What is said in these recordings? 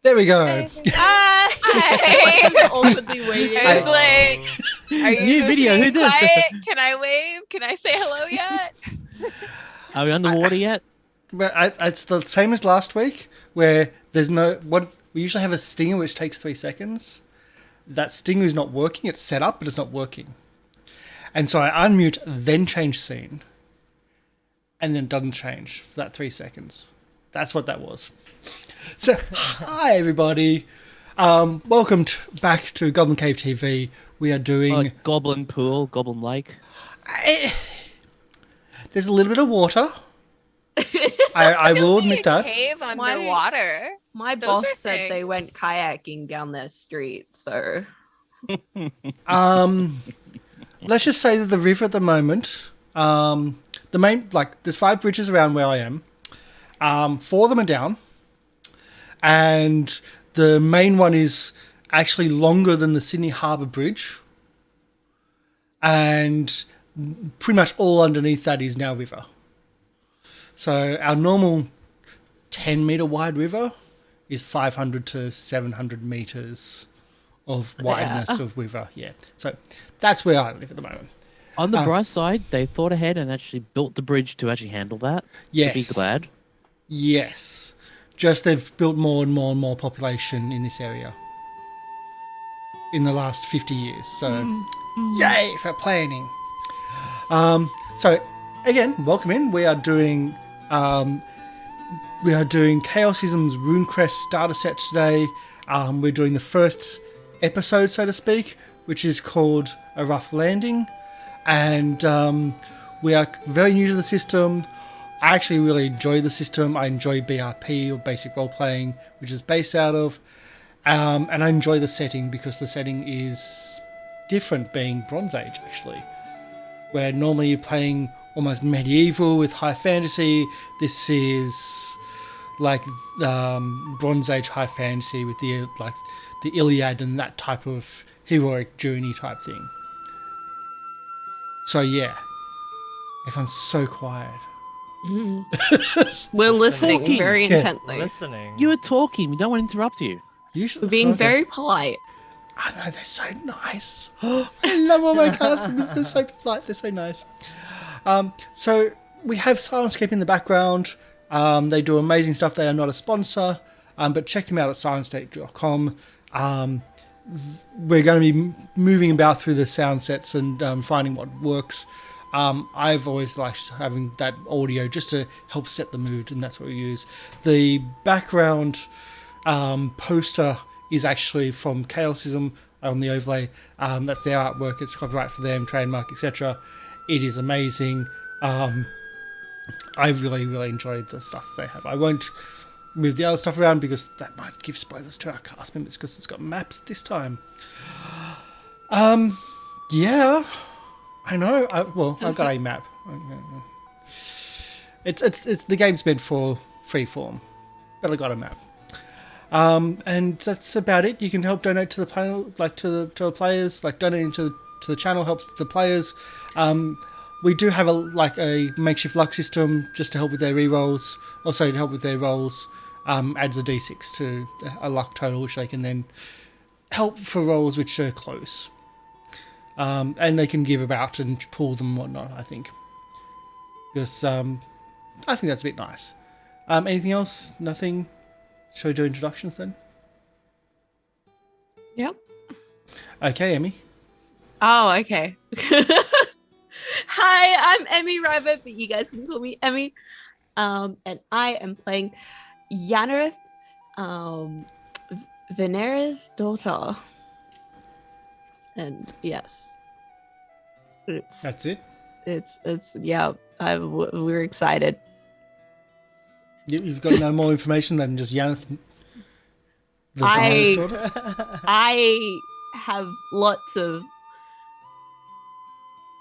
There we go. Hi. Awkwardly waiting. I was like, are you New video, who did? quiet? Can I wave? Can I say hello yet? Are we underwater yet? But it's the same as last week, where there's no... We usually have a stinger which takes 3 seconds. That stinger is not working. It's set up, but it's not working. And so I unmute, then change scene. And then it doesn't change for that 3 seconds. That's what that was. So, hi everybody. Welcome back to Goblin Cave TV. We are doing... Goblin Pool, Goblin Lake. There's a little bit of water. I will admit that. Cave underwater. My Those boss are said they things. went kayaking down their street, so... Let's just say that the river at the moment, the main, there's 5 bridges around where I am. 4 of them are down. And the main one is actually longer than the Sydney Harbour Bridge. And pretty much all underneath that is now river. So our normal 10-metre wide river is 500 to 700 metres of wideness of river. Yeah. So that's where I live at the moment. On the bright side, they thought ahead and actually built the bridge to actually handle that. Yes. To be glad. Yes. Just they've built more and more and more population in this area in the last 50 years. So, yay for planning. So, again, welcome in. We are doing Chaosism's RuneQuest starter set today. We're doing the first episode, so to speak, which is called A Rough Landing. And we are very new to the system. I actually really enjoy the system. I enjoy BRP, or basic role playing, which is based out of. And I enjoy the setting because the setting is different, being Bronze Age, actually. Where normally you're playing almost medieval with high fantasy. This is like Bronze Age high fantasy with the Iliad and that type of heroic journey type thing. So yeah, everyone's so quiet. We're listening Talking. very intently. Listening. You were talking. We don't want to interrupt you. Usually, We're being okay. very polite. I know, they're so nice. I love all my cast members. They're so polite. They're so nice. So we have Silenscape in the background. They do amazing stuff. They are not a sponsor, but check them out at silenscape.com. We're going to be moving about through the sound sets and finding what works. I've always liked having that audio just to help set the mood, and that's what we use. The background poster is actually from Chaosism on the overlay. That's their artwork. It's copyright for them, trademark, etc. It is amazing. I really, really enjoyed the stuff they have. I won't move the other stuff around because that might give spoilers to our cast members because it's got maps this time. Yeah, I know. I've got a map. It's the game's meant for freeform, but I got a map. And that's about it. You can help donate to the panel, to the players. Donating to the channel helps the players. We do have a makeshift luck system just to help with their rerolls. Also to help with their rolls, adds a d6 to a luck total, which they can then help for rolls which are close. And they can give about and pull them and whatnot, I think. Because I think that's a bit nice. Anything else? Nothing? Shall we do introductions then? Yep. Okay, Emi. Oh, okay. Hi, I'm Emi Rabbit, but you guys can call me Emi. And I am playing Yannerith, Mernyrs' daughter. And yes, That's it? it's yeah. We're excited. You've got no more information than just Yaneth, the Mernyrs' daughter? I have lots of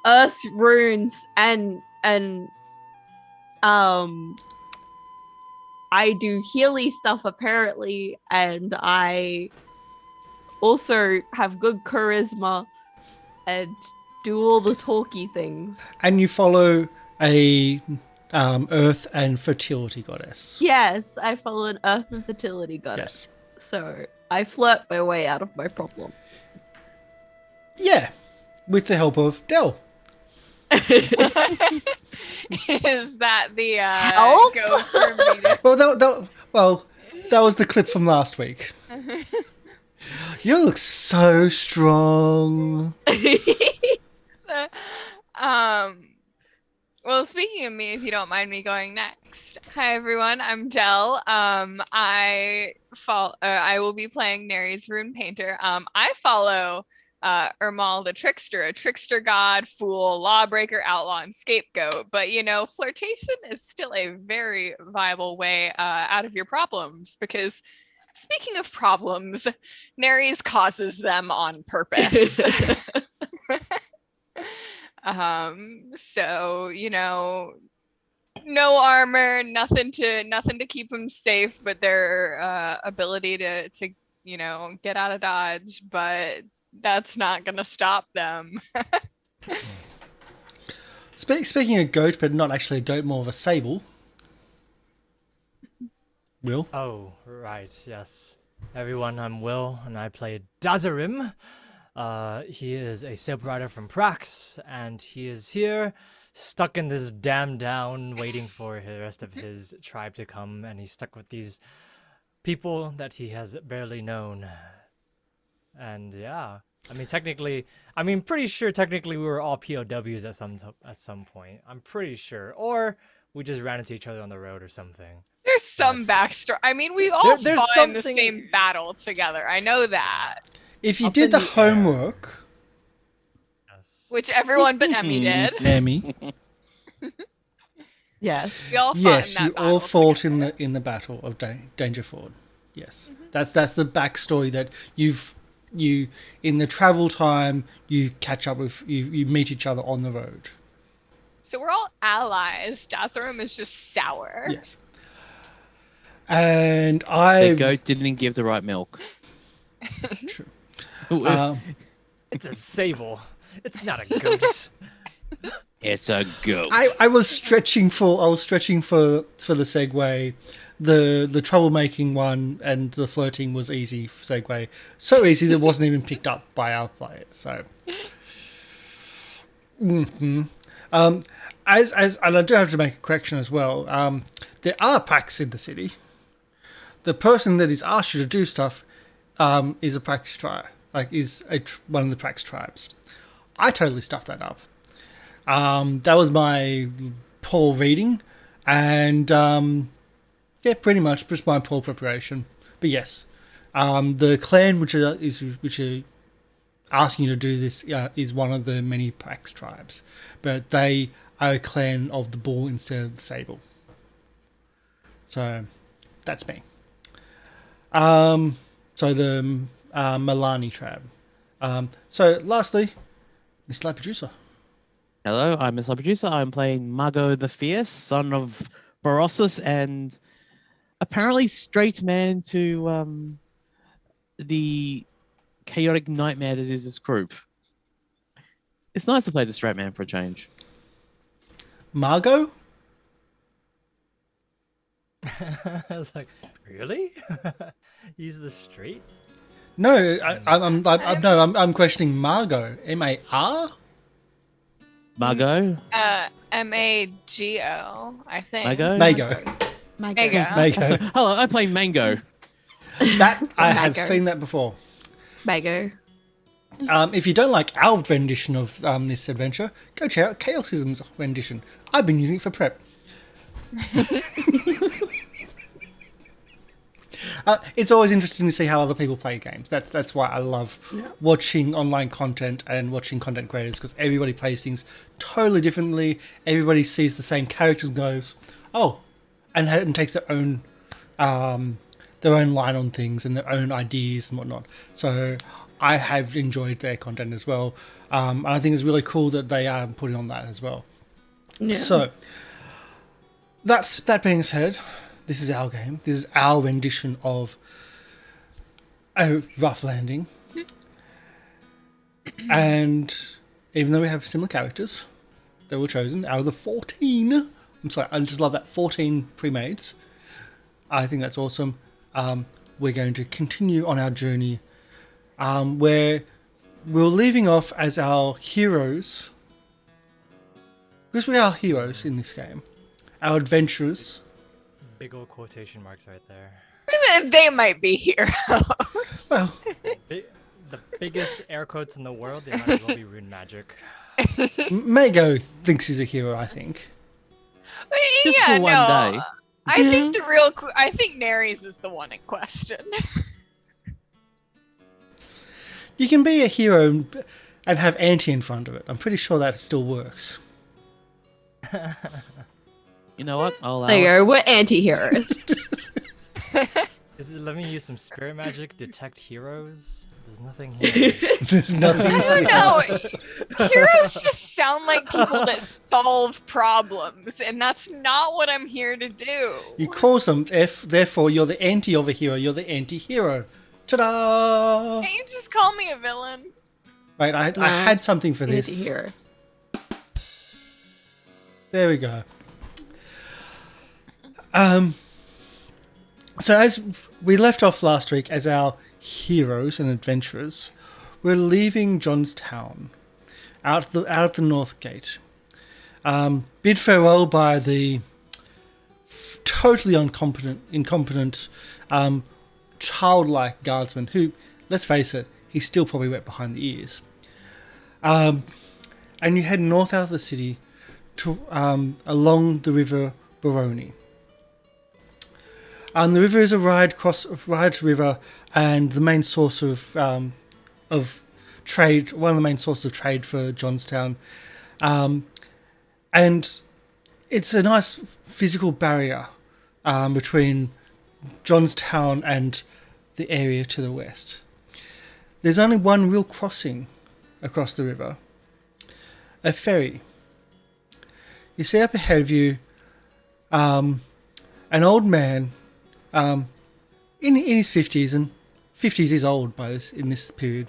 earth runes and I do healy stuff apparently, and I also have good charisma and do all the talky things. And you follow a earth and fertility goddess. Yes, I follow an earth and fertility goddess. Yes. So I flirt my way out of my problem. Yeah, with the help of Dell. Is that the Help? go for meeting? That was the clip from last week. You look so strong. Well, speaking of me, if you don't mind me going next. Hi everyone, I'm Dell. I will be playing Neri's Rune Painter. I follow Ermal the Trickster, a trickster god, fool, lawbreaker, outlaw, and scapegoat. But you know, flirtation is still a very viable way out of your problems, because speaking of problems, Neris causes them on purpose. So you know, no armor, nothing to keep them safe, but their ability to you know, get out of dodge, but that's not gonna stop them. Speaking of goat, but not actually a goat, more of a sable. Will? Oh, right, yes. Everyone, I'm Will, and I play Dazarim. He is a sable rider from Prax, and he is here, stuck in this damn down, waiting for the rest of his tribe to come, and he's stuck with these people that he has barely known. And yeah, I mean, pretty sure technically we were all POWs at some point. I'm pretty sure, or we just ran into each other on the road or something. There's some backstory. I mean, we all there's fought in the something- same battle together. I know that. If you Up did in the the air. homework, Yes. Which everyone but Emi did. Emi, Yes. We all fought yes, in that you battle all fought together. in the battle of Dangerford. Yes, that's the backstory that you in the travel time you catch up with, you meet each other on the road. So we're all allies. Dazarim is just sour. Yes, and The goat didn't give the right milk. True. It's It's a sable. It's not a goat. a goat. I was stretching for the segue. The troublemaking one and the flirting was easy segue. So easy that it wasn't even picked up by our players. So, as and I do have to make a correction as well. There are packs in the city. The person that is asked you to do stuff is a Prax tribe, one of the Prax tribes. I totally stuffed that up. That was my poor reading, and yeah, pretty much just my poor preparation. But yes, the clan which are asking you to do this is one of the many Prax tribes, but they are a clan of the bull instead of the sable. So that's me. So the Milani tribe. So lastly, MrLiveProducer. Hello, I'm MrLiveProducer. I'm playing Mago the Fierce, son of Borosis, and apparently straight man to the chaotic nightmare that is this group. It's nice to play the straight man for a change. Margot? I was like, really? He's the straight? No, I'm questioning Margot. M-A-R? Mago? Mago, I think. Mago? Mago. Mago. Mago. Hello, I play Mango. That I have Mago. seen that before. Mago. If you don't like our rendition of this adventure, go check out Chaosism's rendition. I've been using it for prep. It's always interesting to see how other people play games. That's why I love watching online content and watching content creators, because everybody plays things totally differently. Everybody sees the same characters and goes, "Oh," and takes their own line on things and their own ideas and whatnot. So I have enjoyed their content as well. And I think it's really cool that they are putting on that as well. Yeah. So that being said, this is our game. This is our rendition of a rough landing. And even though we have similar characters that were chosen out of the 14, I'm sorry, I just love that 14 pre-mades. I think that's awesome. we're going to continue on our journey, where we're leaving off as our heroes, because we are heroes in this game, our adventurers. Big old quotation marks right there. They might be heroes. Well, The biggest air quotes in the world, they might as well be rune magic. Mago thinks he's a hero, I think. Just Yeah, for one no. day. I think I think Mernyrs is the one in question. You can be a hero and have anti in front of it. I'm pretty sure that still works. You know what? I'll allow There you it. go. We're anti-heroes. Let me use some spirit magic, detect heroes. There's nothing here. There's nothing. I don't know. Heroes just sound like people that solve problems, and that's not what I'm here to do. You cause them, therefore you're the anti of a hero. You're the anti-hero. Ta-da! Can't you just call me a villain? Wait, I had something for this. Anti-hero. There we go. So as we left off last week as our heroes and adventurers, we're leaving Johnstown out of the North Gate. Bid farewell by the totally incompetent, childlike guardsman who, let's face it, he's still probably wet behind the ears. And you head north out of the city to along the river Baroni. The river is a wide river and the main source of trade, one of the main sources of trade for Johnstown. And it's a nice physical barrier between Johnstown and the area to the west. There's only one real crossing across the river, a ferry. You see up ahead of you an old man in his 50s, and 50s is old in this period,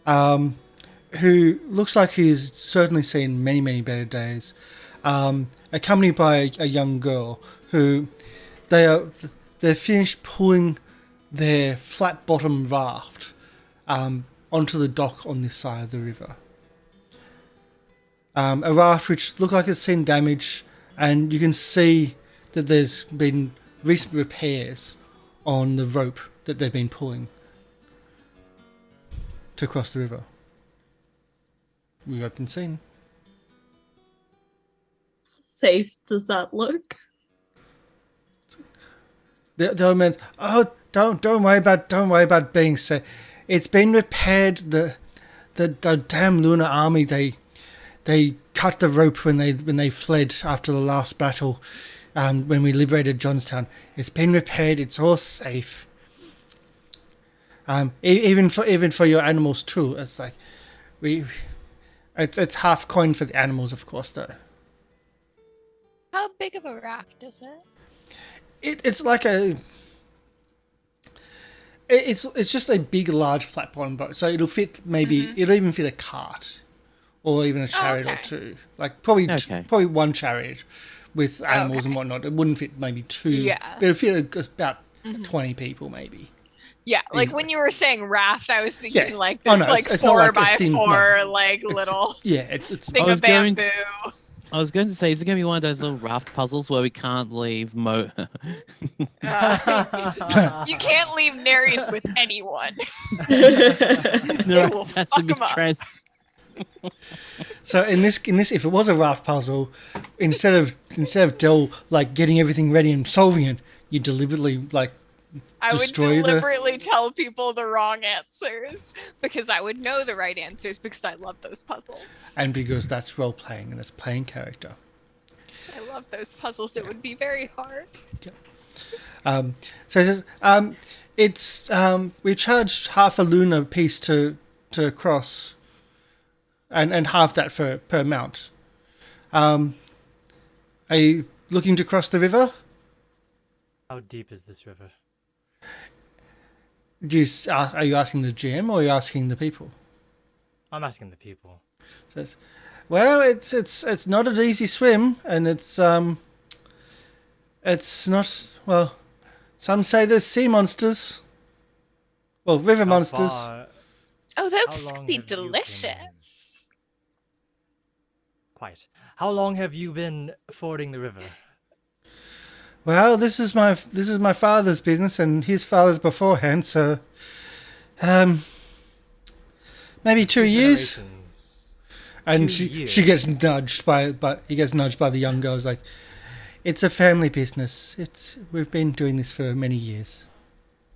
who looks like he's certainly seen many, many better days, accompanied by a young girl who they're finished pulling their flat bottom raft onto the dock on this side of the river. A raft which looked like it's seen damage, and you can see that there's been recent repairs on the rope that they've been pulling to cross the river. We open scene. Safe does that look? The old man's, oh, don't worry about being safe. It's been repaired. The damn Lunar Army, they cut the rope when they fled after the last battle, when we liberated Johnstown. It's been repaired. It's all safe. Even for your animals too. It's like it's half coin for the animals, of course, though. How big of a raft is it? It's like it's just a big, large flat bottom boat. So it'll fit it'll even fit a cart, or even a chariot or two. Like probably one chariot with animals and whatnot. It wouldn't fit maybe two. Yeah. But it'll fit about 20 people maybe. Yeah, like Easily. when you were saying raft, I was thinking like Oh, this no, like it's not 4 like a by thin- 4 no. like little Yeah, it's thing was of bamboo. I was going to say, is it going to be one of those little raft puzzles where we can't leave You can't leave Mernyrs with anyone. No, will it has fuck to be 'em up. So in this, if it was a raft puzzle, instead of Del like getting everything ready and solving it, you deliberately like I would destroy the. deliberately tell people the wrong answers because I would know the right answers because I love those puzzles. And because that's role playing and it's playing character. I love those puzzles. It would be very hard. So it says, we charge half a lunar piece to cross, and half that per mount. Are you looking to cross the river? How deep is this river? Are you asking the GM or are you asking the people? I'm asking the people. Says, well, it's not an easy swim, and it's not, well, some say there's sea monsters Well, river How monsters. far- Oh, those How could long be have you been- delicious. Quite. How long have you been fording the river? Well, this is my father's business and his father's beforehand, so maybe 2 years. Generations. And 2 years. she gets nudged he gets nudged by the young girls like, it's a family business. We've been doing this for many years.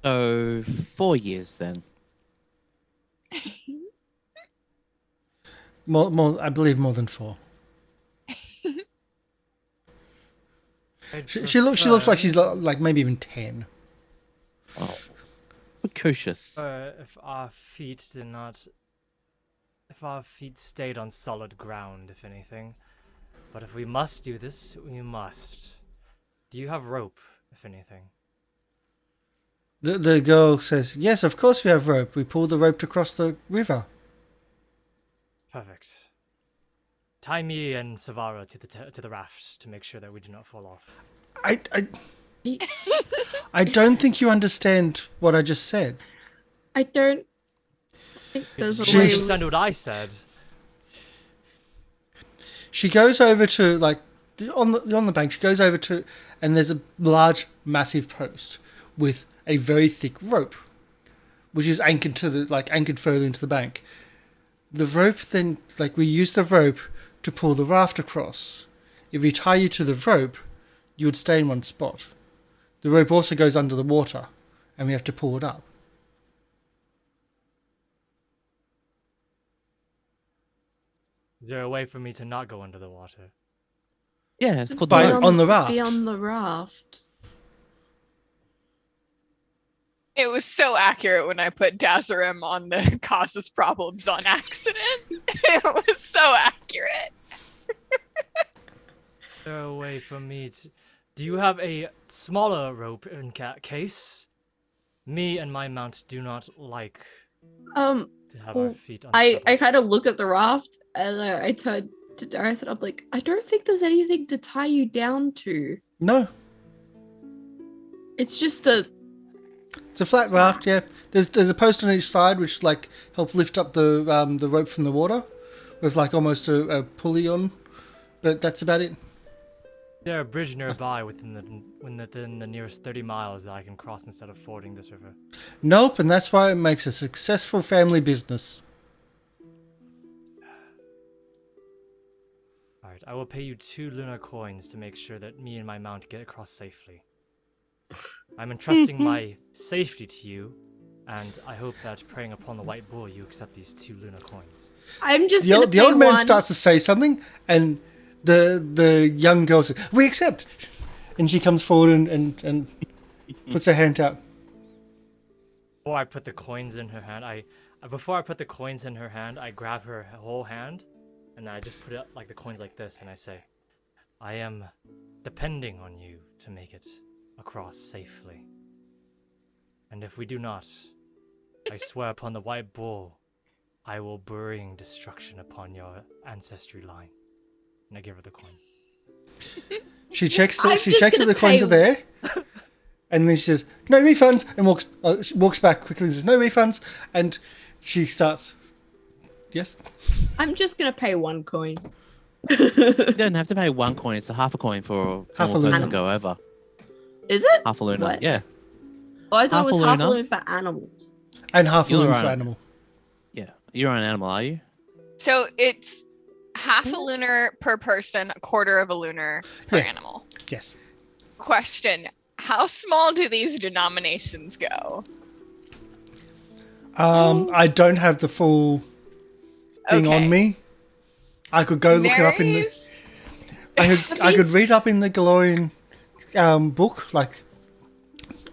So 4 years then. More, I believe more than 4. I'd She looks like prefer- she's like maybe even 10. Oh, precocious. If our feet did not, if our feet stayed on solid ground, if anything. But if we must do this, we must. Do you have rope, if anything? The girl says, yes, of course we have rope. We pulled the rope to cross the river. Perfect. Tie me and Savara to the raft to make sure that we do not fall off. I don't think you understand what I just said. I don't think there's a Did you way. understand what I said? She goes over to like on the bank. She goes over to, and there's a large, massive post with a very thick rope, which is anchored anchored further into the bank. The rope then, we use the rope to pull the raft across. If we tie you to the rope, you would stay in one spot. The rope also goes under the water, and we have to pull it up. Is there a way for me to not go under the water? Yeah, it's called By- the rope. on the raft. Be on the raft. It was so accurate when I put Dazarim on the causes problems on accident. It was so accurate. Is there a way for me to... Do you have a smaller rope in case? Me and my mount do not like to have our feet on I solid. kind of look at the raft and I turn to Darius and I'm like, I don't think there's anything to tie you down to. No, It's just it's a flat raft. Yeah, there's a post on each side which help lift up the rope from the water, with almost a pulley on, but that's about it. Is there a bridge nearby within the nearest 30 miles that I can cross instead of fording this river? Nope, and that's why it makes a successful family business. Alright, I will pay you 2 lunar coins to make sure that me and my mount get across safely. I'm entrusting my safety to you, and I hope that preying upon the white bull, you accept these 2 lunar coins. I'm just The gonna the pay old man one. starts to say something, and the young girl says, "We accept," and she comes forward and puts her hand out. Before I put the coins in her hand, I grab her whole hand, and I just put it the coins like this, and I say, I am depending on you to make it across safely. And if we do not, I swear upon the white bull, I will bring destruction upon your ancestry line. And I give her the coin. She checks I'm she just checks that gonna the coins pay- are there, and then she says, "No refunds," and walks back quickly and says, "No refunds," and she starts. Yes. I'm just gonna pay 1 coin. You don't have to pay 1 coin. It's a half a coin for Half a a person lunar. to go over. Is it? Half a lunar. What? Yeah. Oh, I thought Half it was a half a lunar. lunar for animals. And half a You're loon right. for animal. Yeah. You're an animal, are you? So it's half a lunar per person, a quarter of a lunar per Yeah. animal. Yes. Question: how small do these denominations go? I don't have the full thing Okay. on me. I could go look it up in the. Marys? I could read up in the Galorian book.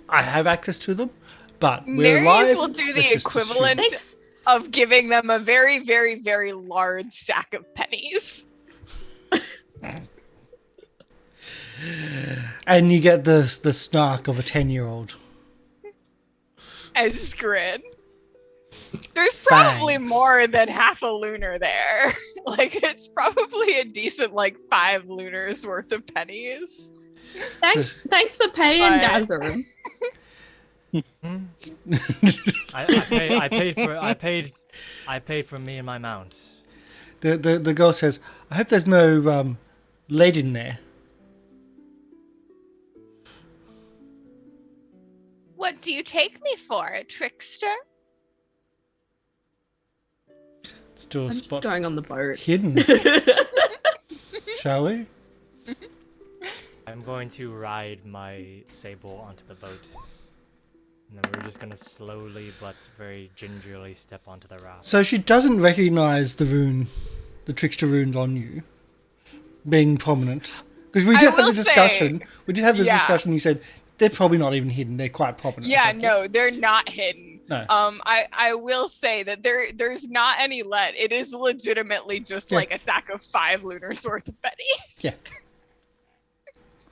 I have access to them, but we're Marys live. will do let's the just equivalent Thanks. of giving them a very, very, very large sack of pennies. assume. And you get the snark of a 10-year-old. I just grin. There's probably Thanks. more than half a lunar there. It's probably a decent 5 lunars worth of pennies. Thanks for paying, But- Dazarim. I paid for me and my mount. The girl says, "I hope there's no lead in there." What do you take me for, a trickster? Let's do a I'm just spot going on the boat. hidden, shall we? I'm going to ride my sable onto the boat. And then we're just gonna slowly but very gingerly step onto the raft. So she doesn't recognise the rune, the trickster runes on you, being prominent. Because we I did have will the discussion. say, We did have this yeah. discussion. You said they're probably not even hidden. They're quite prominent. or Yeah, something. no, they're not hidden. No. I will say that there's not any let. It is legitimately just Yeah. like a sack of 5 lunars worth of pennies. Yeah.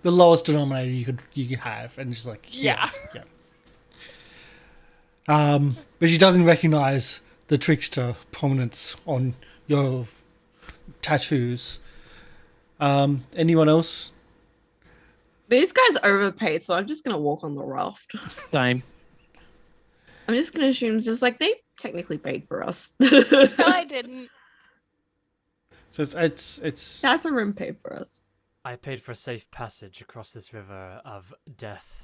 The lowest denominator you could have, and it's like Yeah. yeah. But she doesn't recognise the trickster prominence on your tattoos. Anyone else? These guys overpaid, so I'm just gonna walk on the raft. Same. I'm just gonna assume it's just like they technically paid for us. No, I didn't. So it's That's a room paid for us. I paid for safe passage across this river of death.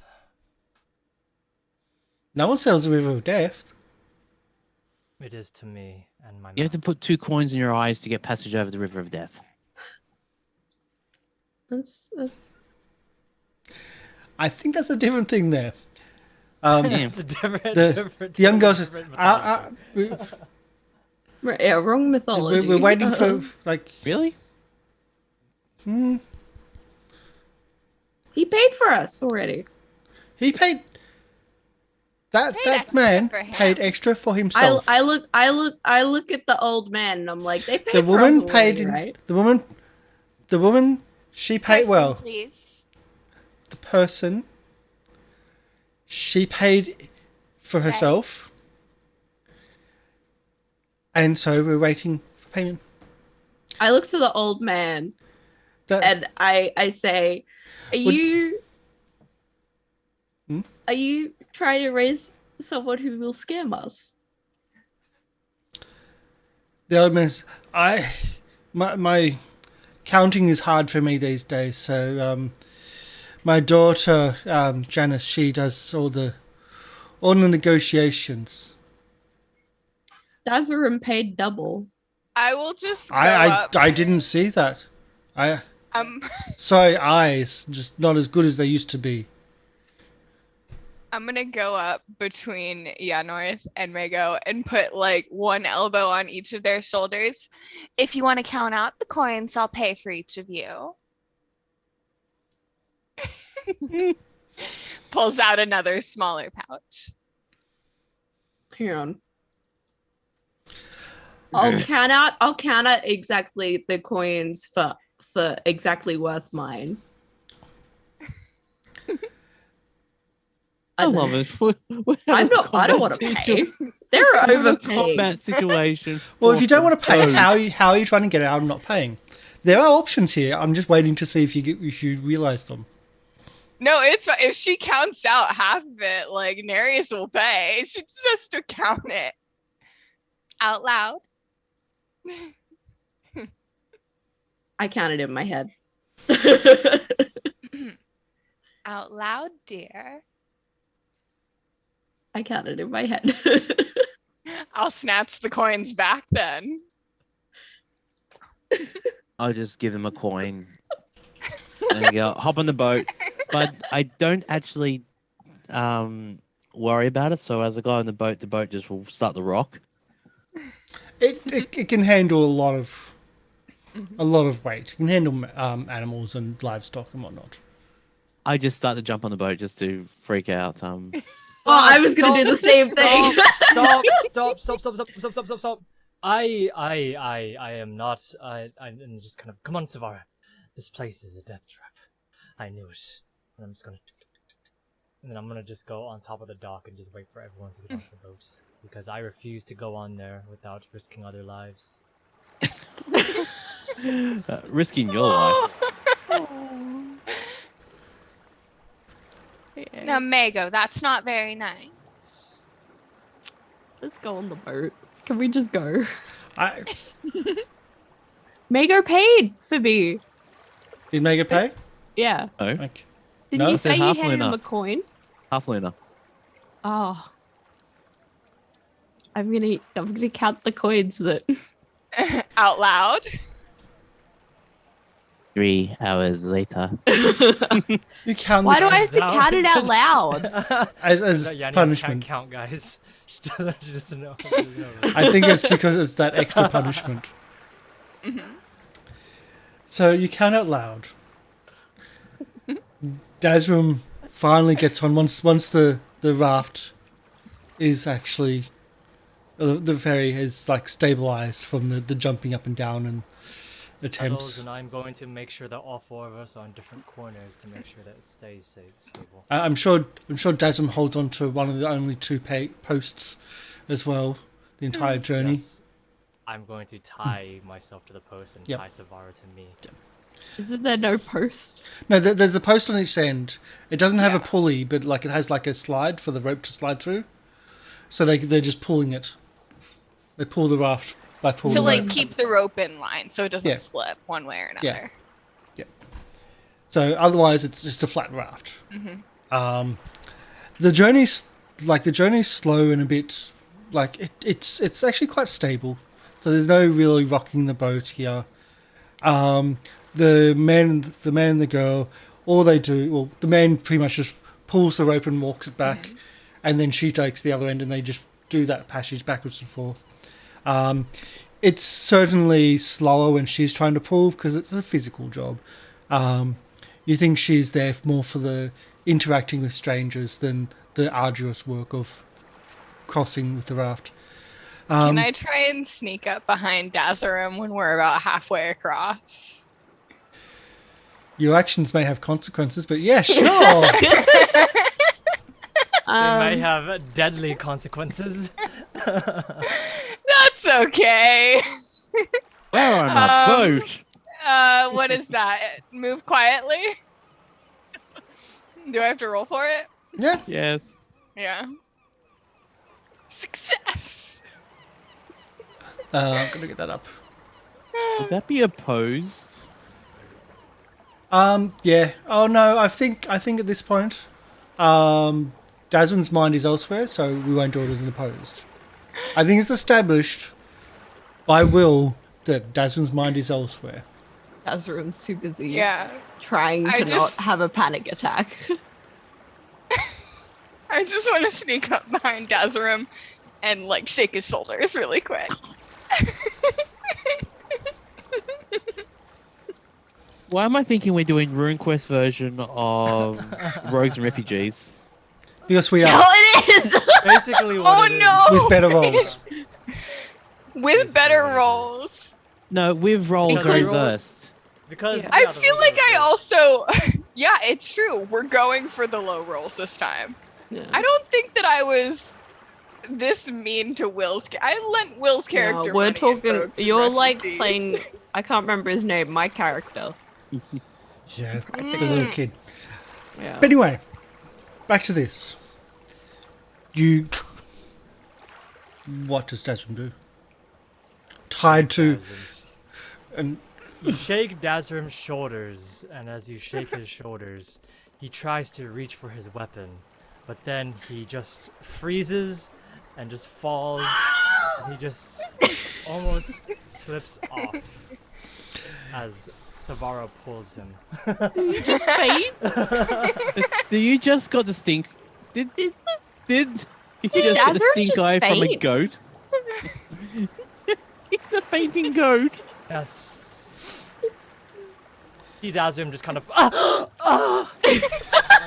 no one sells the river of death. It is to me and my You have to mount. put 2 coins in your eyes to get passage over the River of Death. That's I think that's a different thing there. Yeah. It's a different, The young girl says, different mythology. right, yeah, wrong mythology. we're waiting for like. Really? He paid for us already. He paid. That Paid that extra man for him. paid extra for himself. I look at the old man and I'm like, they paid The for us woman already, paid. right? The woman. She paid Person, well. please. The person. She paid for herself. And so we're waiting for payment. I look to the old man That and I say, Are Would- you Hmm? are you trying to raise someone who will scam us? the old man's. My counting is hard for me these days. So my daughter Janice, she does all the negotiations. Dazarim paid double. I will just go I up. I didn't see that. Sorry, eyes just not as good as they used to be. I'm gonna go up between Yanorth and Mago and put like one elbow on each of their shoulders. If you want to count out the coins, I'll pay for each of you. Pulls out another smaller pouch. Hang on. I'll count out exactly the coins for exactly worth mine. I love it. I don't want to pay. They're overpaid. Combat situation. Well, if you don't want to pay, Oh. how are you trying to get out of not paying? There are options here. I'm just waiting to see if you realize them. No, it's if she counts out half of it, like Nereus will pay. She just has to count it out loud. I counted in my head. Out loud, dear. I counted in my head. I'll snatch the coins back then. I'll just give them a coin. And go, hop on the boat. But I don't actually worry about it. So as I go on the boat just will start to rock. It can handle a lot of weight. It can handle animals and livestock and whatnot. I just start to jump on the boat just to freak out. Oh, I was gonna do the same thing. Stop. I am not. I'm just kind of. Come on, Savara. This place is a death trap. I knew it. And I'm just gonna. And then I'm gonna just go on top of the dock and just wait for everyone to get off the boat. Because I refuse to go on there without risking other lives. Risking your life. Now, Mago, that's not very nice. Let's go on the boat. Can we just go? I Mago paid for me. did Mega pay? Yeah. Oh, Like, Didn't No? you I say said you half handed him Luna. a coin? half Luna. Oh. I'm gonna count the coins that Out loud. 3 hours later. you count Why the do I have to Down. count it out loud? as Yanni punishment. can't count, guys. She doesn't know. She doesn't know. I think it's because it's that extra punishment. So you count out loud. Dazrum finally gets on once the raft is actually the ferry is like stabilized from the jumping up and down and Puddles, attempts. and I'm going to make sure that all 4 of us are on different corners to make sure that it stays stable. I'm sure Dazrum holds on to one of the only 2 posts as well the entire journey. Yes. I'm going to tie myself to the post and Yep. tie Savara to me. Isn't there no post? No, there's a post on each end. It doesn't have a Yeah. pulley, but like it has like a slide for the rope to slide through. So they're just pulling it. They pull the raft by pulling To the like rope. keep the rope in line so it doesn't Yeah. slip one way or Yeah. another. So otherwise, it's just a flat raft. The journey's slow and a bit like it's actually quite stable. So there's no really rocking the boat here. The man and the girl, all they do, well, the man pretty much just pulls the rope and walks it back, and then she takes the other end, and they just do that passage backwards and forth. It's certainly slower when she's trying to pull because it's a physical job. You think she's there more for the interacting with strangers than the arduous work of crossing with the raft. Can I try and sneak up behind Dazarum when we're about halfway across? Your actions may have consequences, but yeah, sure. They may have deadly consequences. That's okay. We're on a boat. What is that? Move quietly? Do I have to roll for it? Yeah. Yes. Yeah. Success. I'm gonna get that up. Would that be opposed? Yeah. Oh no, I think at this point, Dazwin's mind is elsewhere, so we won't do it as an opposed. I think it's established by will that Dazwin's mind is elsewhere. Azurum's too busy Yeah. trying I to just- not have a panic attack. I just want to sneak up behind Dazarum and like shake his shoulders really quick. Why am I thinking we're doing RuneQuest version of Rogues and Refugees? Because we Oh, are it is! Basically, what Oh it is. no! with better rolls. With better rolls. No, with roles Because- reversed. Because Yeah. I yeah, the feel roll like I is- also yeah, it's true. We're going for the low rolls this time. Yeah. I don't think that I was this mean to Will's. I lent Will's character. No, we're money in talking. Rogues and You're like Refugees. playing. I can't remember his name. My character. Yeah, the little kid. Yeah. But anyway, back to this. What does Dazwin do? Tied to and You shake Dazrim's shoulders, and as you shake his shoulders, he tries to reach for his weapon, but then he just freezes and just falls. And he just almost slips off as Savara pulls him. You just faint. Do you just got the stink? Did you just get the Dazurum's stink just eye from a faint. goat? He's a fainting goat. Yes. He Dazrim just kind of goes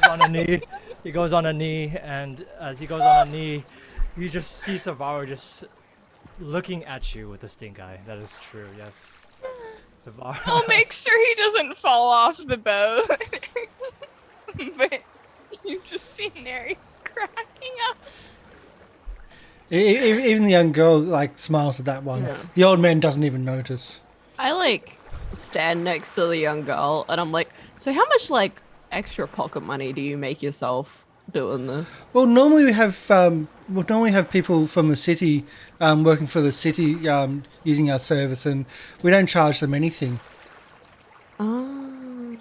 on a knee. He goes on a knee, and as he goes on a knee, you just see Savara just looking at you with a stink eye. That is true, yes. Savara. I'll make sure he doesn't fall off the boat. But you just see Nerys cracking up. even the young girl like smiles at that one. Yeah. The old man doesn't even notice. I like stand next to the young girl, and I'm like, so how much like extra pocket money do you make yourself doing this? Well, normally we have people from the city working for the city using our service, and we don't charge them anything. Oh.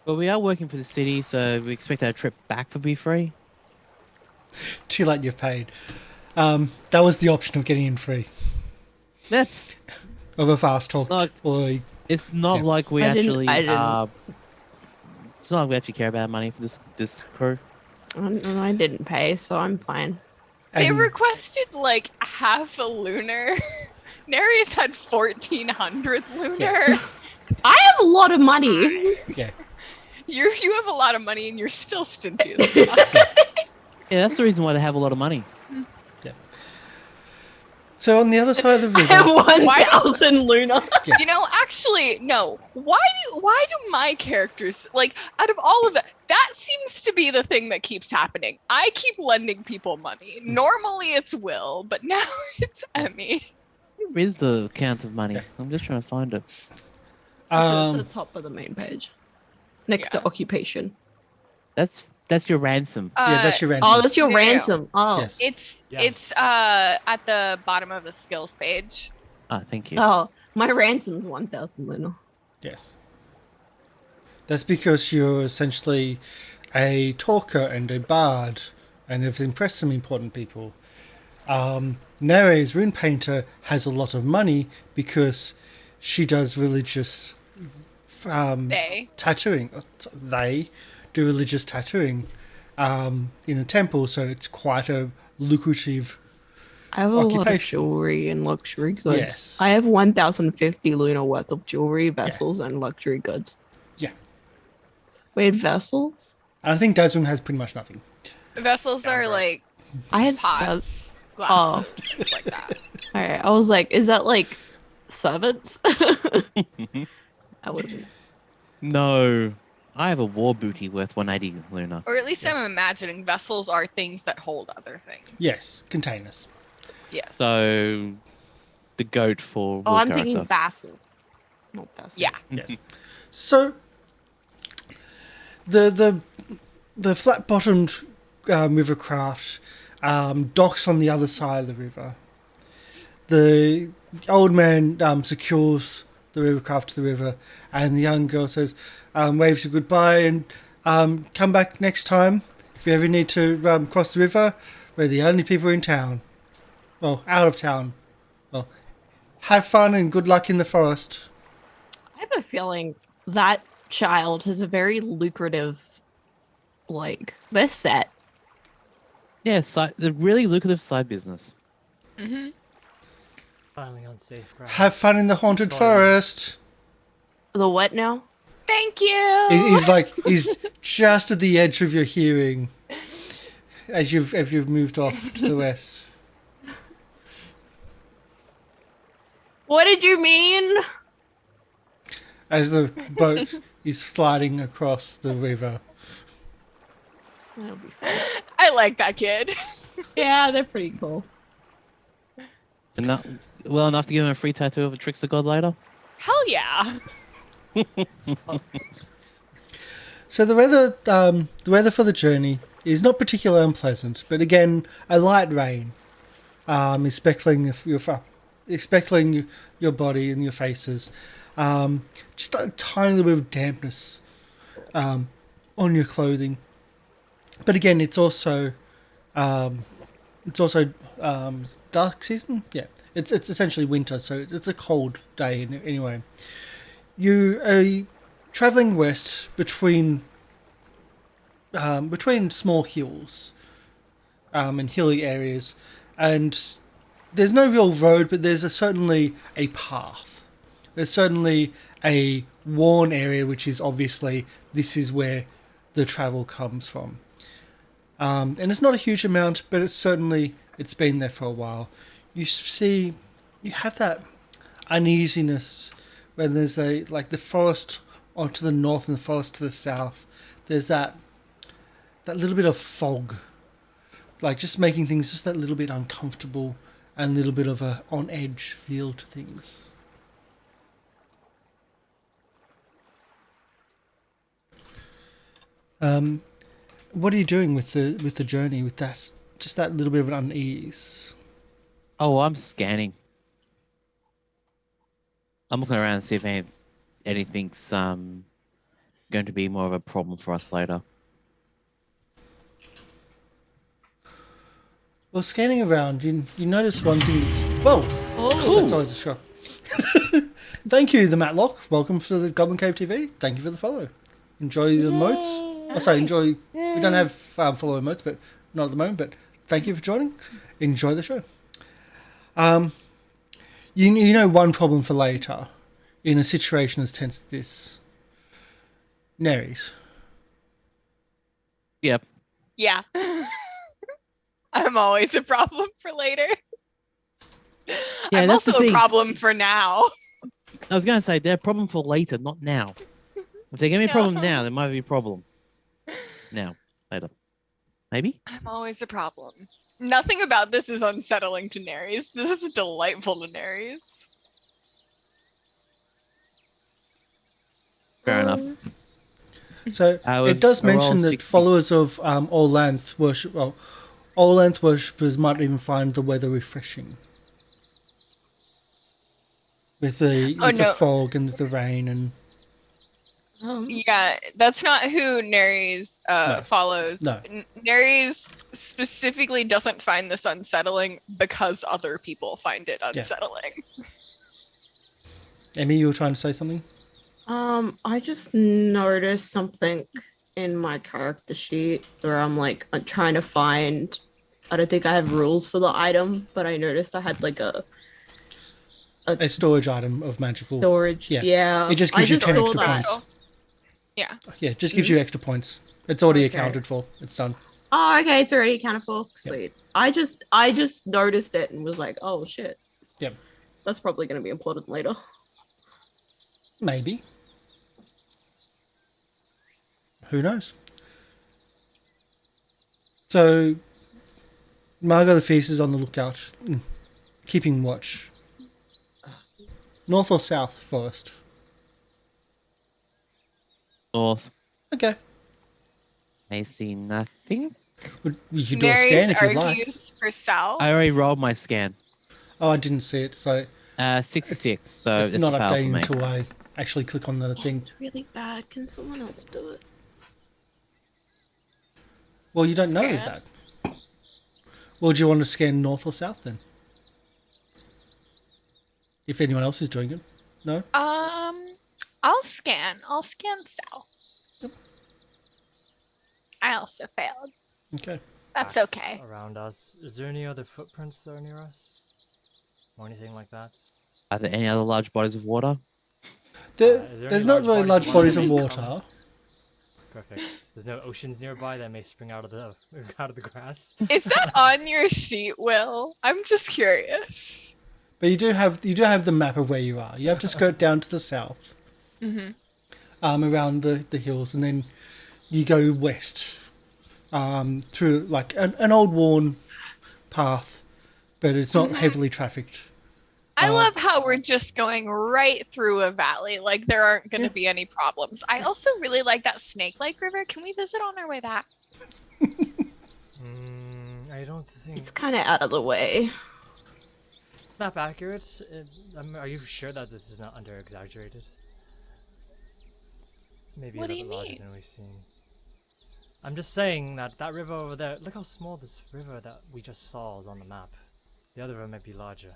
But we are working for the city, so we expect our trip back to be free. Too late, you're paid. That was the option of getting in free Yeah, of a fast talk. it's not Yeah. like we I didn't- actually. I didn't- It's not like we actually care about money for this crew. I didn't pay, so I'm fine. They And- requested like half a lunar. Nerys had 1,400 lunar. I have a lot of money. yeah. You have a lot of money and you're still stingy as fuck. Yeah, that's the reason why they have a lot of money. So on the other side of the I have river, 1,000 Luna. You know, actually, no. Why do my characters, like, out of all of that seems to be the thing that keeps happening. I keep lending people money. Normally it's Will, but now it's Emi. Where is the count of money? I'm just trying to find it. It's at the um, top of the main page. Next Yeah. to occupation. That's your ransom. yeah, that's your ransom. Oh, that's your No, no, no. ransom. Oh. Yes. It's Yes. at the bottom of the skills page. Ah, thank you. Oh, my ransom's 1,000 Luna. Yes. That's because you're essentially a talker and a bard and have impressed some important people. Nere's rune painter has a lot of money because she does religious tattooing. They do religious tattooing in a temple, so it's quite a lucrative. I have a lot of Occupation. jewelry and luxury goods. Yes. I have 1,050 Luna worth of jewelry, vessels, and luxury goods. Yeah. Wait, vessels? And I think Dazun has pretty much nothing. Vessels are like I have pots, Oh. glasses, things like that. Alright, I was like, is that like servants? I would have been. No, I have a war booty worth 180 Luna. Or at least I'm imagining vessels are things that hold other things. Yes, containers. Yes. So, the goat for Oh, Will's I'm thinking character. vassal. Not vassal. Yeah. Yes. So the flat-bottomed river craft docks on the other side of the river. The old man secures the river craft to the river, and the young girl says, waves you goodbye, and come back next time if you ever need to cross the river. We're the only people in town. Well, out of town. Well, have fun and good luck in the forest. I have a feeling that child has a very lucrative, like, they're set. Yeah, the really lucrative side business. Finally on safe ground. Have fun in the haunted Sorry. forest. The what now? Thank you. He's just at the edge of your hearing as you've moved off to the west. What did you mean? As the boat is sliding across the river. That'll be fun. I like that kid. Yeah, they're pretty cool. Well enough to give him a free tattoo of a trickster god later. Hell yeah. So the weather for the journey is not particularly unpleasant, but again, a light rain is speckling your body and your faces. Just a tiny little bit of dampness on your clothing. But again, it's also dark season. Yeah, it's essentially winter, so it's a cold day anyway. You are traveling west between small hills and hilly areas, and there's no real road, but there's certainly a path. There's certainly a worn area, which is obviously this is where the travel comes from. And it's not a huge amount, but it's been there for a while. You have that uneasiness when there's the forest to the north and the forest to the south. There's that little bit of fog, like just making things just that little bit uncomfortable and a little bit of a on edge feel to things. What are you doing with the journey? With that, just that little bit of an unease. Oh, I'm scanning. I'm looking around to see if anything's going to be more of a problem for us later. Well, scanning around, you notice one thing. Whoa! Oh, That's always a shock. Thank you, the Matlock. Welcome to the Goblin Cave TV. Thank you for the follow. Enjoy the emotes. Oh, sorry, enjoy. We don't have follow emotes, but not at the moment. But thank you for joining. Enjoy the show. You know one problem for later, in a situation as tense as this. Mernyrs. Yep. Yeah. I'm always a problem for later. Yeah, I'm that's the also a thing. problem for now. I was going to say they're a problem for later, not now. If they give me a problem No. now, there might be a problem. Now, later. Maybe? I'm always a problem. Nothing about this is unsettling to Nerys. This is delightful to Nerys. Fair enough. So I it does rolled mention that 60s. followers of All-Lanth worship, well, All-Lanth worshippers might even find the weather refreshing. With the no. fog and the rain and Yeah, that's not who Nerys No. follows. No. Nerys specifically doesn't find this unsettling because other people find it unsettling. Emi, you were trying to say something? I just noticed something in my character sheet where I'm trying to find. I don't think I have rules for the item, but I noticed I had like a A storage item of magical. storage. Yeah. Yeah, It just I gives you just 10 saw extra that. points. Yeah. Yeah, just gives you extra points. It's already Okay. accounted for. It's done. Oh, okay, it's already accounted for. Sweet. I just noticed it and was like, oh shit. Yep. That's probably gonna be important later. Maybe. Who knows? So, Margot the Fierce is on the lookout, keeping watch. North or south first? North. Okay. I see nothing. You could do a scan Nerys if you'd like. argues for South. I already rolled my scan. Oh, I didn't see it, so 66, so it's it's not a fail for updating me. until I actually click on the thing. It's really bad. Can someone else do it? Well, you don't know Scan. that. Well, do you want to scan north or south then? If anyone else is doing it. No? I'll scan South. Yep. I also failed. Okay. That's Tracks okay. Around us. Is there any other footprints there near us? Or anything like that? Are there any other large bodies of water? There, is there there's any not really large bodies of water? water. Perfect. There's no oceans nearby that may spring out of the grass. Is that on your sheet, Will? I'm just curious. But you do have the map of where you are. You have to skirt down to the south, Mm-hmm. around the hills, and then you go west, through like an old worn path, but it's not heavily trafficked. I love how we're just going right through a valley. Like there aren't going to be any problems. I also really like that snake-like river. Can we visit on our way back? I don't think It's kind of out of the way. map accurate. Are you sure that this is not under exaggerated? Maybe What a do you little larger mean? than we've seen. I'm just saying that river over there. Look how small this river that we just saw is on the map. The other river might be larger.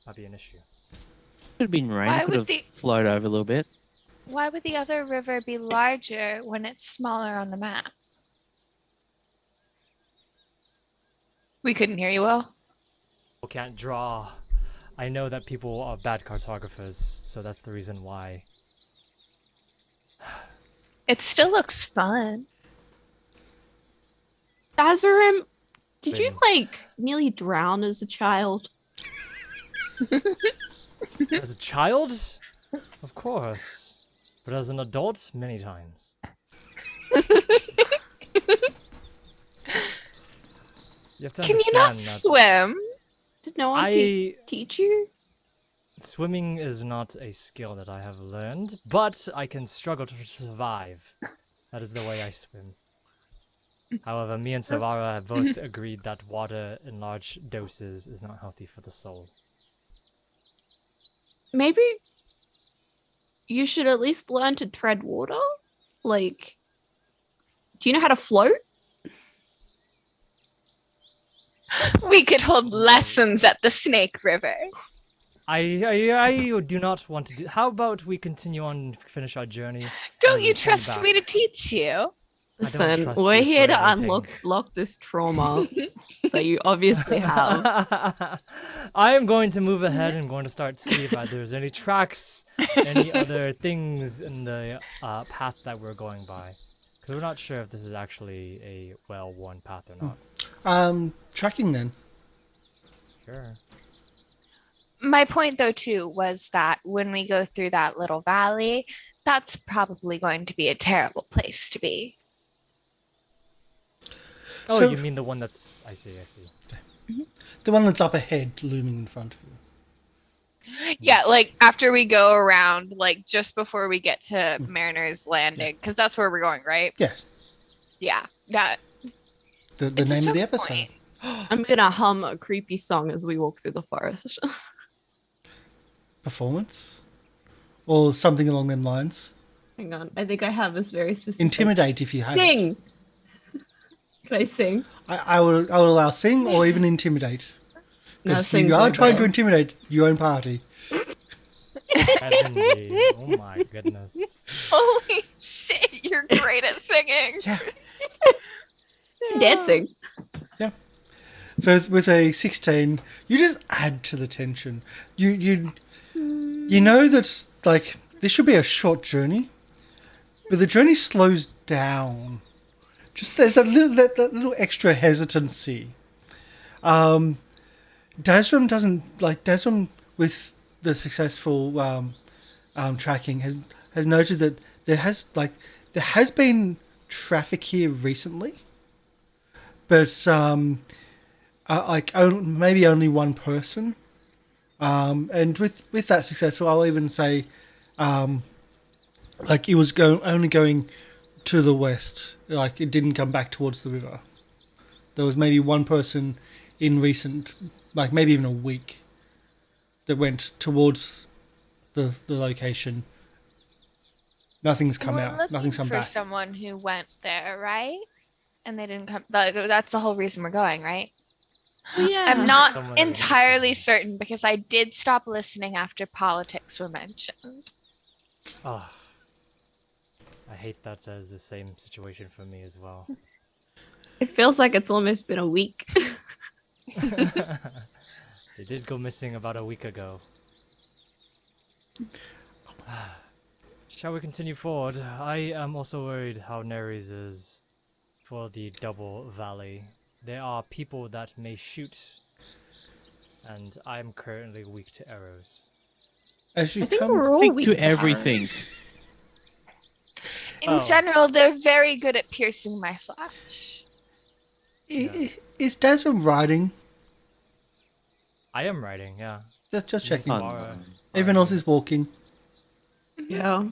Might be an issue. Could have been rain. Why Could would have the- flowed over a little bit. Why would the other river be larger when it's smaller on the map? We couldn't hear you well. People can't draw. I know that people are bad cartographers, so that's the reason why. It still looks fun. Dazarim, did you Been- nearly drown as a child? As a child, of course, but as an adult, many times. You have to Can you not understand that swim? Did no one teach you? Swimming is not a skill that I have learned, but I can struggle to survive That is the way I swim. However, me and Savara have both agreed that water in large doses is not healthy for the soul. Maybe you should at least learn to tread water. Like, do you know how to float? We could hold lessons at the Snake River. I do not want to do. How about we continue on and finish our journey? Don't and you return trust back? me to teach you? I don't Listen, trust we're you here for to anything. unlock this trauma that you obviously have. I am going to move ahead and going to start see if there's any tracks, any other things in the path that we're going by. Because we're not sure if this is actually a well-worn path or not. Tracking then. Sure. My point, though, too, was that when we go through that little valley, that's probably going to be a terrible place to be. Oh, So- you mean the one that's... I see. The one that's up ahead, looming in front of you. Yeah, like after we go around, like just before we get to Mernyrs Landing, because that's where we're going, right? Yes. Yeah, that. The It's a name of the choke episode. point. I'm gonna hum a creepy song as we walk through the forest. Performance? Or something along them lines. Hang on, I think I have this very specific. Intimidate if you have it. Sing. Can I sing? I would allow sing or even intimidate. No, Because sing's you are way trying to better. intimidate your own party. Heavenly. Oh my goodness. Holy shit, you're great at singing. Yeah. Dancing. So with a 16, you just add to the tension. You know that like this should be a short journey, but the journey slows down. Just there's that little extra hesitancy. Dazrim doesn't like Dazrim with the successful tracking has noted that there has been traffic here recently, but maybe only one person. And with that successful, I'll even say, it was only going to the west. Like it didn't come back towards the river. There was maybe one person in recent, like maybe even a week, that went towards the location. Nothing's come We're out. looking Nothing's come for back. someone who went there, right? And they didn't come. That's the whole reason we're going, right? Yeah. I'm not Someone that went entirely somewhere. certain because I did stop listening after politics were mentioned. Oh, I hate that as the same situation for me as well. It feels like it's almost been a week. They did go missing about a week ago. Shall we continue forward? I am also worried how Mernyrs is for the double valley. There are people that may shoot, and I am currently weak to arrows. As you I think come, we're all Speak weak to arrows. everything. In Oh. general, they're very good at piercing my flesh. is Dazrim riding? I am riding, yeah. Just checking. Fun. Everyone else is walking. Yeah.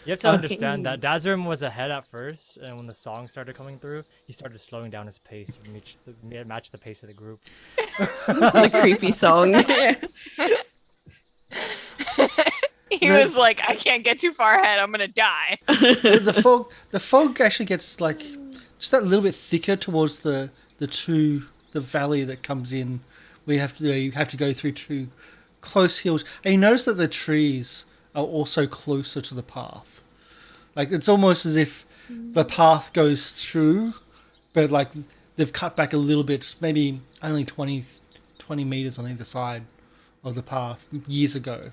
You have to Okay. understand that Dazrim was ahead at first, and when the song started coming through, he started slowing down his pace to match the pace of the group. The creepy song. He was like, I can't get too far ahead. I'm going to die. The fog actually gets like just that little bit thicker towards the valley that comes in. You have to go through two close hills, and you notice that the trees are also closer to the path. Like it's almost as if the path goes through, but like they've cut back a little bit, maybe only 20 meters on either side of the path years ago.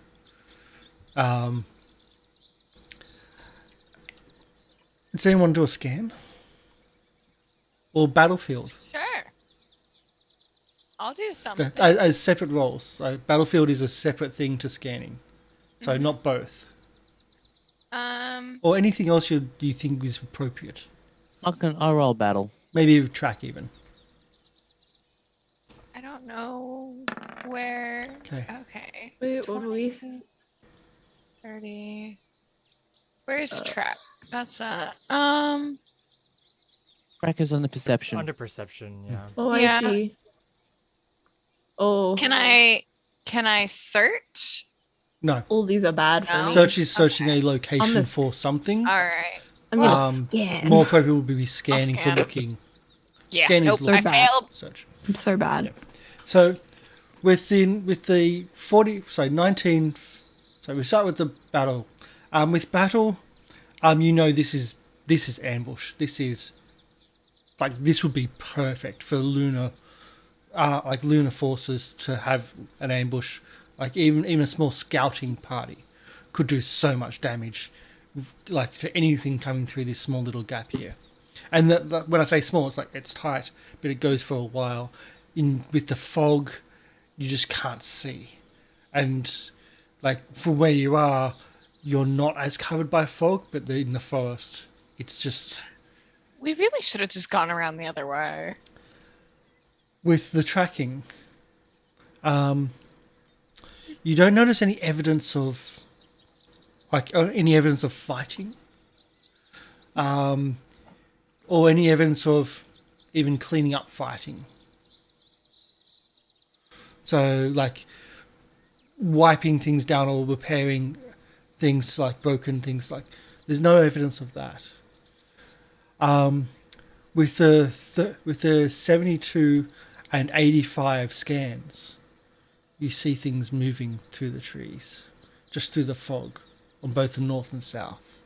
Does anyone do a scan? Or battlefield? Sure. I'll do something. As separate roles. So battlefield is a separate thing to scanning. So not both. Or anything else you think is appropriate. Like an RL battle. Maybe track even. I don't know where. Okay. Wait, what do we? 30. Where's track? That's Crackers on the perception. Under perception, yeah. Oh, Yeah. I see. Oh, Can I search? No. all these are bad for No. me. Search is searching Okay. a location I'm a- for something. All right. I'm gonna scan. More appropriate would be scanning for scan. looking. Yeah. Scan is Nope. looking. I failed. Search. I'm so bad. Yep. So with the 19. So we start with the battle. With battle, you know this is ambush. This is like this would be perfect for lunar forces to have an ambush. Like even a small scouting party could do so much damage, like to anything coming through this small little gap here. And when I say small, it's like it's tight, but it goes for a while. With the fog, you just can't see, and like from where you are, you're not as covered by fog. But in the forest, it's just We really should have just gone around the other way. with the tracking. You don't notice any evidence of fighting, or any evidence of even cleaning up fighting. So, like wiping things down or repairing things, like broken things, like there's no evidence of that. With the 72 and 85 scans, you see things moving through the trees, just through the fog, on both the north and south.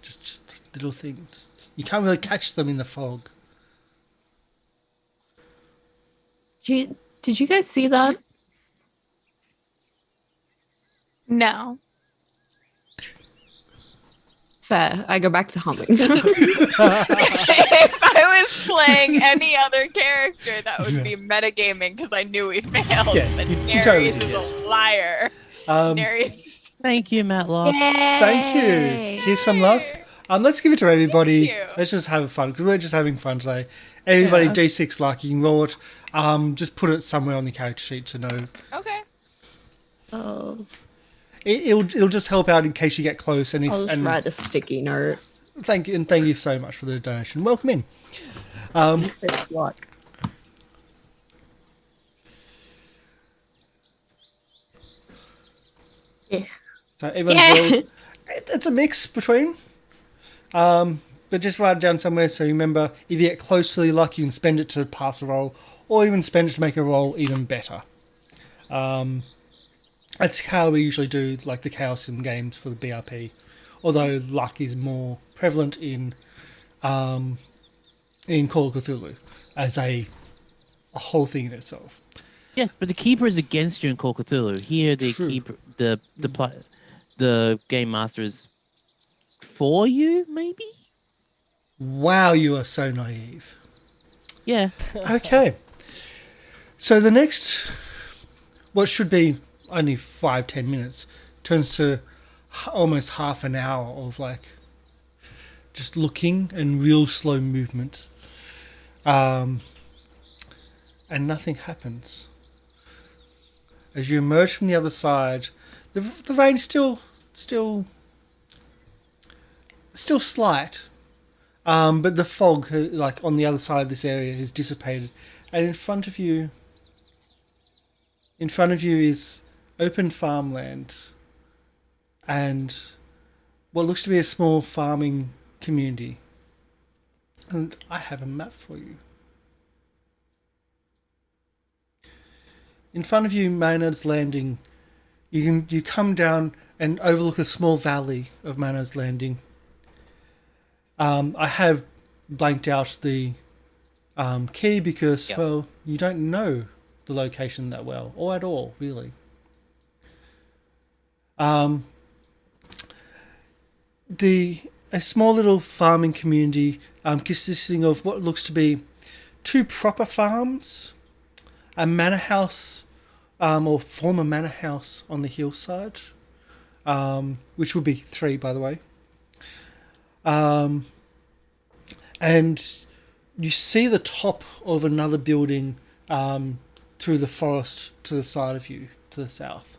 Just little things. You can't really catch them in the fog. Did you guys see that? No. Fair. I go back to humming. If I was playing any other character, that would be metagaming because I knew we failed. Yeah, but you Nereus totally is did, a liar. Um, Nereus. Thank you, Matlock. Thank you. Here's some luck. Let's give it to everybody. Thank you. Let's just have fun because we're just having fun today. Everybody, Yeah. D6 luck. You can roll it. Just put it somewhere on the character sheet to know. Okay. Oh, It'll just help out in case you get close. And I'll just write a sticky note. thank you so much for the donation. Welcome in. Six luck. So everyone's rolled. It's a mix between. But just write it down somewhere so you remember if you get close to your luck, you can spend it to pass a roll, or even spend it to make a roll even better. That's how we usually do like the Chaos Sim games for the BRP. Although luck is more prevalent in Call of Cthulhu as a whole thing in itself. Yes, but the keeper is against you in Call of Cthulhu. Here, the True. keeper, the game master is for you, maybe. Wow, you are so naive. Yeah. Okay. So the next, what should be only 5-10 minutes, turns to almost half an hour of like just looking and real slow movement. And nothing happens. As you emerge from the other side, the rain's still slight. But the fog, like on the other side of this area, has dissipated, and in front of you is open farmland, and what looks to be a small farming community. And I have a map for you. In front of you, Maynard's Landing. You come down and overlook a small valley of Maynard's Landing. I have blanked out the key because, well, you don't know the location that well, or at all, really. A small little farming community consisting of what looks to be 2 proper farms, a manor house, or former manor house on the hillside, which would be 3, by the way. And you see the top of another building through the forest to the side of you, to the south.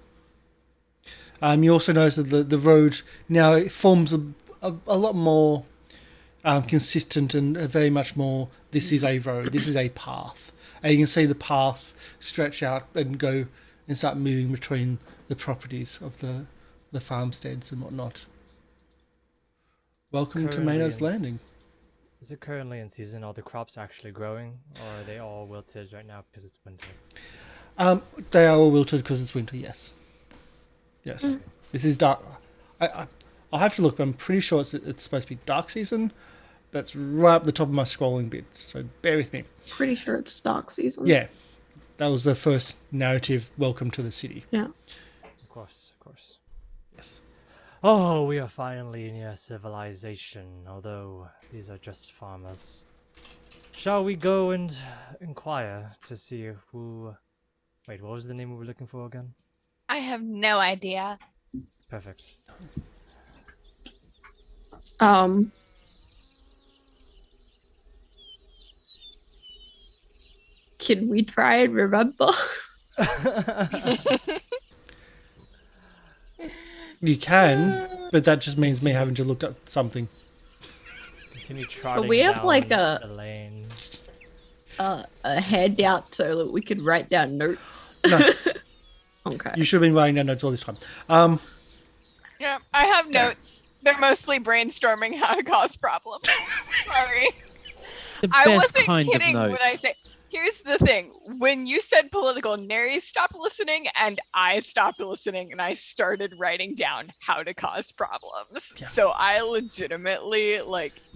You also notice that the road now it forms a lot more consistent and very much more. This is a road. This is a path, and you can see the paths stretch out and go and start moving between the properties of the farmsteads and whatnot. Welcome to Maynard's Landing. Is it currently in season? Are the crops actually growing, or are they all wilted right now because it's winter? They are all wilted because it's winter. Yes. Yes. This is dark. I'll have to look, but I'm pretty sure it's supposed to be dark season. That's right up the top of my scrolling bit, so bear with me. Pretty sure it's dark season. Yeah, that was the first narrative. Welcome to the city. Yeah. Of course, of course. Yes. Oh, we are finally near civilization, although these are just farmers. Shall we go and inquire to see who... Wait, what was the name we were looking for again? I have no idea. Perfect. Can we try and remember? You can, but that just means me having to look at something. Continue trotting we have down like the lane. a handout so that we could write down notes. No, Okay. you should have been writing down notes all this time. Yeah, I have notes. They're mostly brainstorming how to cause problems. Sorry. The I best wasn't kind kidding of when notes. I say. Here's the thing. When you said political, Neri stopped listening and I stopped listening and I started writing down how to cause problems. Yeah. So I legitimately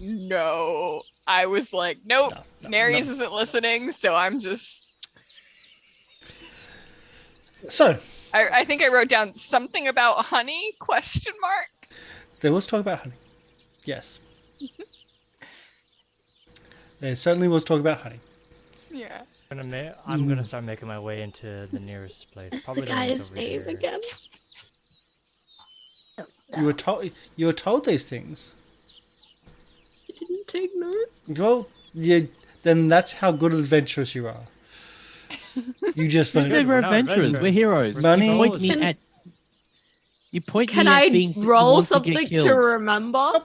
no. I was like, nope, No, Nere's no. isn't listening, so I'm just So I think I wrote down something about honey, question mark. there was talk about honey. Yes. There certainly was talk about honey. Yeah. I'm gonna start making my way into the nearest place. What's the Probably the ones guy's over name here. again? You were told these things. I didn't take notes. Well, then that's how good adventurous you are. You just You went, said we're We're not adventurers. We're adventurers. heroes. Money. You point me Can- at. You point Can me at I things that you roll want to something get to killed. remember?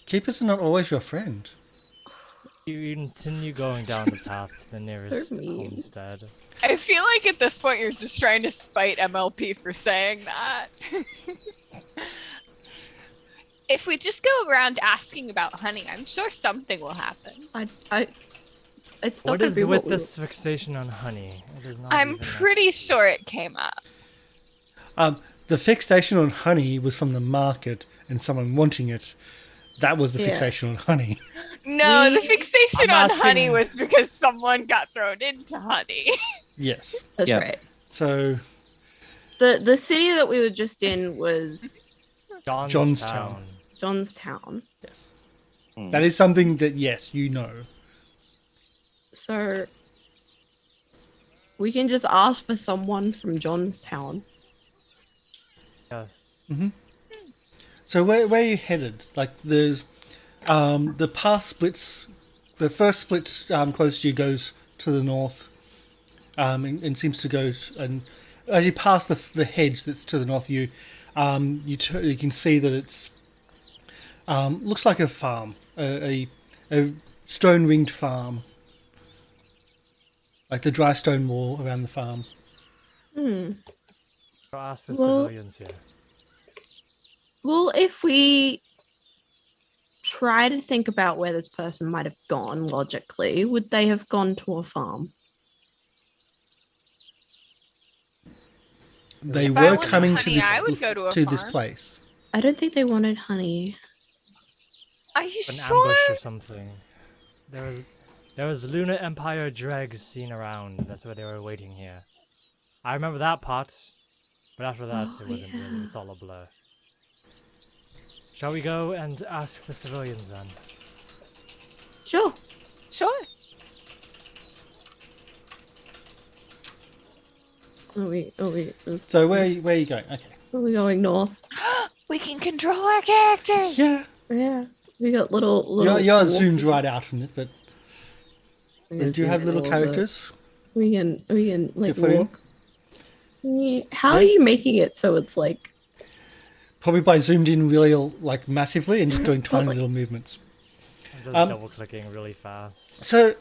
keepers are not always your friend. You continue going down the path to the nearest mean. homestead. I feel like at this point you're just trying to spite MLP for saying that. If we just go around asking about honey, I'm sure something will happen. It's not What gonna is be with what we- this fixation on honey? It is not I'm even pretty sure it came up. The fixation on honey was from the market and someone wanting it. That was the Yeah. fixation on honey. No, the We- fixation I'm on honey asking- was because someone got thrown into honey. Yes. That's Yeah. right. So The city that we were just in was Johnstown. Johnstown. yes, that is something that yes you know. So we can just ask for someone from Johnstown. Yes. So where are you headed? Like there's the path splits. The first split close to you goes to the north, and seems to go. And as you pass the hedge that's to the north, you can see that it's looks like a farm, a stone ringed farm, like the dry stone wall around the farm. Go ask the Well- civilians here. Well, if we try to think about where this person might have gone logically, would they have gone to a farm? They If I were wanted coming honey, to this I would go to a this farm. place. I don't think they wanted honey. Are you An sure? ambush or something. There was Lunar Empire dregs seen around. That's where they were waiting here. I remember that part, but after that Oh, it wasn't yeah. really. It's all a blur. Shall we go and ask the civilians then? Sure. Sure. Are we So where are you going? Okay. are we going north? We can control our characters. Yeah. Yeah. We got little You're walk- zoomed right out from this, but We can Do you zoom have in a little little bit. characters? We can like put in? walk. Yeah. How are you making it so it's like Probably by zoomed in really like massively and just doing tiny like- little movements. I'm just double clicking really fast. So,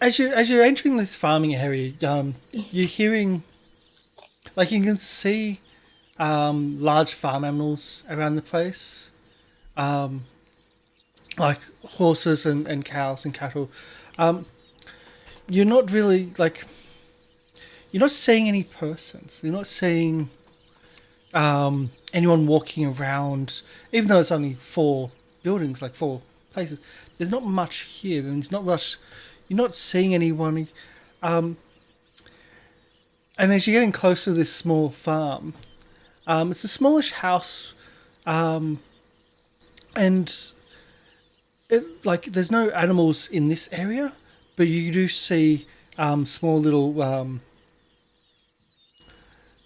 as you're entering this farming area, you're hearing, like you can see, large farm animals around the place, like horses and cows and cattle. You're not really like, you're not seeing any persons. You're not seeing anyone walking around, even though it's only 4 buildings, like 4 places. There's not much here. There's not much. You're not seeing anyone. And as you're getting close to this small farm, it's a smallish house, and like there's no animals in this area, but you do see small little.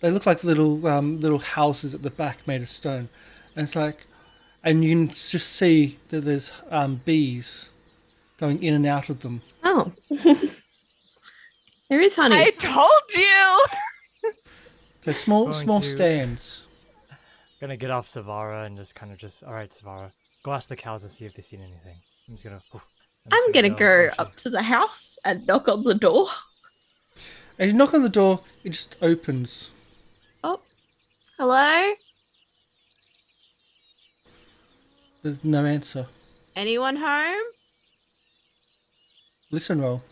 They look like little houses at the back made of stone, and it's like, and you can just see that there's bees going in and out of them. oh. There is honey. I told you. They're small Going to- stands. Gonna get off Savara and just all right, Savara, go ask the cows and see if they've seen anything. I'm just gonna. I'm gonna go watch up to the house and knock on the door. As you knock on the door, it just opens. Oh, hello? There's no answer. Anyone home? Listen roll.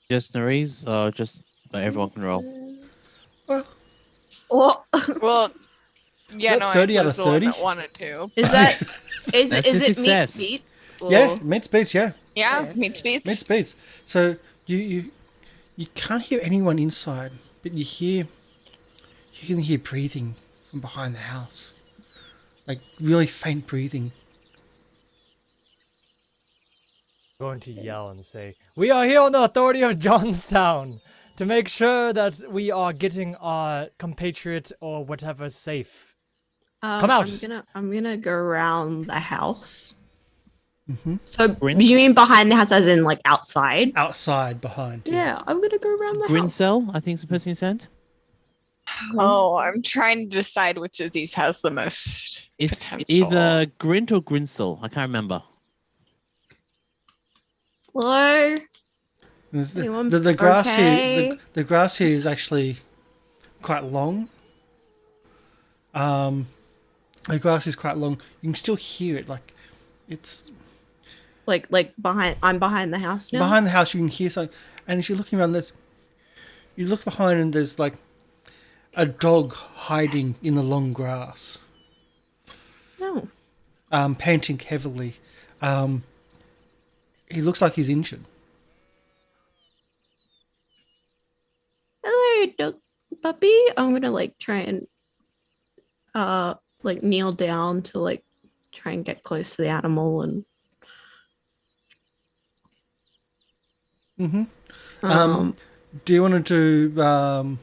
Just Nerys, or just everyone can roll? Well, Oh, Well, yeah, Is no, that 30 I out was of the one 30? that wanted to. is that is That's is a it meat success. beats? Or... yeah, meets beats. Yeah, Yeah, meat meets speeds. beats. So you can't hear anyone inside, but you can hear breathing from behind the house, like really faint breathing. Going to yell and say, "We are here on the authority of Johnstown to make sure that we are getting our compatriot or whatever safe." Come out. I'm gonna go around the house. Mm-hmm. So Grinch? you mean behind the house, as in like outside? Outside, behind. Yeah, I'm gonna go around the house. Grincell, I think is the person you sent. Oh, I'm trying to decide which of these has the most It's potential. either Grint or Grincell. I can't remember. Hello. The, Anyone the grass here, okay? the grass here is actually quite long. The grass is quite long. You can still hear it, like it's Like behind. I'm behind the house now. behind the house. You can hear something, and as you're looking around, you look behind, and there's like a dog hiding in the long grass, Oh. panting heavily. He looks like he's injured. Hello, dog puppy. I'm gonna like try and like kneel down to like try and get close to the animal and Mm-hmm. um Do you want to do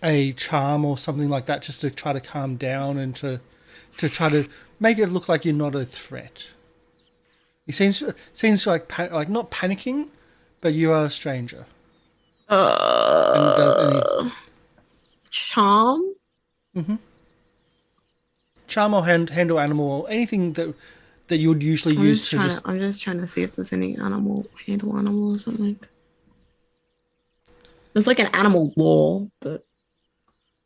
a charm or something like that, just to try to calm down and to try to make it look like you're not a threat? He seems like like not panicking, but you are a stranger. And charm. Charm or handle animal or anything that you would usually use to just. I'm just trying to see if there's any handle animal or something. There's like an animal law, but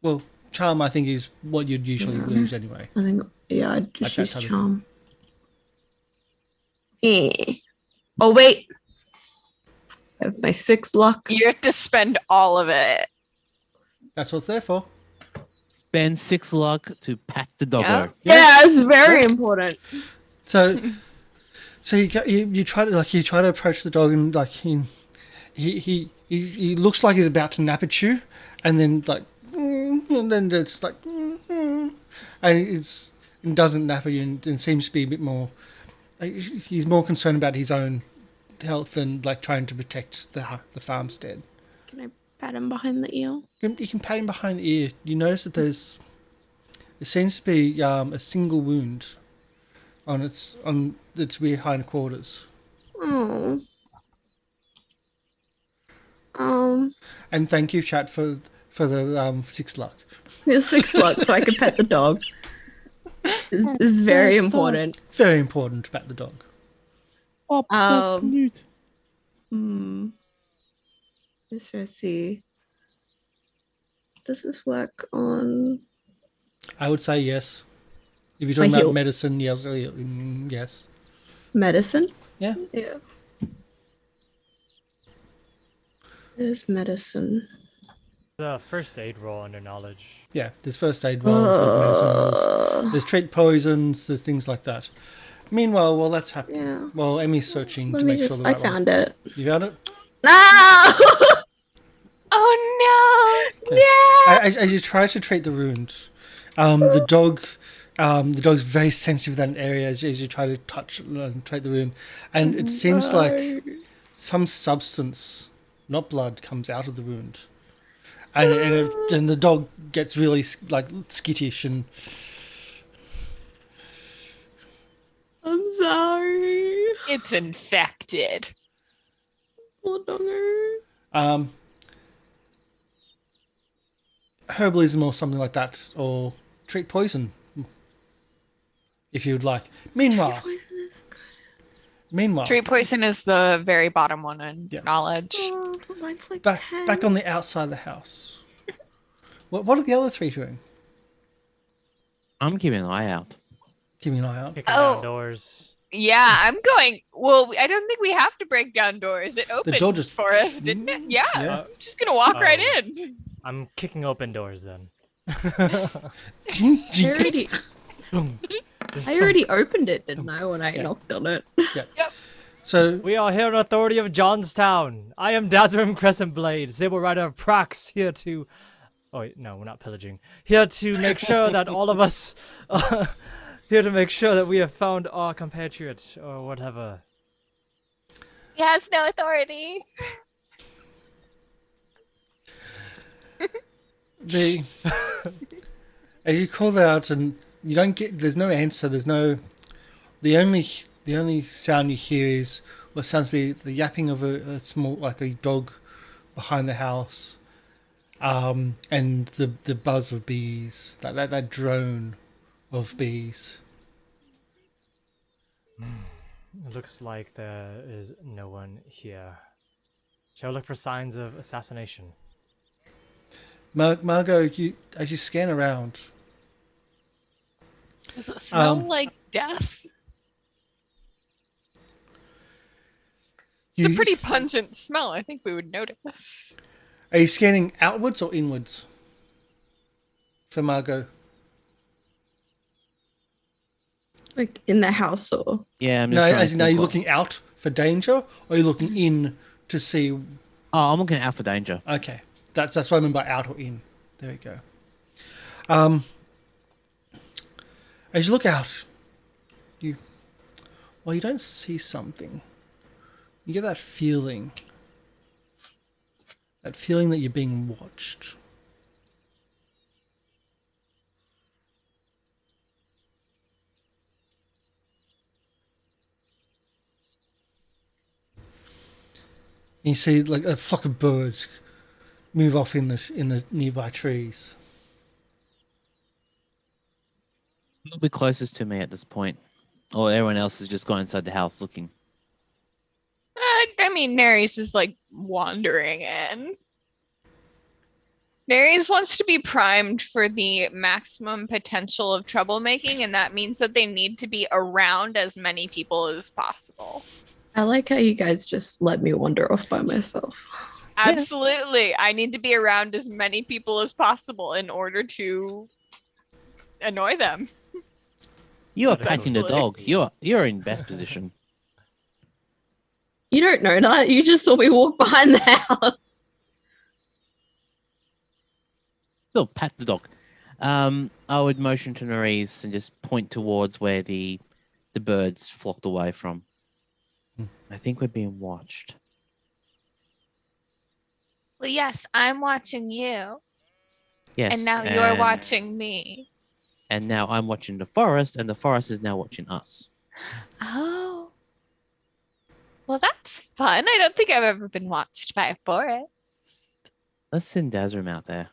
Well, charm I think is what you'd usually Yeah. lose anyway. I think I'd just Like that use type of charm. Oh wait, I have my 6 luck. You have to spend all of it. That's what it's there for. Spend 6 luck to pat the doggo. Yeah. Yeah, it's very important. So you try to approach the dog, and like he looks like he's about to nap at you, and then like and then it's like and it doesn't nap at you, and seems to be a bit more. Like, he's more concerned about his own health than like trying to protect the farmstead. Can I pat him behind the ear? You can pat him behind the ear. You notice that there's There seems to be a single wound on its rear hind quarters. Oh. And thank you, chat, for the 6 luck. You're 6 luck, so I can pet the dog. This is very important. Very important to pet the dog. Oh, that's Um, neat. Just trying to see. Does this work on? I would say yes. If you're My talking about heel. medicine, yes. Yes. Medicine? Yeah. Yeah. There's medicine. The first aid roll under knowledge. Yeah, there's first aid rolls, there's medicine rolls, there's treat poisons, there's things like that. Meanwhile, while that's happening, Yeah. well, Emmy's searching Let to me make sure just. the I right one. found it. You found it? No! Oh no! Okay. As you try to treat the wound, the dog's very sensitive in that area as you try to touch and treat the wound, and it seems like some substance, not blood, comes out of the wound, and the dog gets really like skittish and. I'm sorry. It's infected. Poor doggo. Herbalism or something like that, or treat poison, if you would like. Meanwhile, Treat poison is the very bottom one in Yeah. knowledge. Oh, but mine's like back 10. back on the outside of the house. What are the other 3 doing? I'm keeping an eye out. Keeping an eye out. Kicking Oh. down doors. Yeah, I'm going. Well, I don't think we have to break down doors. It opened door just- for us, didn't it? Yeah. Yeah. I'm just gonna walk right Oh. in. I'm kicking open doors then. I already opened it, didn't I, when I Yeah. knocked on it? So We are here in authority of Johnstown. I am Dazarim Crescent Blade, Sable Rider of Prax, here to... Oh, wait, no, we're not pillaging. Here to make sure that all of us... here to make sure that we have found our compatriot, or whatever. He has no authority. as you call that out and you don't get, there's no answer. There's no. The only sound you hear is what sounds to be the yapping of a small, like a dog behind the house, and the buzz of bees, that drone of bees. It looks like there is no one here. Shall we look for signs of assassination? Margot, as you scan around, Does it smell Um, like death? It's you, a pretty pungent smell. I think we would notice. are you scanning outwards or inwards for Margot? Like in the house or? Yeah, I'm just No, trying to as in, are think you what- looking out for danger or are you looking in to see? Oh, I'm looking out for danger. Okay, that's what I mean by out or in. There we go. As you look out, you don't see something. You get that feeling that you're being watched. And you see like a flock of birds move off in the nearby trees. Who'll be closest to me at this point? Or everyone else is just going inside the house looking. I mean, Mernyrs is like wandering in. Mernyrs wants to be primed for the maximum potential of troublemaking, and that means that they need to be around as many people as possible. I like how you guys just let me wander off by myself. Absolutely. I need to be around as many people as possible in order to annoy them. You are That is petting the absolutely- dog. You're in best position. You don't know that. You just saw me walk behind the house. Still pat the dog. I would motion to Nerys and just point towards where the birds flocked away from. I think we're being watched. Well, yes, I'm watching you, Yes. and now you're watching me. and now I'm watching the forest, and the forest is now watching us. Oh. Well, that's fun. I don't think I've ever been watched by a forest. Let's send Dazrim out there.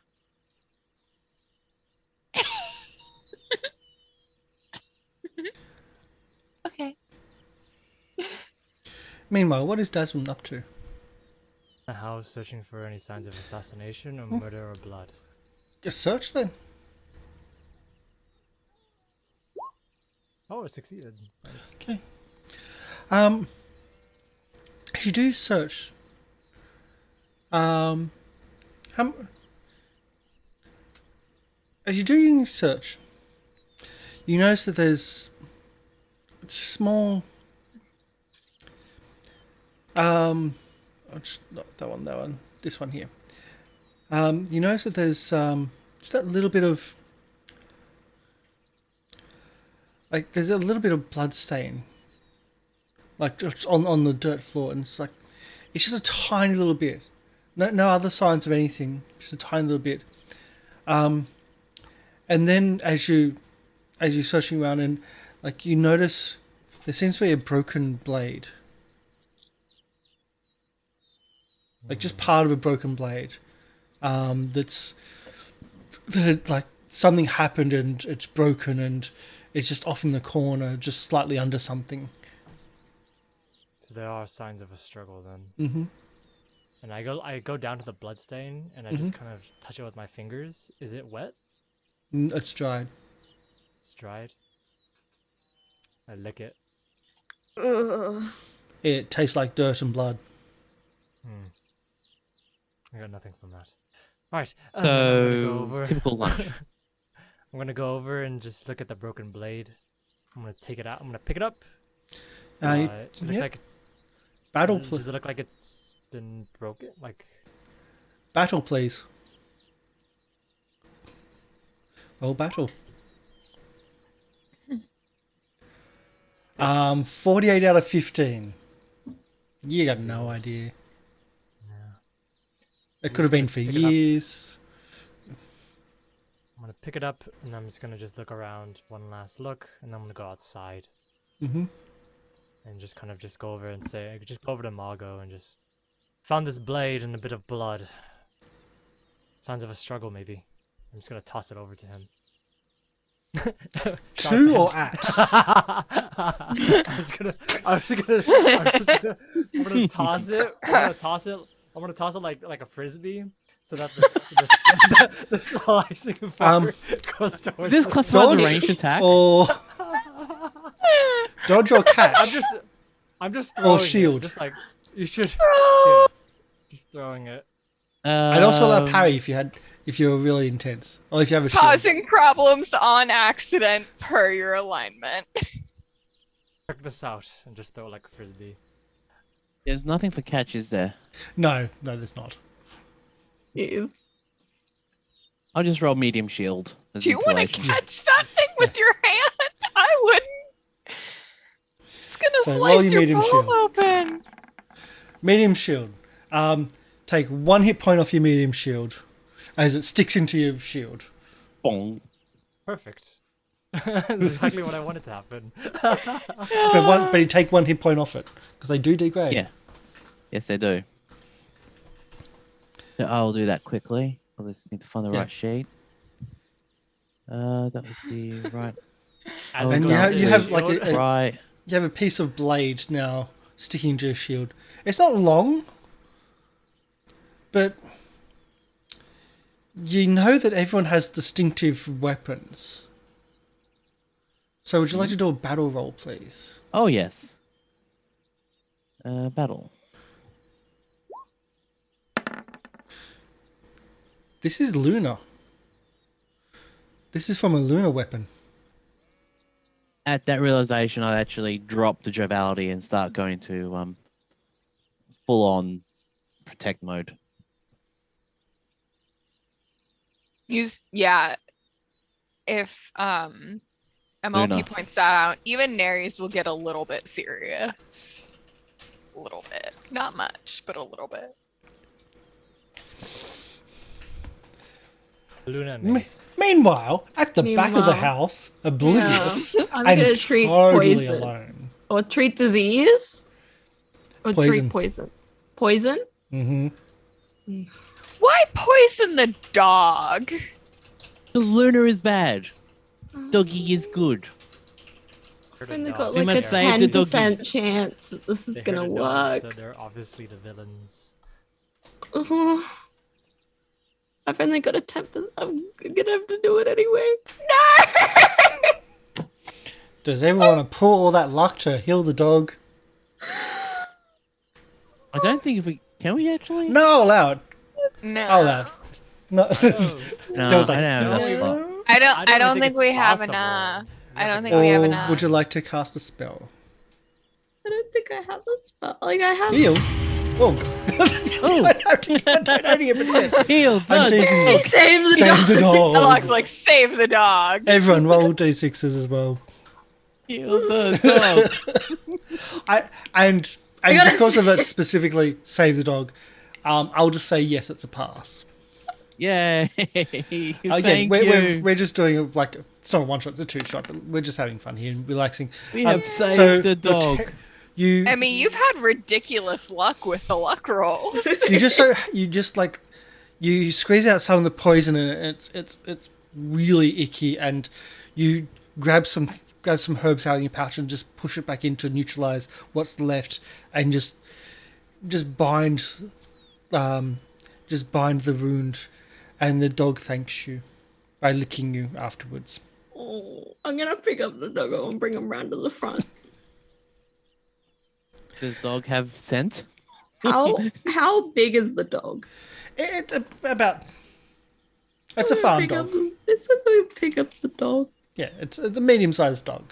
Okay. Meanwhile, what is Desmond up to? A house searching for any signs of assassination or murder or blood. Just search then. Oh, it succeeded. Nice. Okay. If you do search, how, as you're doing search, you notice that there's small, oh, not that one, this one here. You notice that there's just that little bit of, like, there's a little bit of blood stain, like just on the dirt floor, and it's like, it's just a tiny little bit. No other signs of anything, just a tiny little bit. And then as you're searching around, and like you notice there seems to be a broken blade, like just part of a broken blade. That like something happened and it's broken and it's just off in the corner, just slightly under something. So there are signs of a struggle then. Mm-hmm. And I go down to the bloodstain and I just kind of touch it with my fingers. Is it wet? It's dried. It's dried. I lick it. Ugh. It tastes like dirt and blood. I got nothing from that. All right. So typical lunch. I'm gonna go over and just look at the broken blade. I'm gonna take it out. I'm gonna pick it up. It looks like it's battle. Does it look like it's been broken? Like battle, please. Roll battle. 48 out of 15. You got no idea. It could have been for years. I'm gonna pick it up and I'm just gonna look around, one last look, and then I'm gonna go outside. Mm-hmm. And just go over and say, just go over to Margot and just found this blade and a bit of blood. Signs of a struggle, maybe. I'm just gonna toss it over to him. To or at? I'm gonna toss it. I'm gonna toss it like a frisbee, so that the slicing fire goes towards. This classifies a ranged attack. Or dodge or catch. I'm just throwing shield. it. Just like you should. Yeah, just throwing it. I'd also allow parry if you were really intense, or if you have a shield. Causing problems on accident per your alignment. Check this out and just throw it like a frisbee. There's nothing for catch, is there? No, there's not. Jeez. I'll just roll medium shield. Do you want to catch that thing with your hand? I wouldn't. It's gonna So roll slice your your medium ball shield. open. Medium shield. Take 1 hit point off your medium shield as it sticks into your shield. Bong. Perfect. That's exactly what I wanted to happen. But you take 1 hit point off it because they do degrade. Yeah. Yes, they do. So I'll do that quickly. I just need to find the right sheet. That was the right. And you have like right. You have a piece of blade now sticking to your shield. It's not long, but you know that everyone has distinctive weapons. So would you like to do a battle roll, please? Oh, yes. Battle. This is Luna. This is from a Luna weapon. At that realization, I actually drop the joviality and start going to full-on protect mode. If MLP Luna. points that out, even Mernyrs will get a little bit serious. A little bit. Not much, but a little bit. Luna and Me- Mace. Meanwhile, at the back of the Meanwhile. house, oblivious I'm and gonna treat totally poison. alone. Or treat disease? Or Poison. treat poison? Poison? Mm-hmm. Why poison the dog? Luna is bad. Doggy is good. I've only dog. got We like a must save the doggy. 10% chance that this is They gonna hurt a dog, so work. they're obviously the villains. I've only got a 10%. I'm gonna have to do it anyway. No! Does everyone want to pour all that luck to heal the dog? I don't think if we can we actually. No, allow it. No. I'll allow it. No. No, There was like, I don't no. know. no. I don't think it's we have possible. enough. I don't think Or we have enough. would you like to cast a spell? I don't think I have a spell. Like, I have. Heal? Oh, God. Oh. I don't know you, but yes. Heal I'm the teasing Hey, you. save the Save the dog. dog. Alex like save the dog. Everyone roll d6s as well. heal the dog. And gotta because of that specifically, save the dog. I'll just say yes, it's a pass. Yay! Again, Thank you. we're just doing like it's not a one shot, it's a two shot, but we're just having fun here and relaxing. We have saved the dog. You I mean, you've had ridiculous luck with the luck rolls. you squeeze out some of the poison and it's really icky, and you grab some herbs out of your pouch and just push it back in to neutralize what's left, and just bind the wound, and the dog thanks you by licking you afterwards. Oh, I'm gonna pick up the doggo and bring him round to the front. Does dog have scent? How big is the dog? It's a I'm farm gonna dog. It's gonna pick up the dog, Yeah, it's a medium-sized dog.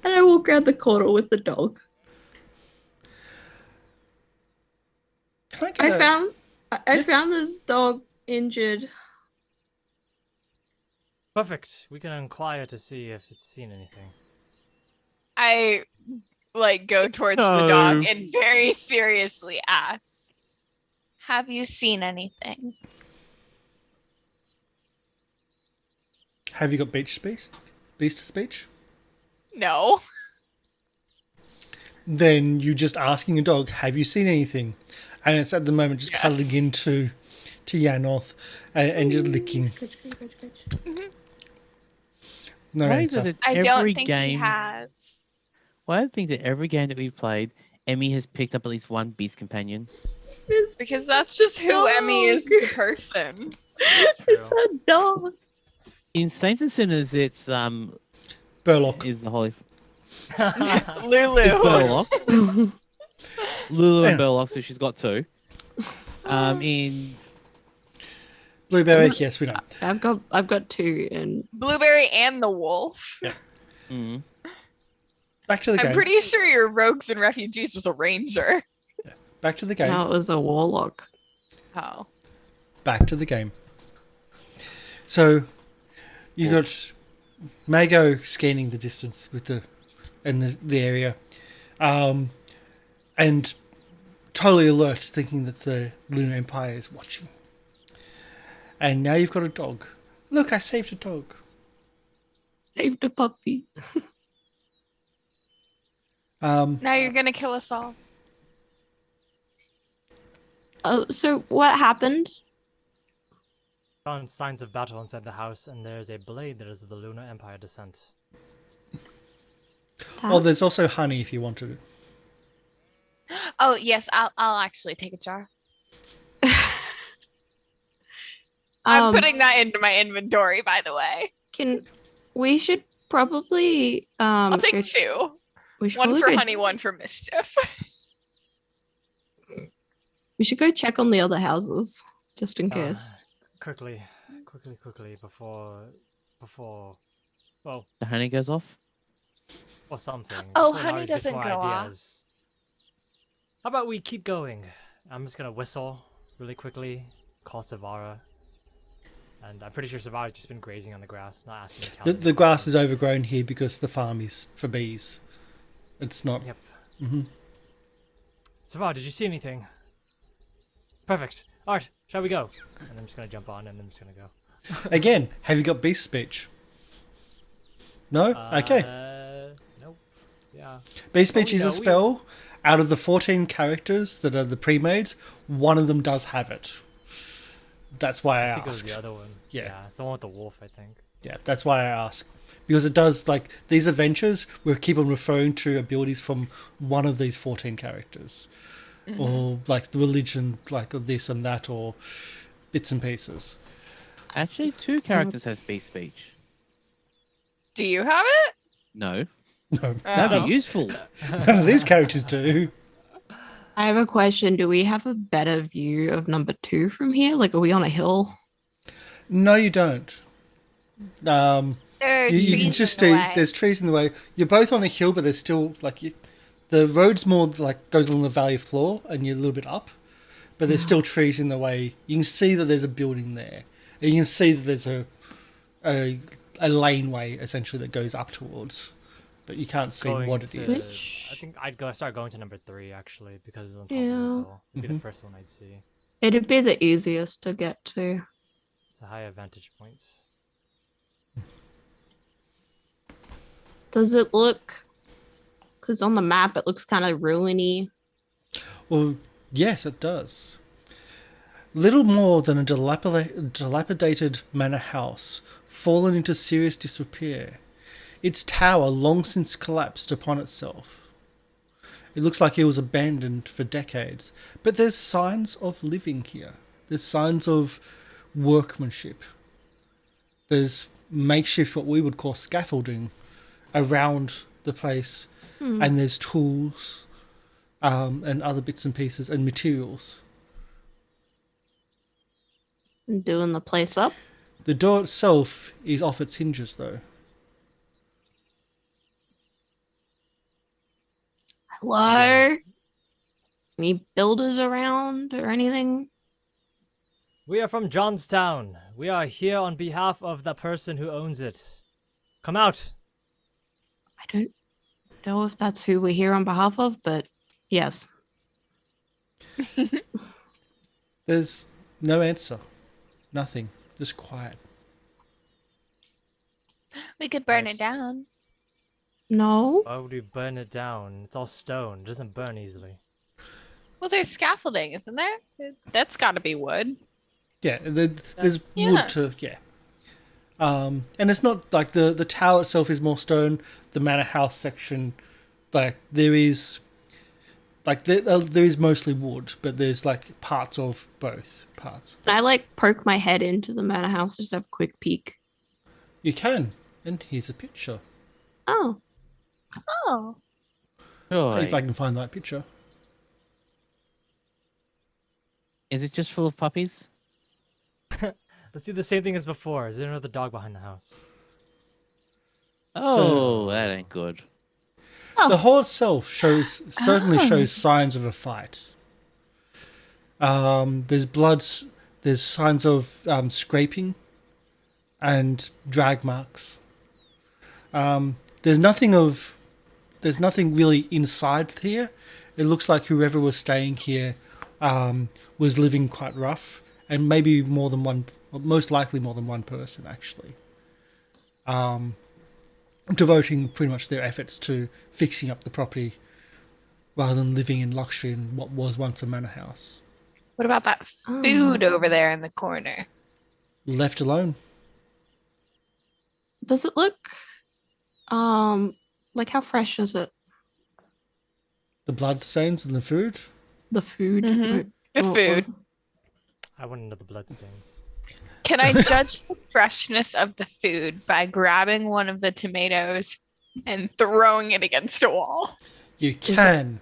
and I walk around the corner with the dog. Can I get I found this dog injured. Perfect. We can inquire to see if it's seen anything. I like go towards the dog and very seriously ask, "Have you seen anything?" Have you got beast speech? No. Then you just asking a dog, "Have you seen anything?" And it's at the moment just cuddling Yes. into Yanoth and just licking. No Why is answer. it that I every don't think he game? has. Why I think that every game that we've played, Emmy has picked up at least one beast companion. It's, Because that's just who Emi is as a person. it's a dog. In Saints and Sinners, it's Burlock. is the holy Lulu. it's Burlock. Lulu and Yeah. Burlock, so she's got two. In Blueberry, yes, we know. I've got two, and Blueberry and the wolf. mm, Back to the game. I'm pretty sure your rogues and refugees was a ranger. Back to the game. now it was a warlock. Oh. Back to the game. So you got Mago scanning the distance with the area, and totally alert, thinking that the Lunar Empire is watching. And now you've got a dog. Look, I saved a dog. Saved a puppy. Now you're gonna kill us all. Oh, so what happened? Found signs of battle inside the house, and there's a blade that is of the Lunar Empire descent. Oh, there's also honey if you wanted it. Oh yes, I'll actually take a jar. I'm putting that into my inventory, by the way. We should probably I'll take two. We should One probably for go, honey, one for mischief. We should go check on the other houses just in case. Quickly, before, well, the honey goes off. or something. Oh, before honey Nari's gets doesn't more go off. ideas. How about we keep going? I'm just gonna whistle really quickly, call Savara. And I'm pretty sure Savara's just been grazing on the grass, not asking to count The grass is overgrown here because the farm is for bees. It's not. Yep. Mm-hmm. Savara, did you see anything? Perfect. Alright, shall we go? And I'm just gonna jump on and I'm just gonna go. Again, have you got beast speech? No? Okay. Nope. Yeah. Beast speech Oh, is no, a spell. Out of the 14 characters that are the pre-mades, one of them does have it. That's why I I think it was asked. the other one. Yeah. It's the one with the wolf, I think. Yeah, that's why I ask. Because it does, like, these adventures, we keep on referring to abilities from one of these 14 characters. Or, like, the religion, like, of this and that, or bits and pieces. Actually, 2 characters have beast speech. Do you have it? No. No, That'd Oh. be useful. none of these characters do. I have a question. Do we have a better view of number 2 from here? Like, are we on a hill? No, you don't. There are You can trees just in the see way. there's trees in the way. You're both on a hill, but there's still, like, the road's more, like, goes along the valley floor, and you're a little bit up. But there's still trees in the way. You can see that there's a building there. And you can see that there's a laneway, essentially, that goes up towards. But you can't see Going what it to- is. Which- I think I'd start going to number 3 actually because it's on top of Yeah. the hill. It'd be Mhm. the first one I'd see. It'd be the easiest to get to. It's a high vantage point. Does it look? Because on the map it looks kind of ruiny. Well, yes, it does. Little more than a dilapidated manor house, fallen into serious disrepair. Its tower long since collapsed upon itself. It looks like it was abandoned for decades, but there's signs of living here. There's signs of workmanship. There's makeshift, what we would call scaffolding, around the place, and there's tools and other bits and pieces and materials. Doing the place up. The door itself is off its hinges, though. Hello? Any builders around or anything? We are from Johnstown. We are here on behalf of the person who owns it. Come out. I don't know if that's who we're here on behalf of, but yes. There's no answer. Nothing. Just quiet. We could burn Nice. it down. No? Why would we burn it down? It's all stone. It doesn't burn easily. Well, there's scaffolding, isn't there? That's got to be wood. Yeah, there's Yeah. wood to, yeah. And it's not like the tower itself is more stone. The manor house section, like there is mostly wood, but there's like parts of both parts. Can I like poke my head into the manor house just to have a quick peek? You can, and here's a picture. Oh, Oh. If I can find that picture. Is it just full of puppies? Let's do the same thing as before. Is there another dog behind the house? Oh, that ain't good. The hall itself certainly shows signs of a fight. There's blood. There's signs of scraping and drag marks. There's nothing really inside here. It looks like whoever was staying here was living quite rough, and maybe more than one, most likely more than one person actually. Devoting pretty much their efforts to fixing up the property rather than living in luxury in what was once a manor house. What about that food over there in the corner? Left alone. does it look like how fresh is it? The blood stains in the food. The food. Mhm. The food. I went into the bloodstains. Can I judge the freshness of the food by grabbing one of the tomatoes and throwing it against a wall? You can.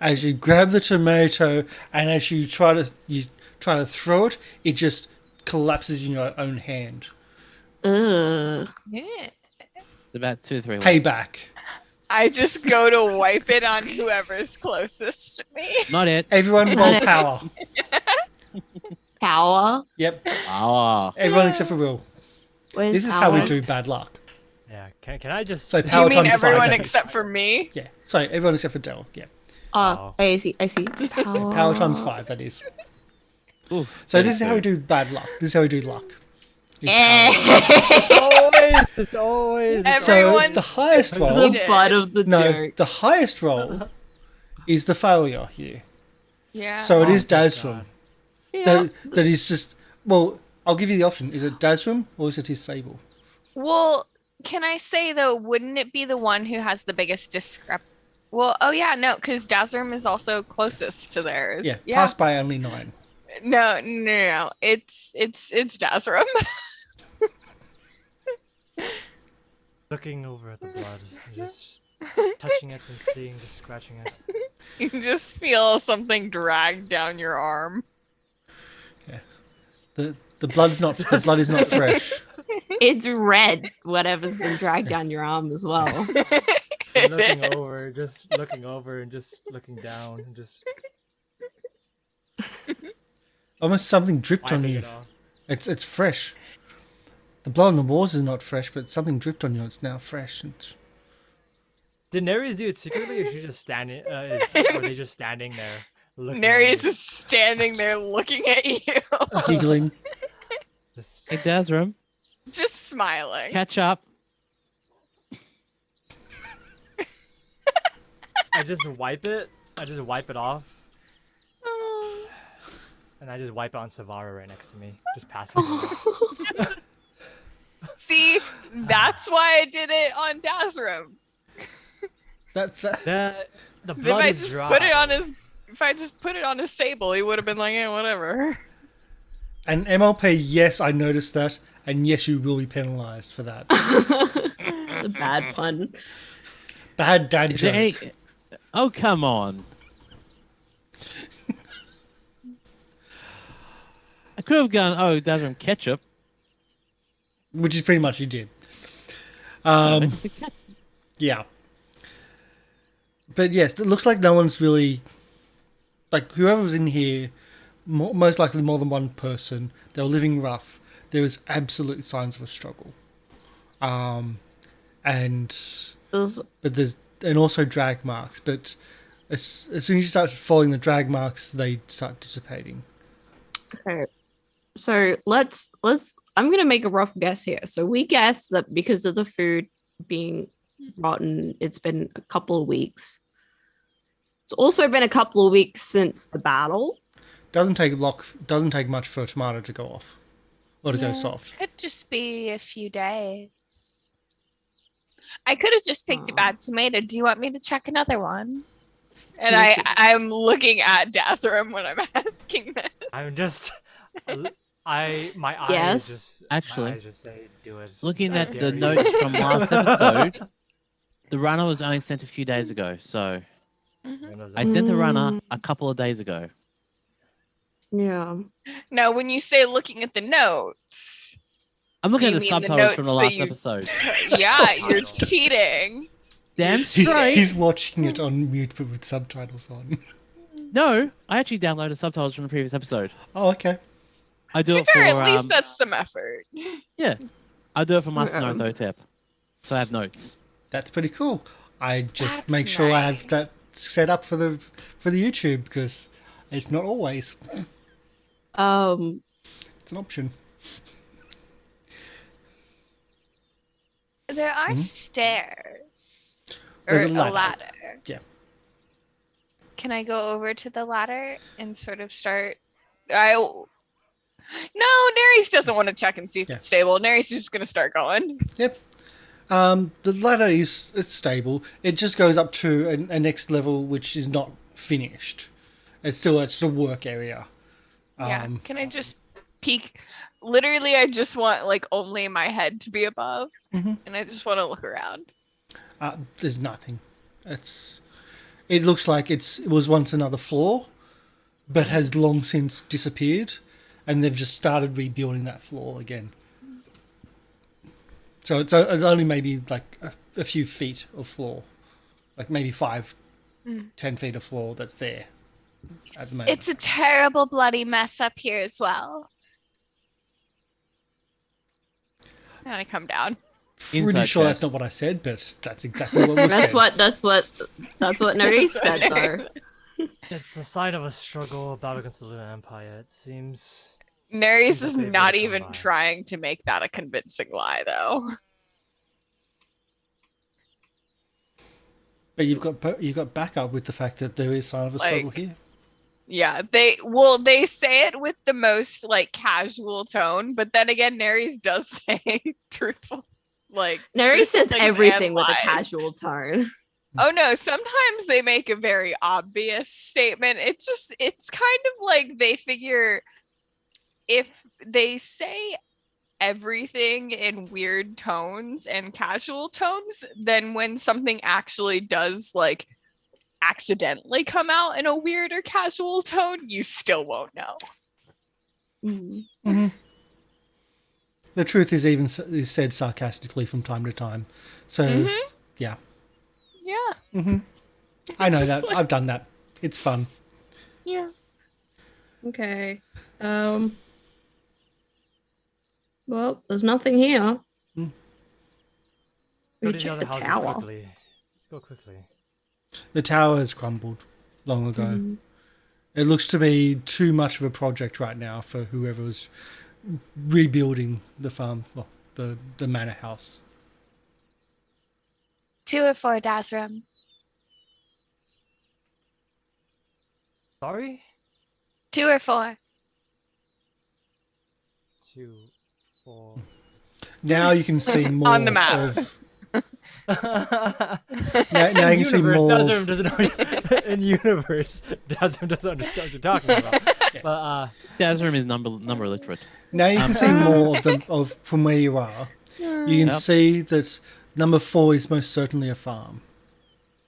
As you grab the tomato and as you try to throw it, it just collapses in your own hand. Ugh. Yeah. About 2 or 3 weeks. Payback. I just go to wipe it on whoever's closest to me. Not it. Everyone roll power. Power. Yep. Ah. Everyone except for Will. Where's This is how we power? do bad luck. Yeah, can I just... So You power mean times everyone 5. except for me? Yeah. Sorry, everyone except for Dell. Yeah. Oh, Wow. I see. Power. Power times 5, that is. Oof, So this is how we 32. do bad luck. This is how we do luck. is power. Always. So Everyone's the highest roll. The succeeded. butt of the No, joke. the highest roll is the failure here. Yeah. So it is thank Dazrum. God. Yeah. That is just. Well, I'll give you the option. Is it Dazrum or is it his Sable? Well, can I say though, wouldn't it be the one who has the biggest Well, oh yeah, no, because Dazrum is also closest to theirs. Yeah, passed by only 9. No. It's Dazrum. Looking over at the blood, just touching it and seeing, just scratching it. You just feel something drag down your arm. The blood is not fresh. It's red, whatever's been dragged down your arm as well. It Looking is. over, just looking over and just looking down and just Almost something dripped on wiping you. it off. It's fresh. The blood on the walls is not fresh, but something dripped on you. It's now fresh. Did Mernyrs do it secretly, or is she just standing? Or are they just standing there? Looking at Nereus you? is standing there looking at you, Giggling. Just Hey, Dazrum, just smiling. catch up. I just wipe it. I just wipe it off, and I just wipe it on Savara right next to me, just passing. it off. See, that's why I did it on Dazrum. That The 'Cause blood is dry. If I just put it on his Sable, he would have been like, yeah, whatever. and MLP. Yes, I noticed that, and yes, you will be penalised for that. The bad pun. Bad dad Is joke. there any... Oh, come on. I could have gone, oh, Dazrum, ketchup. Which is pretty much you did. It's a ketchup. Yeah. But yes, it looks like no one's really... Like, whoever's in here, most likely more than one person, they were living rough. There was absolute signs of a struggle. And... Those- But there's... And also drag marks. But as soon as you start following the drag marks, they start dissipating. Okay. So let's I'm gonna make a rough guess here. So we guess that because of the food being rotten, it's been a couple of weeks. It's also been a couple of weeks since the battle. Doesn't take much for a tomato to go off. Or to go soft. Could just be a few days. I could have just picked a Aw. bad tomato. Do you want me to check another one? And Me too. I'm looking at Dazrum when I'm asking this. I'm just. My eyes Yes. just. Actually, my eyes just say, do it. Looking I at dare the you." notes from last episode, the runner was only sent a few days ago. So I sent the runner a couple of days ago. Yeah. Now, when you say looking at the notes, I'm looking Do at the you mean the subtitles from the notes that last you- episode. yeah, you're cheating. Damn straight. He's watching it on mute but with subtitles on. No, I actually downloaded subtitles from the previous episode. Oh, okay. I do To it be for fair, at least that's some effort. yeah. I do it for Master Yeah. Naruto tip. So I have notes. That's pretty cool. I just That's make sure I have nice. that set up for the YouTube because it's not always. It's an option. There are stairs. There's Or a a ladder. ladder. Yeah. Can I go over to the ladder and sort of start? No, Nereus doesn't want to check and see if Yeah. it's stable. Nereus is just going to start going. Yep. The ladder it's stable. It just goes up to a next level which is not finished. It's still a work area. Yeah. Can I just peek? Literally, I just want like only my head to be above, Mhm. and I just want to look around. There's nothing. It looks like it was once another floor, but has long since disappeared, and they've just started rebuilding that floor again. So it's only maybe like a few feet of floor, like maybe 10 feet of floor that's there at the moment. It's a terrible bloody mess up here as well. And I come down. Pretty Inside sure check. that's not what I said, but that's exactly what was That's said. that's what Nerys said though. It's a sign of a struggle, a battle against the Lunar Empire. It seems Nerys He's is a favorite not to come even by. trying to make that a convincing lie, though. But you've got backup with the fact that there is sign of a struggle Like, here. yeah, they say it with the most like casual tone, but then again, Nerys does say truthful, like Neri truthful says things everything and with a lies. casual tone. Oh no, sometimes they make a very obvious statement. It's kind of like they figure if they say everything in weird tones and casual tones, then when something actually does like accidentally come out in a weird or casual tone, you still won't know. Mm-hmm. The truth is is said sarcastically from time to time. So, yeah. Yeah. Mm-hmm. I know Just that. like- I've done that. It's fun. Yeah. Okay. Well, there's nothing here. Mm. We Go to the check other the houses tower. quickly. Let's go quickly. The tower has crumbled long ago. Mhm. It looks to be too much of a project right now for whoever was rebuilding the farm, well, the manor house. 2 or 4 Dazram. Sorry? 2 or 4. 2, 4. Now you can see more On the map. of. Now you can see more. Dazrim doesn't in universe, Dazrim doesn't understand what you're talking about. But Dazrim is number illiterate. Now you can see more of them from where you are. You can Yep. see that number 4 is most certainly a farm.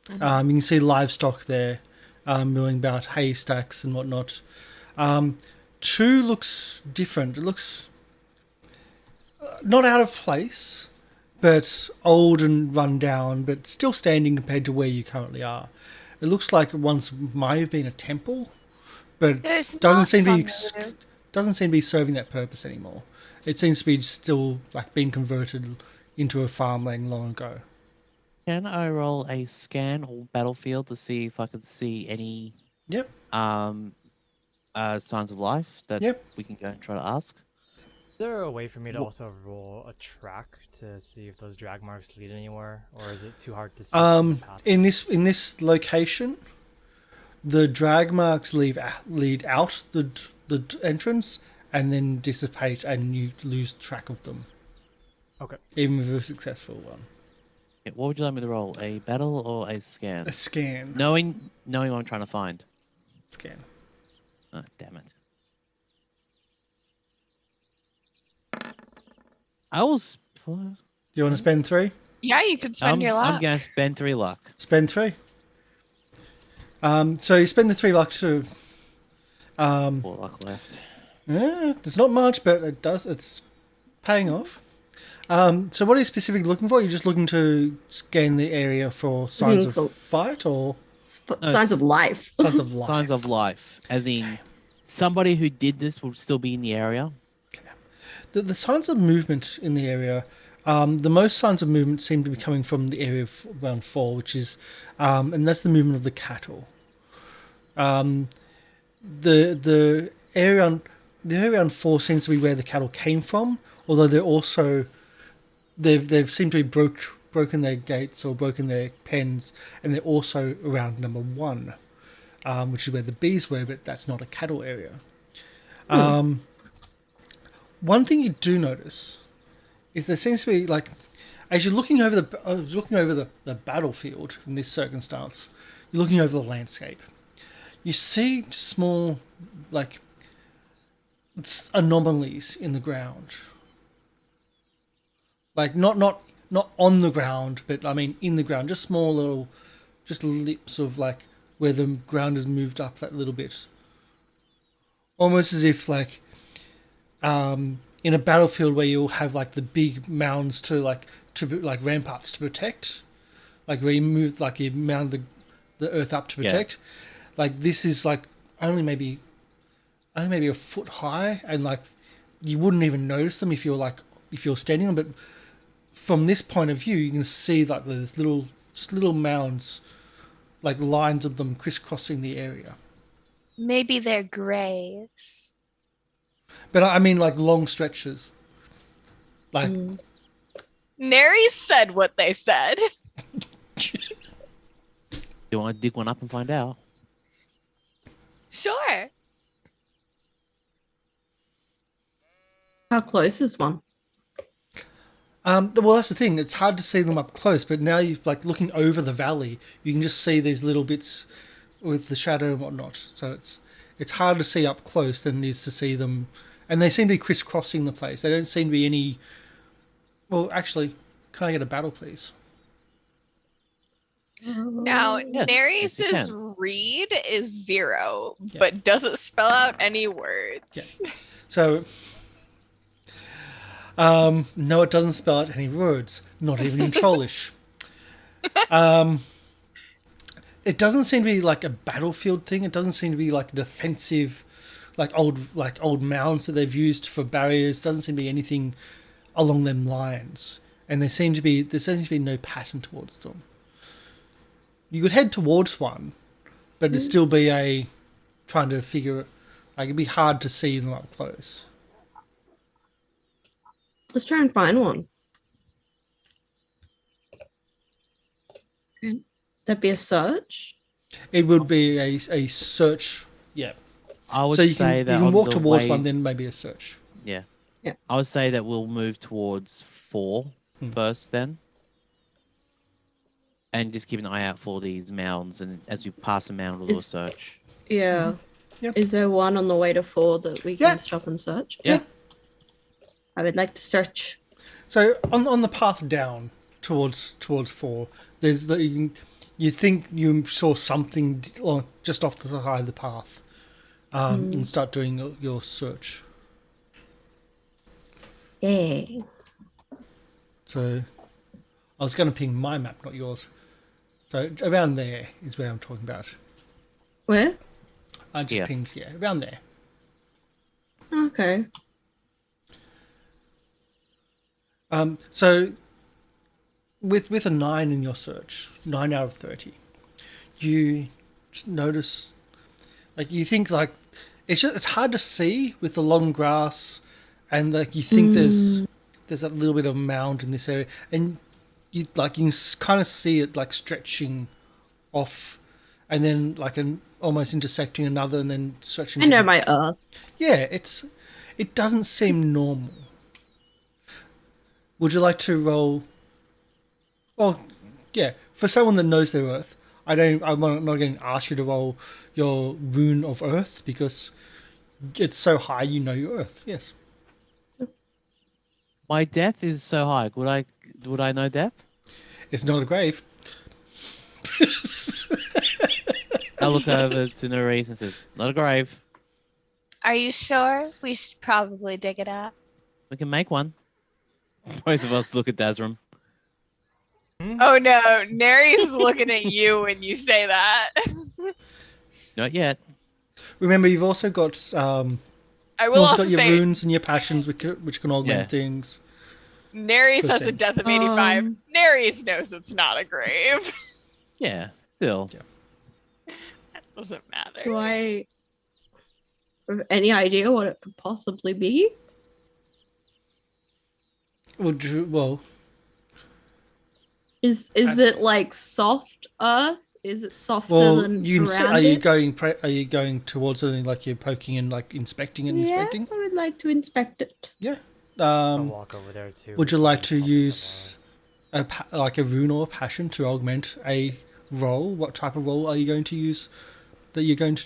You can see livestock there, milling about haystacks and whatnot. 2 looks different. It looks not out of place, but old and run down, but still standing compared to where you currently are. It looks like it once might have been a temple, but There's doesn't moss seem to on be there. doesn't seem to be serving that purpose anymore. It seems to be still like being converted into a farmland long ago. Can I roll a scan or battlefield to see if I can see any Yep. signs of life that Yep. we can go and try to ask? is there a way for me to Wha- also roll a track to see if those drag marks lead anywhere, or is it too hard to see? from the path? In this location, the drag marks lead out the entrance and then dissipate, and you lose track of them, Okay. even with a successful one. Yeah, what would you like me to roll? A battle or a scan? A scan. Knowing what I'm trying to find. Scan. Oh, damn it. I was. Do you want to spend 3? Yeah, you could spend your luck. I'm going to spend 3 luck. Spend 3. So you spend the 3 luck to. 4 luck left. There's not much, but it's paying off. So what are you specifically looking for? You're just looking to scan the area for signs of for- fight or Signs of life. signs of life? Signs of life. As in, somebody who did this will still be in the area. The signs of movement in the area, the most signs of movement seem to be coming from the area of round 4, which is, and that's the movement of the cattle. The area around 4 seems to be where the cattle came from, although they're also they've seemed to be broken their gates or broken their pens, and they're also around number 1, which is where the bees were, but that's not a cattle area. One thing you do notice is there seems to be, like, as you're looking over the battlefield in this circumstance, you're looking over the landscape. You see small, like, anomalies in the ground. Like, not on the ground, but I mean in the ground, just small little, just lips of, like, where the ground has moved up that little bit. Almost as if, like, in a battlefield where you'll have, like, the big mounds to ramparts to protect, like where you mound the earth up to protect. Like, this is, like, only maybe a foot high, and, like, you wouldn't even notice them if you're standing on them. But from this point of view, you can see, like, there's little mounds, like lines of them crisscrossing the area. Maybe they're graves. But I mean, like long stretches. Like, Nerys said what they said. You want to dig one up and find out? Sure. How close is one? well, that's the thing. It's hard to see them up close, but now you're like looking over the valley. You can just see these little bits with the shadow and whatnot. So it's harder to see up close than it is to see them. And they seem to be crisscrossing the place. They don't seem to be any. Well, actually, can I get a battle, please? Now, Yes, Nerys' yes, you read is 0, Yeah. but doesn't spell out any words. So, no, it doesn't spell out any words, not even in Trollish. It doesn't seem to be like a battlefield thing. It doesn't seem to be like a defensive, like old mounds that they've used for barriers. Doesn't seem to be anything along them lines. And there seems to be no pattern towards them. You could head towards one, but it'd still be trying to figure. Like it'd be hard to see them up close. Let's try and find one. Okay. That'd be a search. It would be a search. Yeah. I would So you say can that you can on walk the towards way- one, then maybe a search. Yeah. Yeah. I would say that we'll move towards 4 first, then. And just keep an eye out for these mounds, and as we pass a mound, we'll do a Is- search. Yeah. Yep. Is there one on the way to 4 that we Yeah. can stop and search? Yeah. I would like to search. So on the path down towards 4, there's you think you saw something just off the side of the path, and start doing your search. Yeah. So I was going to ping my map, not yours. So around there is where I'm talking about. Where? I just Yeah. pinged, around there. Okay. So with a 9 in your search, 9 out of 30, you just notice, like you think like it's hard to see with the long grass, and like you think there's that little bit of mound in this area, and you can kind of see it like stretching off, and then like almost intersecting another, and then stretching. I know my earth. Yeah, it doesn't seem normal. Would you like to roll? Well, yeah, for someone that knows their Earth, I'm not going to ask you to roll your rune of Earth because it's so high. You know your Earth. Yes. My death is so high. Would I know death? It's not a grave. I look over to Nerys and says, "Not a grave. Are you sure? We should probably dig it up. We can make one." Both of us look at Dazram. Oh no, Nerys is looking at you when you say that. Not yet. Remember, you've also got I you've will also also got your say runes and your passions, which can augment Yeah. things. Nerys has a Percent. death of 85. Um, Nerys knows it's not a grave. Yeah, still. That doesn't matter. Do I have any idea what it could possibly be? Well, Is it like soft earth? Is it softer well, than you can see. around Are you it? going towards something like you're poking and like inspecting and Yeah, inspecting? I would like to inspect it. Yeah. I'll walk over there too. Would you with like the to pulse use like a rune or a passion to augment a roll? What type of roll are you going to use? That you're going to?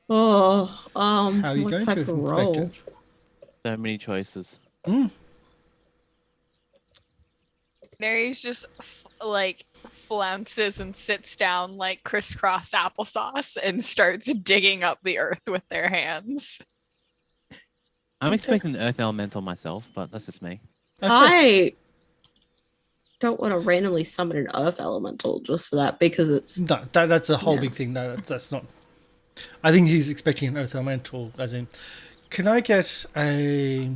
Oh, How are you what going type to of inspect roll? it? So many choices. Nerys just flounces and sits down like crisscross applesauce and starts digging up the earth with their hands. I'm expecting Earth Elemental myself, but that's just me. Okay. I don't want to randomly summon an earth elemental just for that because it's No, that's a whole Yeah. big thing. No, that's not. I think he's expecting an earth elemental, as in. Can I get a?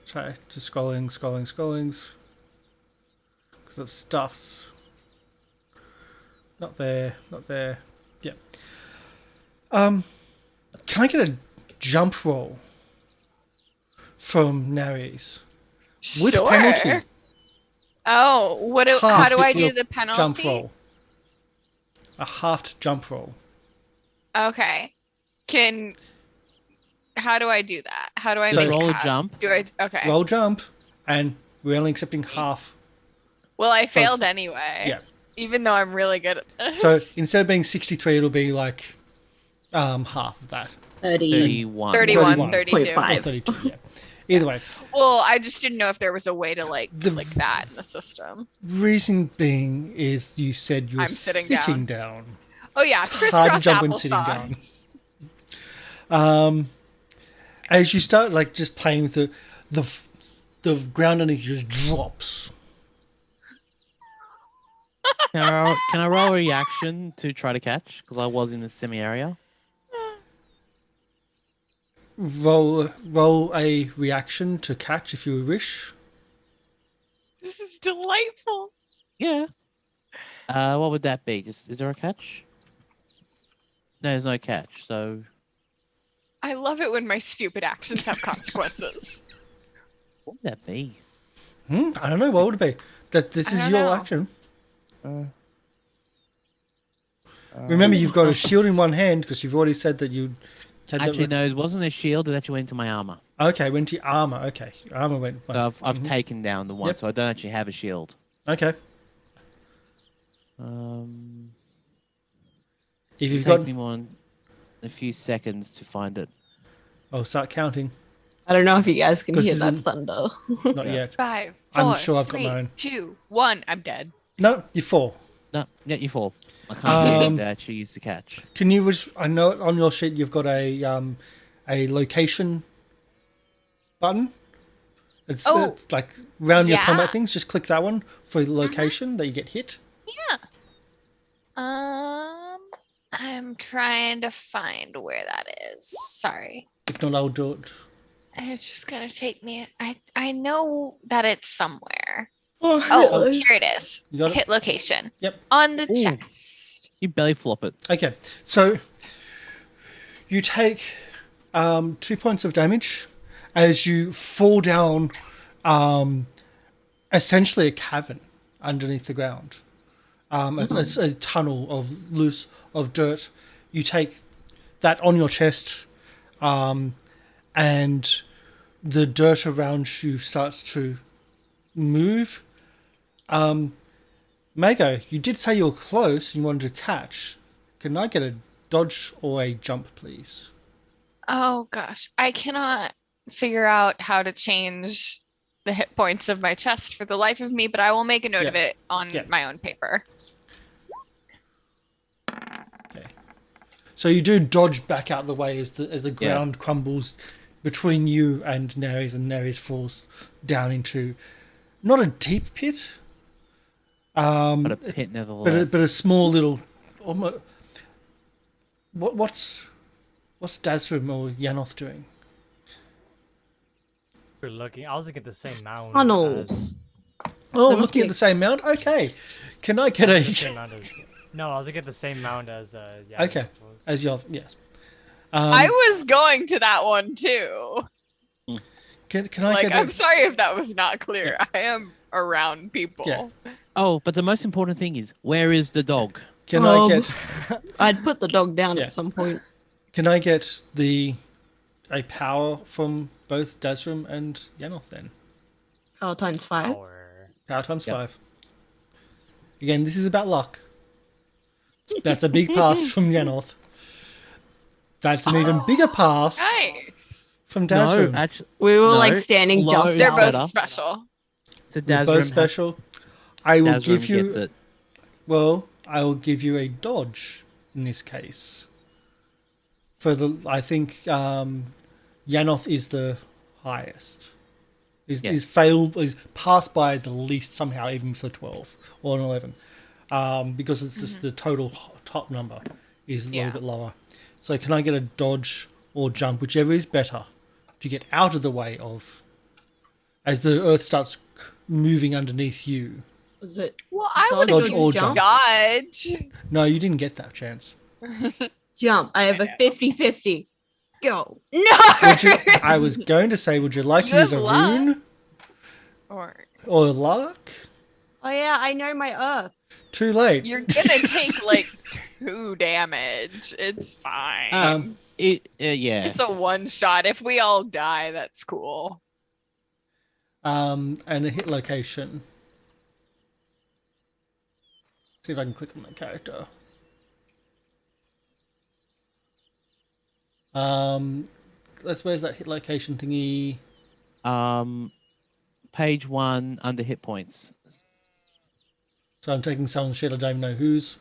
Sorry, just scrolling. Because of stuffs. Not there. Yeah. Can I get a jump roll from Mernyrs? With Sure. penalty. Oh, how Half do I do your the penalty? Jump roll. A halved jump roll. Okay. How do I do that? How do I So make roll it a half? jump. Okay. Roll jump, and we're only accepting half. Well, I So failed anyway. Yeah. Even though I'm really good at this. So instead of being 63, it'll be like half of that. 31. 31, 32. 31.5. Or 32, yeah. Either way. Well, I just didn't know if there was a way to like click that in the system. Reason being is you said you're I'm sitting down. Oh yeah, hard to crisscross jump when sitting down. applesauce. As you start like just playing with the ground underneath you just drops. Can I roll a reaction to try to catch? Because I was in the semi area. Roll a reaction to catch if you wish. This is delightful. Yeah. What would that be? Is there a catch? No, there's no catch. So I love it when my stupid actions have consequences. what would that be? I don't know. What would it be? This I is don't your know. action. Remember, you've got a shield in one hand because you've already said that you. Actually, no, it wasn't a shield. It actually went into my armor. Okay, went to your armor. Okay, your armor went. So I've taken down the one, Yep. so I don't actually have a shield. Okay, if It you've takes got, me more than a few seconds to find it. I'll start counting. I don't know if you guys can 'Cause hear this that isn't- thunder. Not yet. 5, I'm 4, sure I've got 3, mine. 2, 1. I'm dead. No, you fall. No, yeah, you fall. I can't see anything to actually use the catch. Can you? I know on your sheet you've got a location button. It's like round your combat Yeah. things. Just click that one for the location that you get hit. Yeah. I'm trying to find where that is. Sorry. If not, I'll do it. It's just gonna take me. I know that it's somewhere. Oh, Oh, here it is. You got it? Hit location. Yep. On the Ooh. chest. You belly flop it. Okay, so you take 2 points of damage as you fall down essentially a cavern underneath the ground. A tunnel of dirt. You take that on your chest, and the dirt around you starts to move. Mago, you did say you were close and you wanted to catch. Can I get a dodge or a jump, please? Oh gosh, I cannot figure out how to change the hit points of my chest for the life of me, but I will make a note of it on my own paper. Okay. So you do dodge back out the way as the ground crumbles between you and Mernyrs falls down into not a deep pit, But a pit nevertheless. but a small little. Almost, what's Dazrim or Yanoth doing? We're looking. I was looking at the same mound. Tunnels. Oh, There must looking be at the same mount. Okay, can I get The a? same mound as, no, I was looking at the same mound as Okay, as your yes. I was going to that one too. Can I Like, get? I'm sorry if that was not clear. I am around people. Yeah. Oh, but the most important thing is, where is the dog? Can I Um, get? I'd put the dog down Yeah. at some point. Can I get a power from both Dazrim and Yanoth then? Power times 5. Power times Yep. 5. Again, this is about luck. That's a big pass from Yanoth. That's an even bigger pass Nice. from No, Dazrim. actually, We were No, like standing low just is They're out. both better. special. so They're Dazrim both has- special. I will Dazrim give you. gets it. Well, I will give you a dodge in this case. I think Yanoth is the highest. Is passed by the least somehow, even for 12 or an 11, because it's just the total top number is a little bit lower. So can I get a dodge or jump, whichever is better, to get out of the way of as the earth starts moving underneath you? Was it Well, I would Dodge have or used jump. dodge. No, you didn't get that chance. jump? I have a 50-50. go. No. I was going to say, would you like to You use a have luck. rune or luck? Oh yeah, I know my Earth. Too late. You're gonna take like 2 damage. It's fine. Yeah. It's a one shot. If we all die, that's cool. And a hit location. See if I can click on that character. Where's that hit location thingy? Page 1 under hit points. So I'm taking someone's shit. I don't even know whose.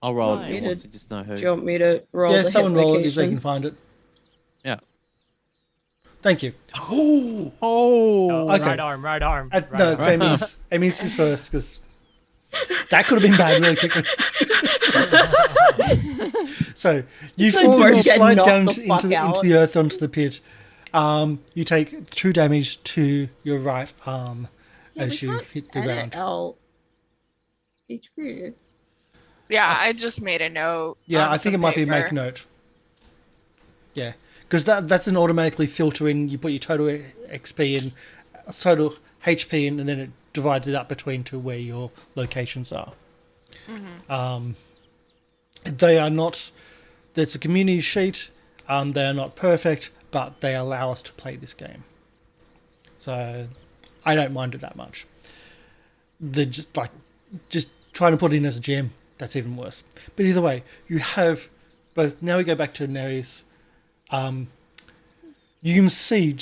I'll roll it Nice. if you want to just know who. Do you want me to roll Yeah, the someone hit roll it if they location? can find it. Yeah. Thank you. Oh. Okay. Right arm, right arm. No, right arm. it's Emi's is first because that could have been bad really quickly. So you So fall, both you get slide knocked down the into fuck the out. earth onto the pit. You take 2 damage to your right arm as you hit the ground. Out HP. Yeah, I just made a note. Yeah, on I think it some might be paper. make note. Yeah, because that's an automatically filter in. You put your total XP in, total HP in, and then it divides it up between to where your locations are. They are not. There's a community sheet. They are not perfect, but they allow us to play this game. So I don't mind it that much. They're just trying to put it in as a gem. That's even worse. But either way, you have. But now we go back to Mernyrs. You can see you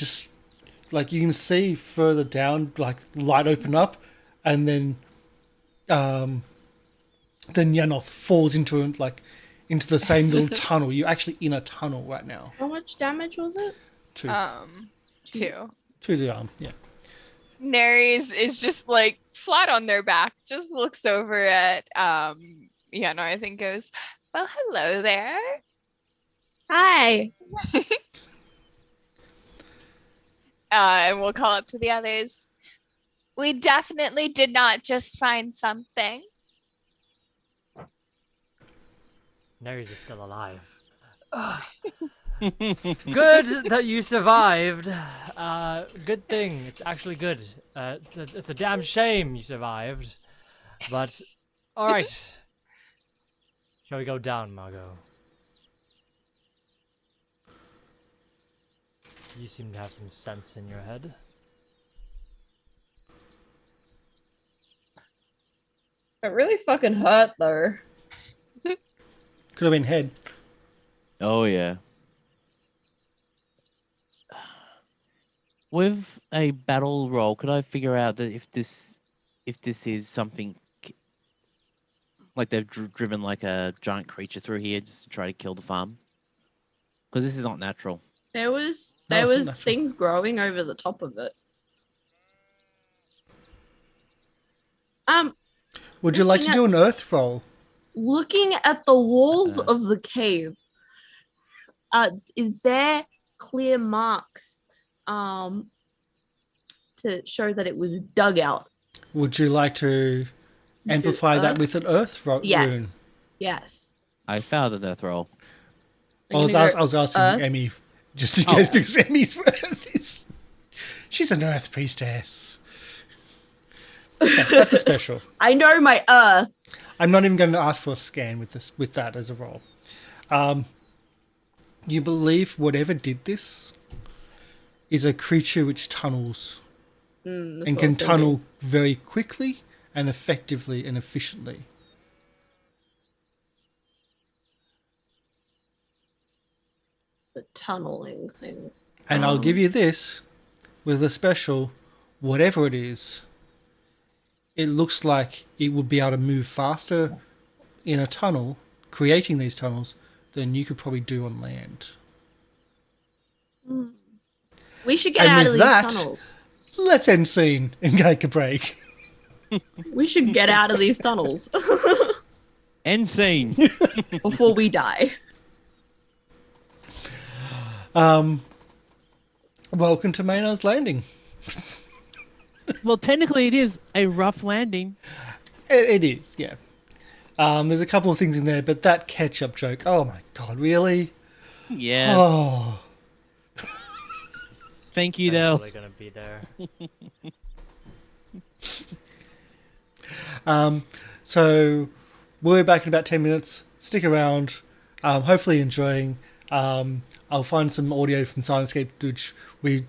can see further down, like light open up, and then Yanoth falls into the same little tunnel. You're actually in a tunnel right now. How much damage was it? 2 2. to the arm. Yeah. Mernyrs is just like flat on their back, just looks over at I think goes, well, hello there. Hi. And we'll call up to the others. We definitely did not just find something. Mernyrs is still alive. Good that you survived. Good thing. It's actually good. It's a damn shame you survived. But, alright. Shall we go down, Margot? You seem to have some sense in your head. It really fucking hurt though. Could have been head. Oh yeah. With a battle roll, could I figure out that if this is something like they've driven like a giant creature through here just to try to kill the farm? Because this is not natural. There was No, it's not natural. things growing over the top of it. Would you like to do an earth roll? Looking at the walls of the cave, is there clear marks to show that it was dug out? Would you like to amplify that earth? with an earth rune? Yes. Yes. I found an earth roll. I was asking earth. Emi just in case because Emi's she's an earth priestess. Okay, that's a special. I know my earth. I'm not even going to ask for a scan with that as a roll. You believe whatever did this is a creature which tunnels That's and what I can was thinking. tunnel very quickly and effectively and efficiently. It's a tunneling thing. And I'll give you this with a special, whatever it is, it looks like it would be able to move faster in a tunnel, creating these tunnels, than you could probably do on land. We should get And out with of these that- tunnels. Let's end scene and take a break. We should get out of these tunnels End scene. before we die. Welcome to Maynard's Landing. Well, technically, it is a rough landing. It is, yeah. There's a couple of things in there, but that ketchup joke, oh my god, really? Yes. Oh, Thank you, I'm Dell. totally gonna be there. so we'll be back in about 10 minutes. Stick around. Hopefully enjoying. I'll find some audio from Silenscape, which we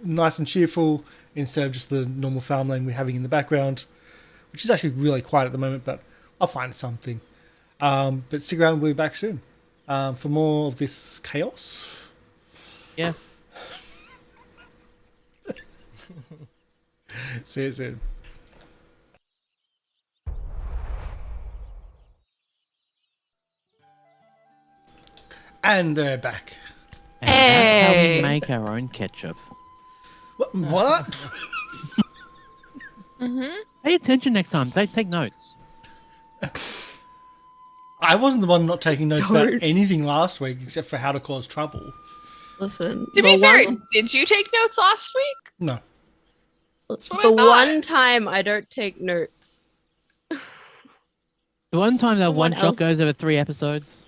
nice and cheerful instead of just the normal farmland we're having in the background, which is actually really quiet at the moment, but I'll find something. But stick around, we'll be back soon for more of this chaos. Yeah. See you soon. And they're back. And that's how we Hey. make our own ketchup. What? Pay attention next time. Take notes. I wasn't the one not taking notes about Don't. anything last week except for how to cause trouble. Listen. To be the fair, one- did you take notes last week? No. That's what the I thought. one time I don't take notes. The one time that Someone one shot else- goes over 3 episodes.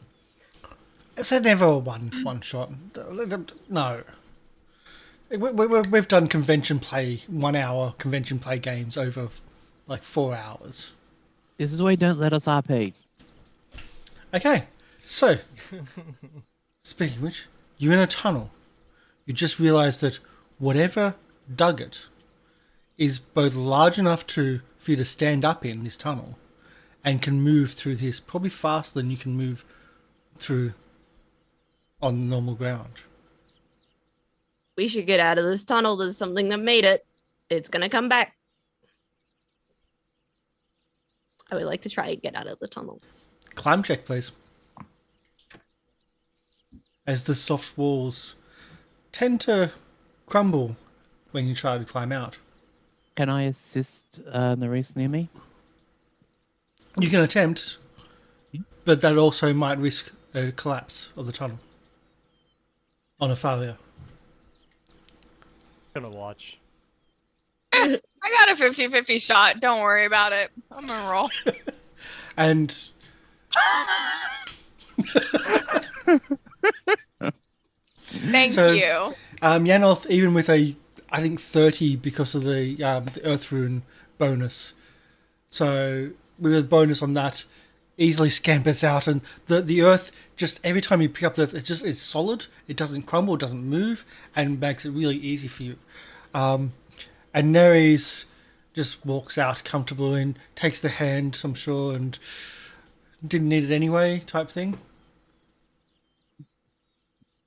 It's never a one shot. No. We've done convention play, 1 hour convention play games over like 4 hours. This is why you don't let us RP. Okay, so speaking of which, you're in a tunnel. You just realised that whatever dug it is both large enough for you to stand up in this tunnel and can move through this probably faster than you can move through on normal ground. We should get out of this tunnel. There's something that made it. It's gonna come back. I would like to try and get out of the tunnel. Climb check, please. As the soft walls tend to crumble when you try to climb out. Can I assist Nerys near me? You can attempt, but that also might risk a collapse of the tunnel on a failure. Gonna watch. I got a 50-50 shot. Don't worry about it. I'm gonna roll. And Thank So- you. Yanoth, even with I think 30 because of the Earth Rune bonus. So with a bonus on that, easily scampers out, and the Earth just every time you pick up the Earth, it's solid. It doesn't crumble, it doesn't move, and makes it really easy for you. And Nerys just walks out comfortable and takes the hand, I'm sure, and didn't need it anyway, type thing.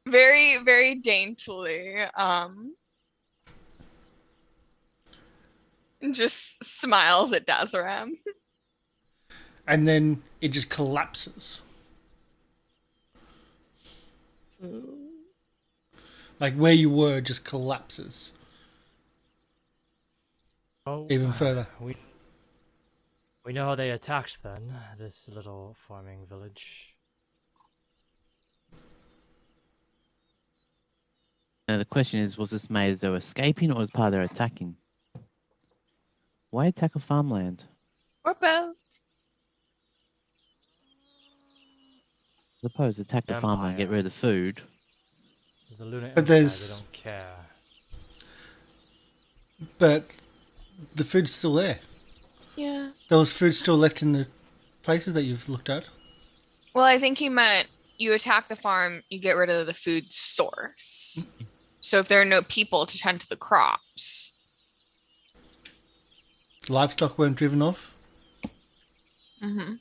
Very, very daintily. Just smiles at Dazaram. And then it just collapses. Like where you were just collapses Oh, even further. We know how they attacked then, this little farming village. Now the question is, was this made as though escaping or as part of their attacking? Why attack a farmland? Or both. I suppose attack the farmland, get Empire. rid of the food. The Lunar But Empire, there's- they don't care. But the food's still there. Yeah. There was food still left in the places that you've looked at. Well, I think he meant you attack the farm, you get rid of the food source. So if there are no people to tend to the crops. Livestock weren't driven off, Mm-hmm.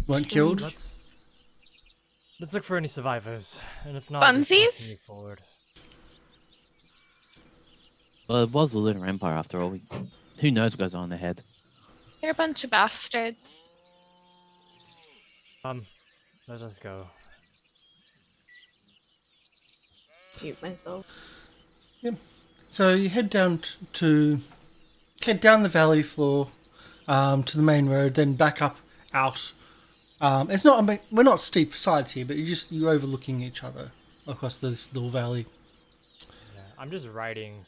weren't killed. Let's look for any survivors, and if not, we can Funsies? continue forward. Well, it was the Lunar Empire after all. Who knows what goes on in their head? They're a bunch of bastards. Let us go. Mute myself. So you head down head down the valley floor to the main road, then back up out. It's not. I mean, we're not steep sides here, but you're overlooking each other across this little valley. Yeah, I'm just riding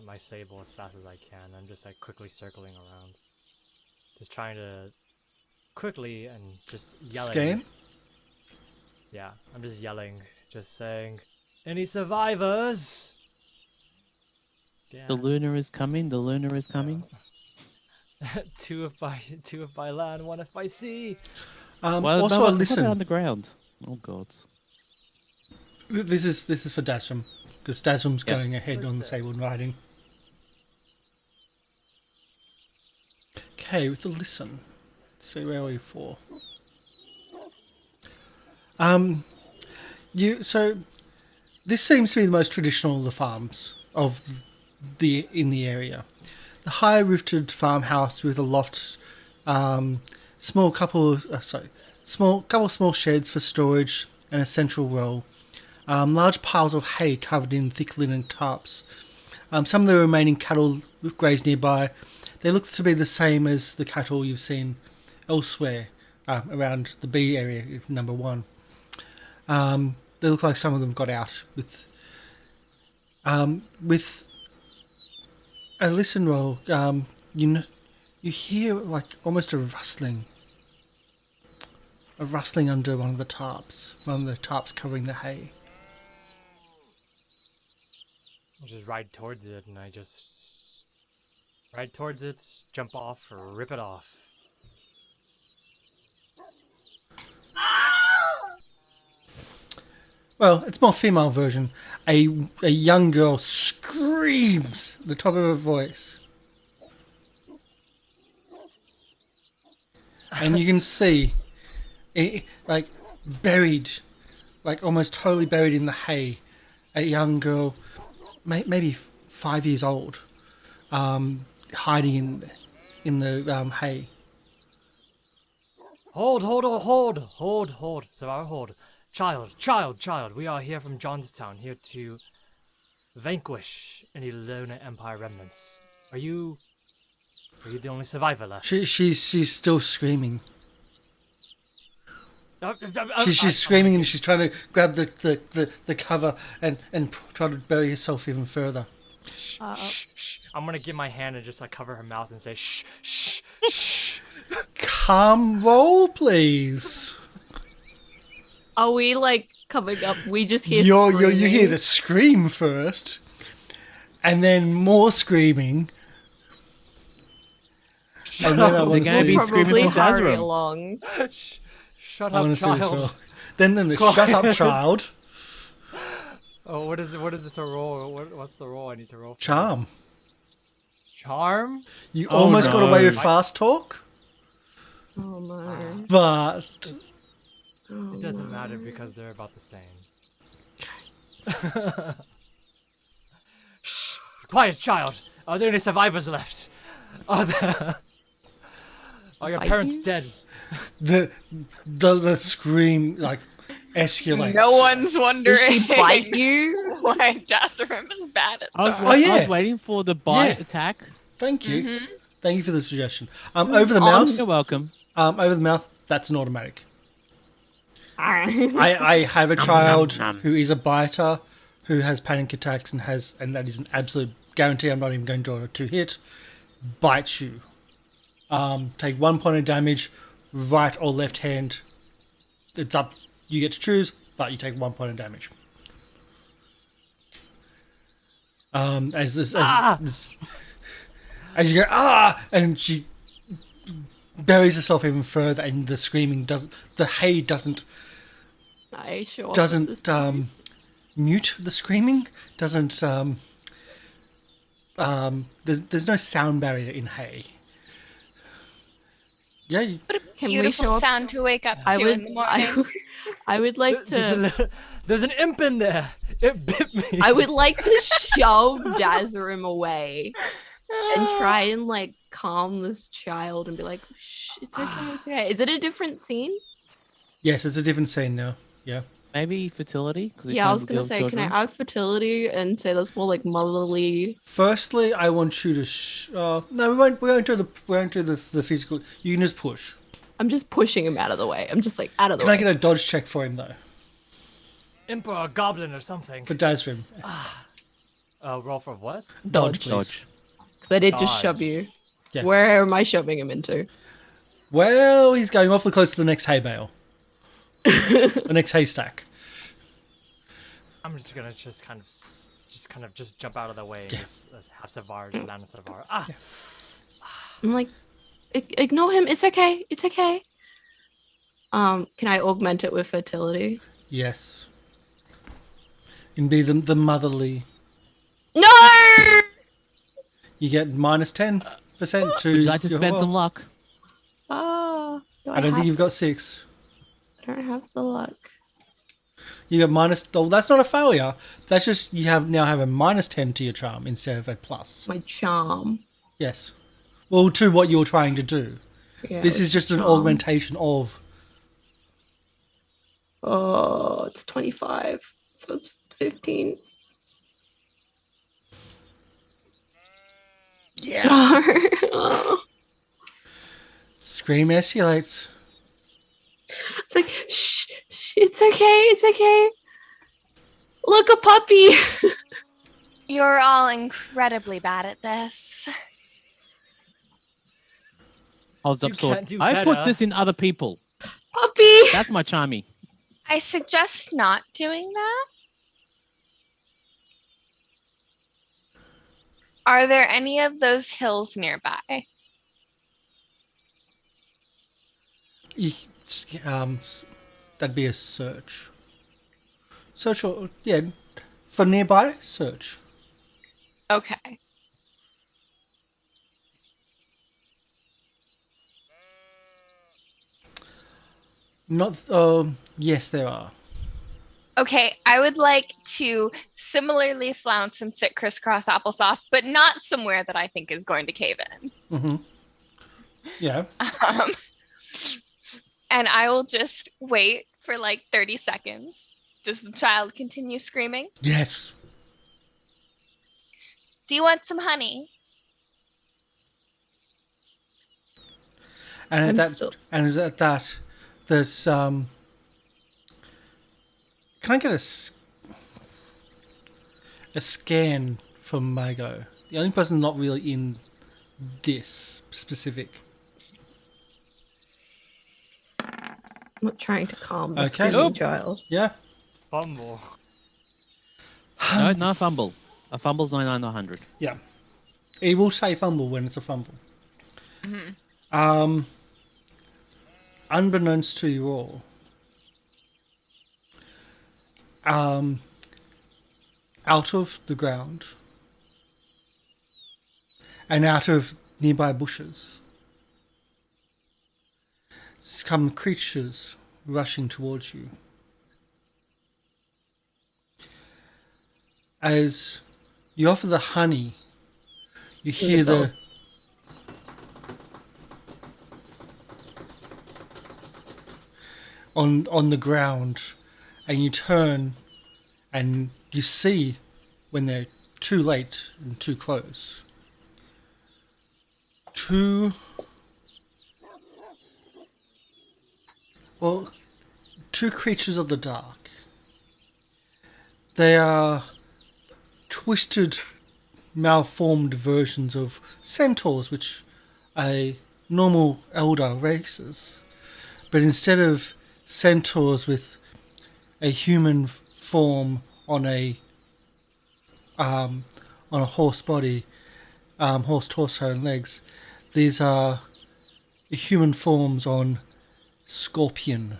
my sable as fast as I can. I'm just like quickly circling around, just trying to quickly and just yelling. Scan. Yeah, I'm just yelling just saying, any survivors? The lunar is coming. The lunar is coming. Two if by land, one if by sea. Well, Also, what about listen. underground. Oh God. This is for Dasram, because Dasram's Yep. going ahead on the Listen. table and writing. Okay, with the listen. Let's see, where are we for? So this seems to be the most traditional of the farms in the area. The high roofed farmhouse with a loft, small couple small sheds for storage and a central well. Large piles of hay covered in thick linen tarps. Some of the remaining cattle graze nearby. They look to be the same as the cattle you've seen elsewhere around the B area, number 1. They look like some of them got out with a listen roll. You hear like almost a rustling under one of the tarps covering the hay. I'll just ride towards it, and I just ride towards it, jump off, or rip it off. Well, it's more female version. A young girl screams at the top of her voice. And you can see it, like buried, like almost totally buried in the hay, a young girl, maybe 5 years old, hiding in the hay. Hold. Survivor, hold. Child, we are here from Johnstown, here to vanquish any Lona Empire remnants. Are you the only survivor left? She's still screaming. She's screaming and she's trying to grab the cover and try to bury herself even further. Shh. I'm gonna give my hand and just like cover her mouth and say shh. Calm roll, please. Are we like coming up? We just hear You screaming. hear the scream first, and then more screaming. And then I Is it want gonna to be see, screaming Probably from hurry Dazarum? along. Shut I want up, to see this child. roll. Then the shut up, child. Oh, what is this a roll? What's the roll I need to roll for? Charm. Charm? You Oh, almost got away no. with fast talk, Oh no. but Oh, It doesn't no. matter because they're about the same. Shh! Quiet, child. Are there any survivors left? Are your Bite parents you? dead? the scream like escalates. No one's wondering Did she bite you? why Dazarim is bad at I was, charm. Oh, yeah. I was waiting for the bite Yeah. attack. Thank you. Mhm. Thank you for the suggestion. Over the On. mouse. You're welcome. Over the mouth. That's an automatic. I I have a child nom. who is a biter, who has panic attacks and that is an absolute guarantee. I'm not even going to draw a 2-hit. Bites you. Take 1 point of damage, right or left hand. It's up. You get to choose, but you take 1 point of damage. As you go and she buries herself even further, and the screaming doesn't. The hay doesn't show up at this point. mute the screaming. Doesn't there's no sound barrier in hay. Yeah, What a Can we beautiful show up- sound to wake up I to would in the morning. I would like to There's an imp in there. It bit me. I would like to shove Dazarim away and try and like calm this child and be like, shh, it's okay. Is it a different scene? yes, it's a different scene now. Yeah. Maybe fertility. 'cause it Yeah, I can was gonna kill say, children. can I add fertility and say that's more like motherly? Firstly, I want you to. No, we won't. We won't do the physical. You can just push. I'm just pushing him out of the way. I'm just like out of the Can way. I get a dodge check for him though? Imp or a goblin or something. For Dazrim. Roll for what? Dodge, please. Dodge. 'Cause I did just Dodge. shove you. Yeah. Where am I shoving him into? Well, he's going awfully close to the next hay bale. The next haystack. I'm just gonna just kind of jump out of the way and just have Savage land Savage. Ah. Yeah. I'm like, ignore him. It's okay. It's okay. Can I augment it with fertility? Yes. You can be the motherly. No! You get -10% to. Would you like to your spend roll. some luck? Ah, I don't think you've got 6. I don't have the luck. You got minus. Oh, that's not a failure. That's just you now have a -10 to your charm instead of a plus. My charm. Yes. Well, to what you're trying to do. Yeah, This is it's just an charm. augmentation of. Oh, it's 25. So it's 15. Yeah. Oh. Scream escalates. It's like, shh, it's okay, it's okay. Look, a puppy. You're all incredibly bad at this. Holds up You sword. can't do I put better. this in other people. Puppy. That's my charmy. I suggest not doing that. Are there any of those hills nearby? You, that'd be a search. Search or yeah, for nearby search. Okay. Not. Yes, there are. Okay, I would like to similarly flounce and sit crisscross applesauce, but not somewhere that I think is going to cave in. Mm-hmm. Yeah. Um, and I will just wait for like 30 seconds. Does the child continue screaming? Yes. Do you want some honey? And I'm at that, still- and is at that, there's Can I get a scan from Mago? The only person not really in this specific. I'm not trying to calm the Okay. screaming Nope. child. Yeah. Fumble. No, no fumble. A fumble's 99 or 100. Yeah. It will say fumble when it's a fumble. Mm-hmm. Unbeknownst to you all, out of the ground and out of nearby bushes come creatures rushing towards you. As you offer the honey, you hear the on the ground, and you turn and you see when they're too late and too close. Two creatures of the dark. They are twisted, malformed versions of centaurs, which a normal elder races. But instead of centaurs with a human form on a horse body, horse torso and legs, these are human forms on scorpion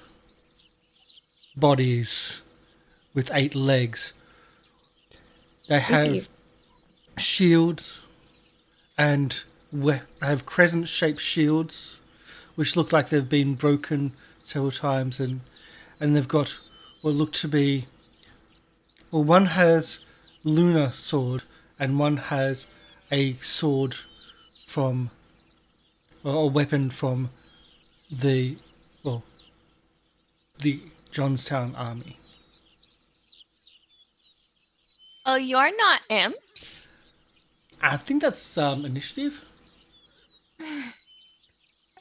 bodies with 8 legs. They have shields and have crescent-shaped shields, which look like they've been broken several times, and they've got what look to be. Well, one has lunar sword, and one has a sword from, or a weapon from the Johnstown army. Oh, you're not imps? I think that's initiative.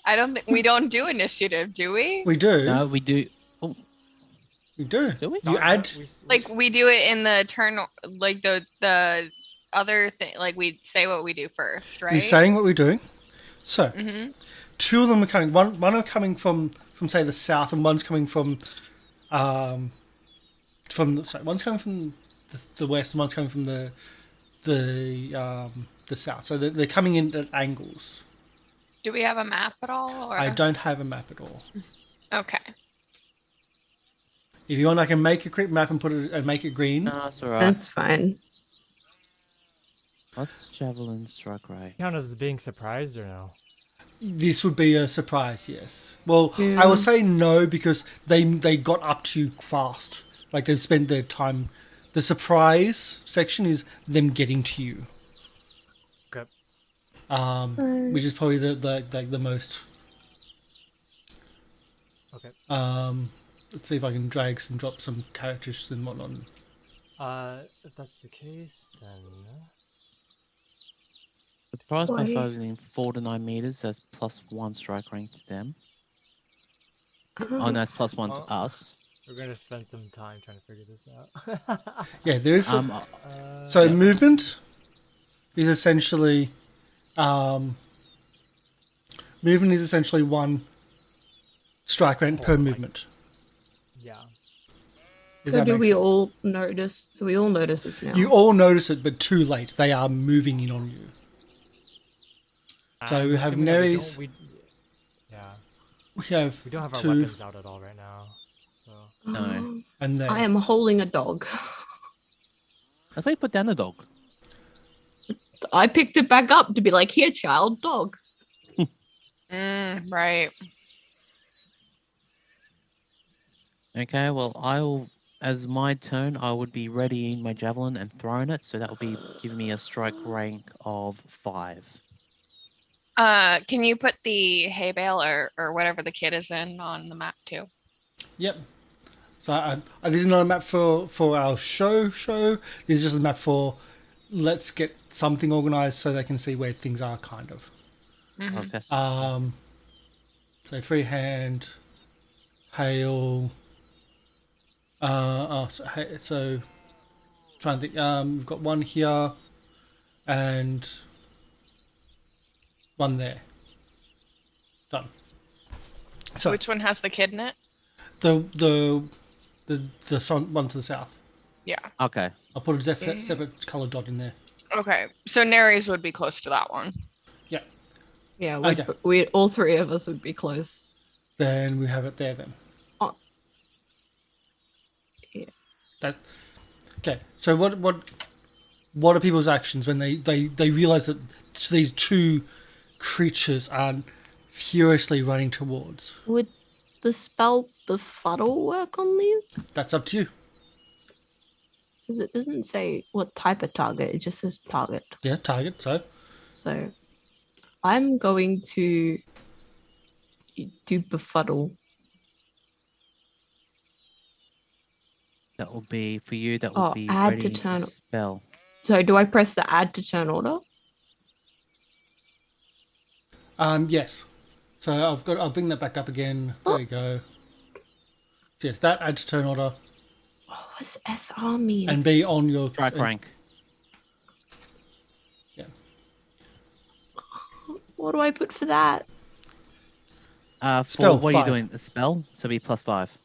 I don't think we don't do initiative, do we? We do. No, we do. Oh, We do. do we? You add. Like we do it in the turn, like the other thing. Like we say what we do first, right? We're saying what we're doing. So, Mm-hmm. 2 of them are coming. One are coming from say the south, and one's coming from one's coming from the west, and one's coming from the south. So they're coming in at angles. Do we have a map at all? Or... I don't have a map at all. Okay. If you want, I can make a quick map and put it and make it green. No, that's all right. That's fine. What's javelin strike ray? Count as being surprised or no? This would be a surprise, yes. Well, Yeah. I will say no because they got up too fast. Like they've spent their time. The surprise section is them getting to you. Okay. Which is probably the most. Okay. Let's see if I can drag and drop some characters and whatnot. If that's the case, then Surprise by Why? foes within 4 to 9 meters. That's +1 strike rank to them. Oh, no, that's +1 to us. we're gonna spend some time trying to figure this out. Yeah, there is some. So yeah. movement is essentially. Movement is essentially 1 strike rank per my- movement. Yeah. Does So that do make we sense? all notice? Do we all notice this now? You all notice it, but too late. They are moving in on you. So I'm we have assuming that Mernyrs. Yeah. We We don't have our 2 weapons out at all right now. So No. and then I am holding a dog. I thought you put down the dog. I picked it back up to be like, here, child, dog. Right. Okay, well, I'll, as my turn, I would be readying my javelin and throwing it, so that would be giving me a strike rank of 5. Can you put the hay bale or whatever the kid is in on the map too? Yep. So this is not a map for our show. This is just a map for let's get something organized so they can see where things are, kind of. Mhm. Okay. So freehand, hail. So trying to think. We've got one here, and one there. Done. So Which one has the kid in it? the one to the south. Yeah. Okay. I'll put a separate colored dot in there. Okay. So Nerys would be close to that one. Yeah. Yeah, Okay. we all 3 of us would be close. Then we have it there then. Oh. Yeah. Okay. So what are people's actions when they realize that these 2 creatures are furiously running towards? Would the spell befuddle work on these? That's up to you. Because it doesn't say what type of target, it just says target. Yeah, target. So So I'm going to do befuddle. That will be, for you, that Oh, will be add to readying turn- a spell. So do I press the add to turn order? yes. So I'll bring that back up again. There we go. So yes, that adds turn order Oh, what's SR mean? and be on your Strike rank. Yeah. What do I put for that? For Spell, what 5. are you doing? A spell? So be +5.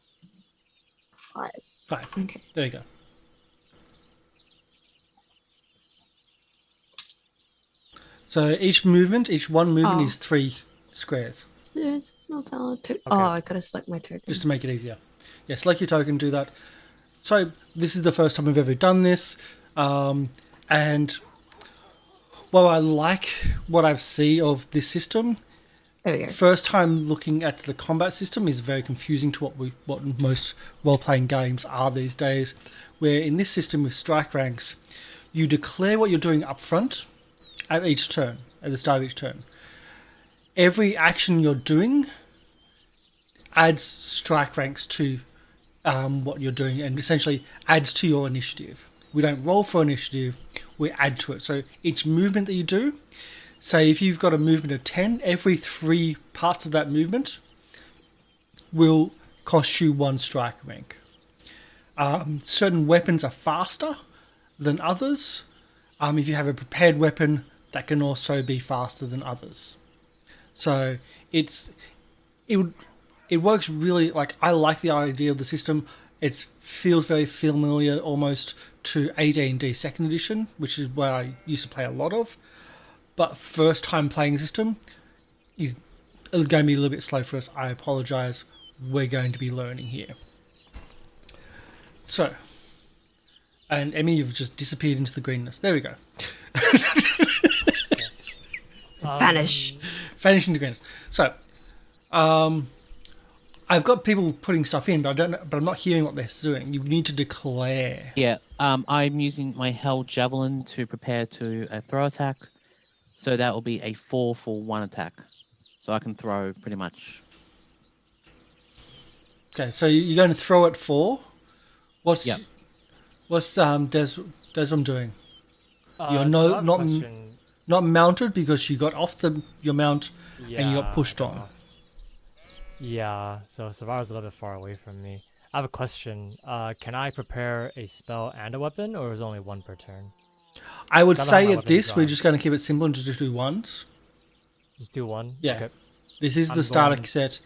5. 5. Okay. There you go. So each one movement Oh. is 3 squares, There's no valid Oh, I gotta select my token. just to make it easier. Yeah, select your token, do that. So this is the first time we've ever done this, and while I like what I see of this system, There we go. first time looking at the combat system is very confusing to what most role-playing games are these days, where in this system with strike ranks, you declare what you're doing up front at each turn, at the start of each turn. Every action you're doing adds strike ranks to what you're doing and essentially adds to your initiative. We don't roll for initiative, we add to it. So each movement that you do, say if you've got a movement of 10, every 3 parts of that movement will cost you 1 strike rank. Certain weapons are faster than others. If you have a prepared weapon, that can also be faster than others. So it works really, like, I like the idea of the system. It feels very familiar almost to AD&D 2nd edition, which is where I used to play a lot of. But first time playing system is going to be a little bit slow for us. I apologise. We're going to be learning here. So, and Emi, you've just disappeared into the greenness. There we go. Vanish. Vanish into greenness. So, I've got people putting stuff in, but I don't know, but I'm not hearing what they're doing. You need to declare. Yeah, I'm using my held javelin to prepare to a throw attack. So that will be a 4 for 1 attack. So I can throw pretty much. Okay, so you're going to throw at 4. What's Yep. Desmond doing? You're So I have a question. not mounted because you got off your mount and you got Yeah, pushed I on. know. Yeah, so Savara's a little bit far away from me. I have a question. Can I prepare a spell and a weapon, or is it only one per turn? I would Gotta have say my at weapon this, we're drawn. just going to keep it simple and just do ones. Just do one? Yeah. Okay. This is the I'm starter going- set.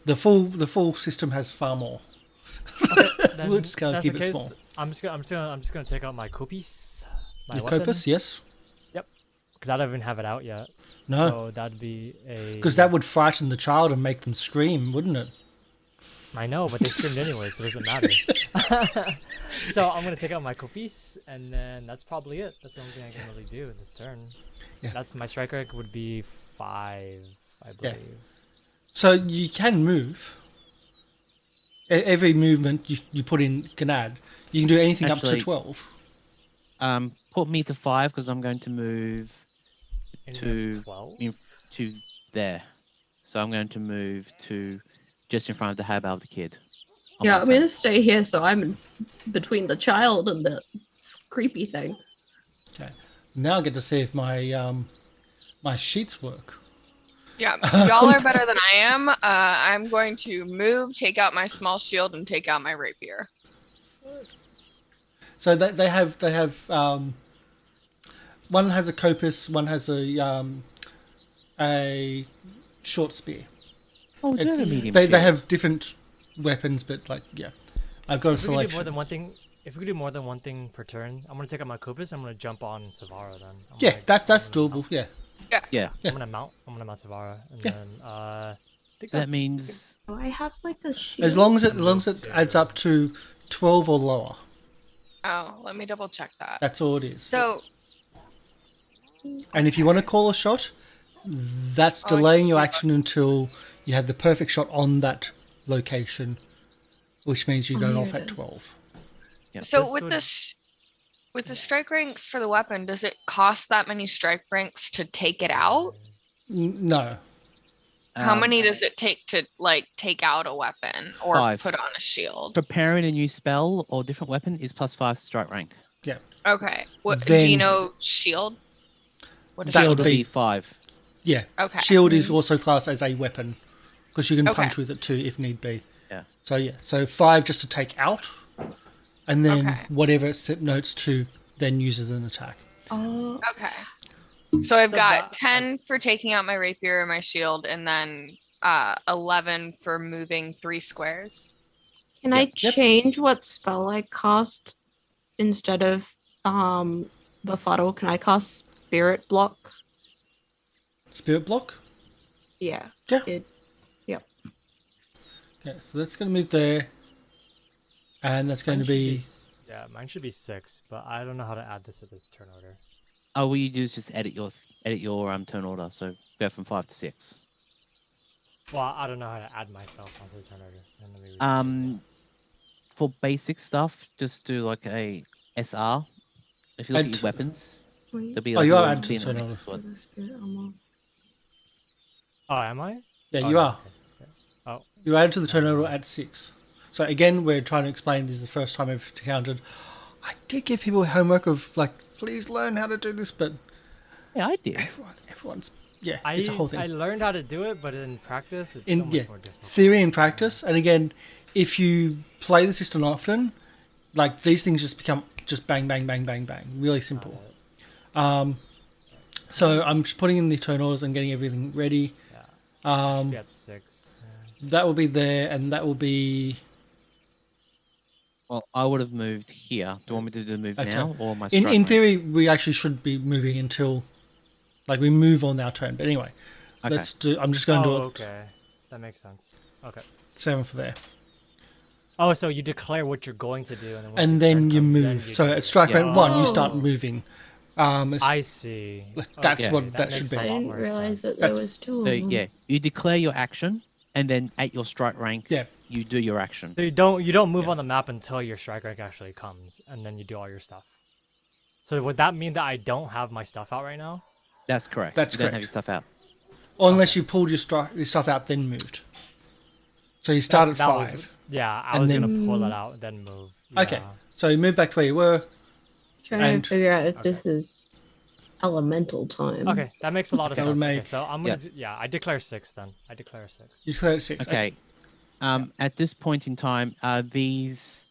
The full system has far more. Then We're just going to that's keep the it case, small. I'm just gonna take out my copies. My Your weapon, Copus, yes? because I don't even have it out yet. No, So that'd be a. because that would frighten the child and make them scream, wouldn't it? I know, but they screamed anyway, so it doesn't matter. So I'm gonna take out my copies, and then that's probably it. That's the only thing I can really do this turn. Yeah. That's my strike rank would be 5, I believe. So you can move. Every movement you put in can add. You can do anything up Actually- to 12. Put me to 5 because I'm going to move And to you have 12. to there. So I'm going to move to just in front of the hair of the kid. on Yeah, my I'm gonna turn. stay here, so I'm in between the child and the creepy thing. Okay. Now I get to see if my my sheets work. Yeah, y'all are better than I am. I'm going to move, take out my small shield, and take out my rapier. So they have one has a copus, one has a short spear. Oh, do have a medium They shield. have different weapons, but like yeah, I've got a If we could do more selection. than one thing, if we could do more than one thing per turn, I'm gonna take out my Copus. I'm gonna jump on Savara then. Yeah, that's doable. Yeah. Yeah. I'm gonna mount Savara, and Yeah. then I think So that that's- means Do I have like a shield? As long as it adds up to 12 or lower, Oh, let me double check that. that's all it is. So, And if you want to call a shot, that's Oh, delaying your yeah. action until you have the perfect shot on that location, which means you Oh, go here off it at is. 12. so this with would- this, with the strike ranks for the weapon, does it cost that many strike ranks to take it out? No. How um, many does it take to like take out a weapon or 5. put on a shield? preparing a new spell or different weapon is +5 strike rank. Yeah. Okay. What do Then- you know? Shield. What is That shield? would Shield will be- be 5. Yeah. Okay. Shield is also classed as a weapon because you can Okay. punch with it too if need be. Yeah. So yeah, so 5 just to take out, and then Okay. whatever it notes to then use as an attack. Oh, Okay. So I've So got that- 10 for taking out my rapier and my shield, and then 11 for moving 3 squares. can I Yep. change what spell I cast instead of Befuddle? Can I cast Spirit Block? Spirit block. Yeah. Yeah. It, Okay, so that's going to move there, and that's going Mine to should be yeah, mine should be 6, but I don't know how to add this to this turn order. Oh, what you do is just edit your turn order. So go from 5 to 6. Well, I don't know how to add myself onto the turn order. And let me read For basic stuff, just do like a SR. If you look at Add- your weapons, wait, there'll be Oh, like you are a added to thing the turn next order. to it. for the spirit armor. Oh, am I? yeah, Oh, you no, are. okay. Oh, You added to the turnover at 6. So again, we're trying to explain this is the first time I've encountered. I did give people homework of like, please learn how to do this, but Yeah, I did. everyone's it's a whole thing. I learned how to do it, but in practice, it's so In much more difficult. theory and practice, and again, if you play the system often, like these things just become just bang, bang, bang, bang, bang, really simple. So I'm just putting in the turn orders and getting everything ready. Yeah. Should be at 6. That will be there, and that will be. Well, I would have moved here. Do you want me to do the move Okay. now or my In strike rank? theory, we actually should be moving until, like, we move on our turn. But anyway, Okay. let's do. I'm just going to do it. Okay. That makes sense. Okay. 7 for there, Oh, so you declare what you're going to do, and then once and your then turn you comes, move. then you So do at it. strike Yeah. rank 1, you start Oh. moving. I see. That's Okay, what that should makes be. a I lot didn't more realize sense. that there was 2 of So them. yeah, you declare your action, and then at your strike rank, Yeah. you do your action. So you don't move Yeah. on the map until your strike rank actually comes, and then you do all your stuff. So would that mean that I don't have my stuff out right now? That's correct. That's you don't have correct. your stuff out. Or unless you pulled your stuff out, then moved. So you start at That was- 5. yeah, I And was then- gonna pull it out, then move. Okay, Yeah. so you move back to where you were. Trying and- to figure out if Okay. this is elemental time. Okay, that makes a lot of That would sense. Okay, make- so I'm gonna I declare 6 then. I declare 6. You declare at 6. Okay. At this point in time, are these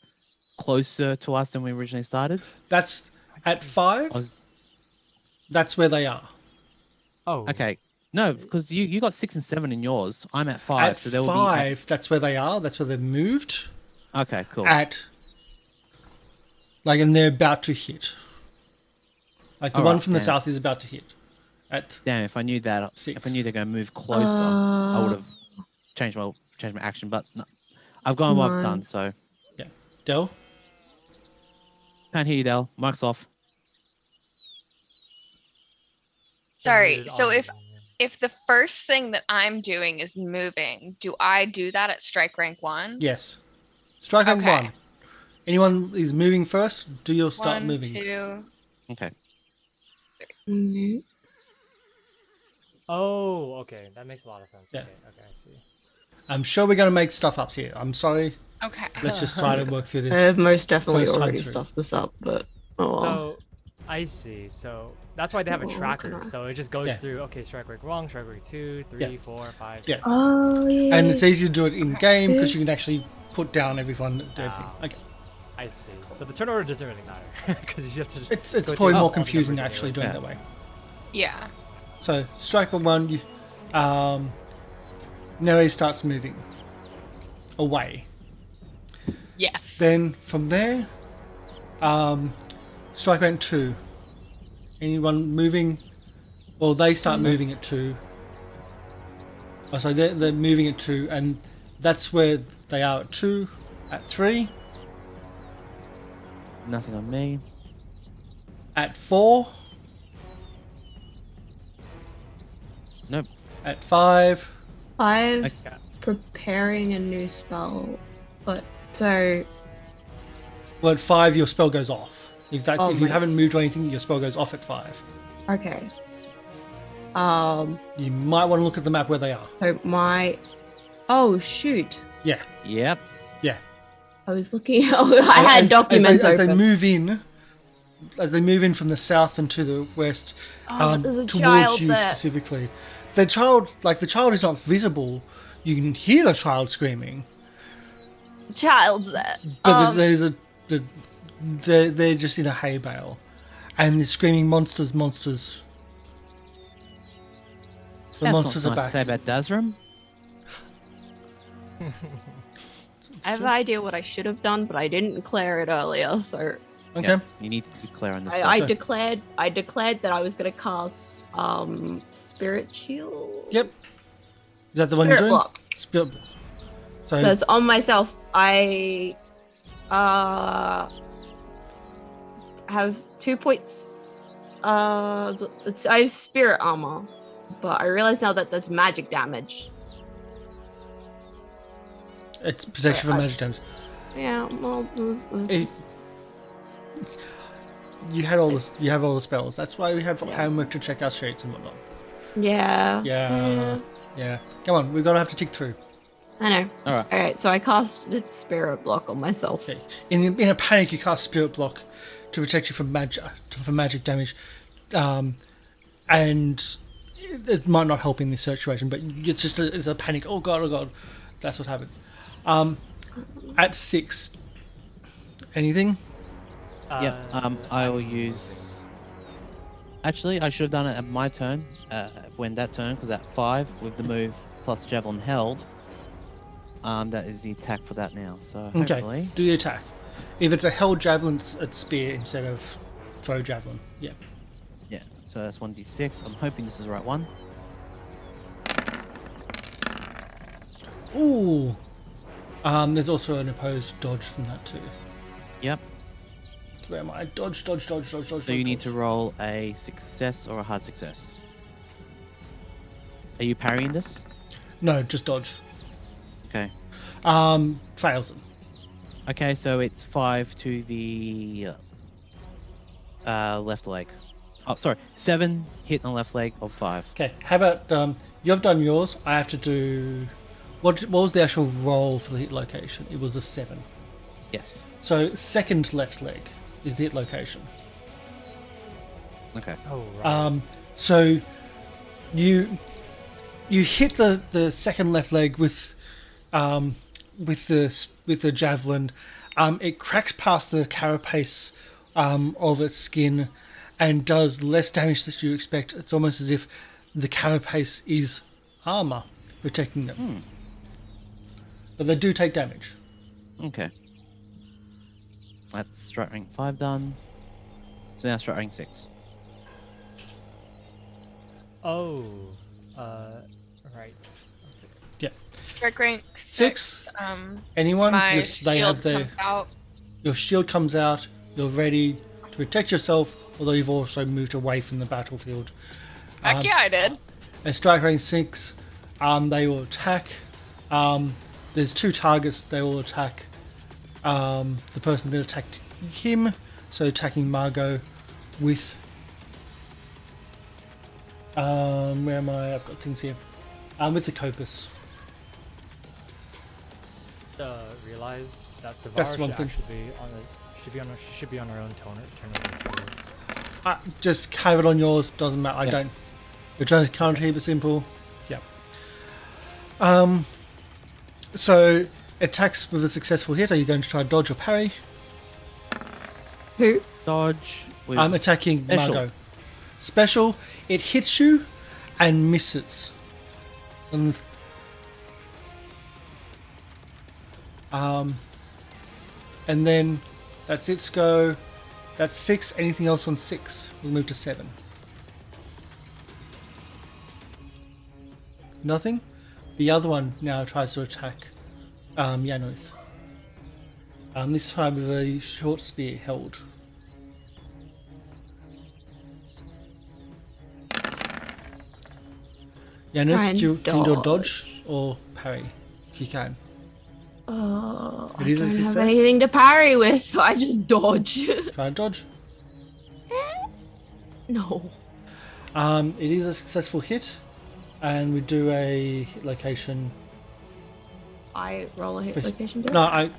closer to us than we originally started? That's at 5. I was- That's where they are. Oh. Okay. No, because you got 6 and 7 in yours. I'm at 5, At so there will 5, that's where they are. That's where they've moved. be. Okay, cool. At, like, and they're about to hit. Like the one Alright, from the yeah. south is about to hit. At Damn, if I knew that, if I 6. knew they're going to move closer, I would have changed my action. But no, I've gone what I've done, so yeah, Del. can't hear you, Del. Mic's off. Sorry. So Um, if the first thing that I'm doing is moving, do I do that at strike rank 1? Yes. Strike on Okay. 1. Anyone is moving first, do your start 1, moving. 2. Okay. Mhm. Oh, okay, that makes a lot of sense. Yeah. Okay, I see. I'm sure we're going to make stuff up here. I'm sorry. Okay. Let's just try to work through I this. have most definitely First time already through. stuffed this up, but oh well. So, I see. So that's why they have a Oh, tracker. okay. So it just goes Yeah. through. Okay, strike rank 1, strike rank 2, 3, Yeah. 4, 5. Yeah. Oh yeah. And it's easy to do it in game because you Yes. can actually put down everyone, do everything. Ah. Okay. I see. So the turn order doesn't really matter because you have to. It's go through probably all more the confusing numbers actually anyways. doing it Yeah. that way. Yeah. So strike on 1, Neri starts moving away. Yes. Then from there, strike rank 2. Anyone moving? Well, they start moving at 2. Oh, so they're moving at 2, and that's where they are at 2. At 3, Nothing on me. at 4, Nope. at 5. 5 Okay. preparing a new spell, but so Well, at 5, your spell goes off. If Oh, if you nice. haven't moved or anything, your spell goes off at 5. okay. You might want to look at the map where they are. So my oh shoot, Yeah, Yep. yeah. I was looking. Oh, I had documents as they open. move in, from the south and to the west, Oh, but there's a towards child you there. specifically. The child is not visible. You can hear the child screaming, Child's there. but they're just in a hay bale, and they're screaming monsters. The That's monsters not are nice back. to say about Dazram. I have an idea what I should have done, but I didn't declare it earlier. So Okay. Yeah, you need to declare on this. I Okay. declared that I was gonna cast Spirit Shield. Yep. Is that the one you're Spirit doing? Block. Spirit block. So So it's on myself. I have 2 points. I have Spirit Armor, but I realize now that that's magic damage. it's protection from I- magic damage. Yeah, well, It- You have all the spells. That's why we have homework to check our sheets and whatnot. yeah. Yeah. Come on, we're gonna have to tick through. I know. All right. All right, so I cast the Spirit Block on myself. Okay. In a panic, you cast Spirit Block to protect you from magic damage, and it might not help in this situation. But it's just it's a panic. Oh god, that's what happened. At 6, anything? Yep. I will use. Actually, I should have done it at my turn. When that turn, because at 5 with the move, plus javelin held. That is the attack for that now. So Okay, hopefully, do the attack. If it's a held javelin, it's spear instead of throw javelin. Yeah. yeah. So that's 1d6. I'm hoping this is the right one. Ooh. There's also an opposed dodge from that too. Yep. Where am I? Dodge, dodge, dodge, dodge, dodge. So you need to roll a success or a hard success. Are you parrying this? No, just dodge. Okay. Fails them. Okay, so it's 5 to the left leg. Oh, sorry, 7 hit on the left leg of 5. Okay, how about you've done yours? I have to do. What was the actual roll for the hit location? It was a 7. Yes. So second left leg is the hit location. Okay. Oh, right. So you hit the second left leg with the javelin. It cracks past the carapace of its skin and does less damage than you expect. It's almost as if the carapace is armor protecting them. But they do take damage. Okay. That's strike rank 5 done. So now strike rank 6. Oh, right. Yeah. Strike rank Six. 6. Anyone? My Yes, they shield have their. comes out. Your shield comes out. You're ready to protect yourself, although you've also moved away from the battlefield. Heck yeah, I did. At strike rank 6, they will attack. There's 2 targets. They will attack the person that attacked him. So attacking Margot with. Where am I? I've got things here. With the Copus. Realize that Savara That's one should thing. actually should be on her own turn too. Just have it on yours. Doesn't matter. I Yeah. don't. We're trying to counter keep it simple. Yeah. So attacks with a successful hit. Are you going to try dodge or parry? Who? Dodge. With I'm attacking Special. Margot. Special. It hits you and misses. And then that's its go. That's 6. Anything else on 6? We'll move to 7. Nothing. The other one now tries to attack Yanuth. This time with a short spear held. Yanuth, Try and do you need to dodge. dodge or parry if you can? I It is a don't have success. anything to parry with, so I just dodge. Try and dodge. No. It is a successful hit, and we do a hit location. I roll a hit location. No,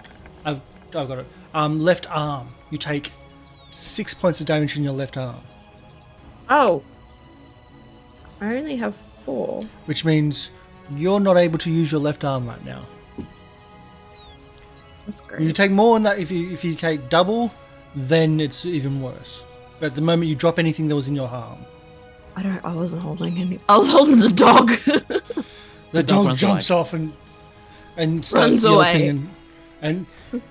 I've got it. Left arm. You take 6 points of damage in your left arm, Oh. I only have 4. which means you're not able to use your left arm right now. That's You great. take more than that if you take double, then it's even worse. But at the moment you drop anything that was in your arm, I wasn't holding any. I was holding the dog. the dog dog runs jumps away. off and starts Runs away. yelping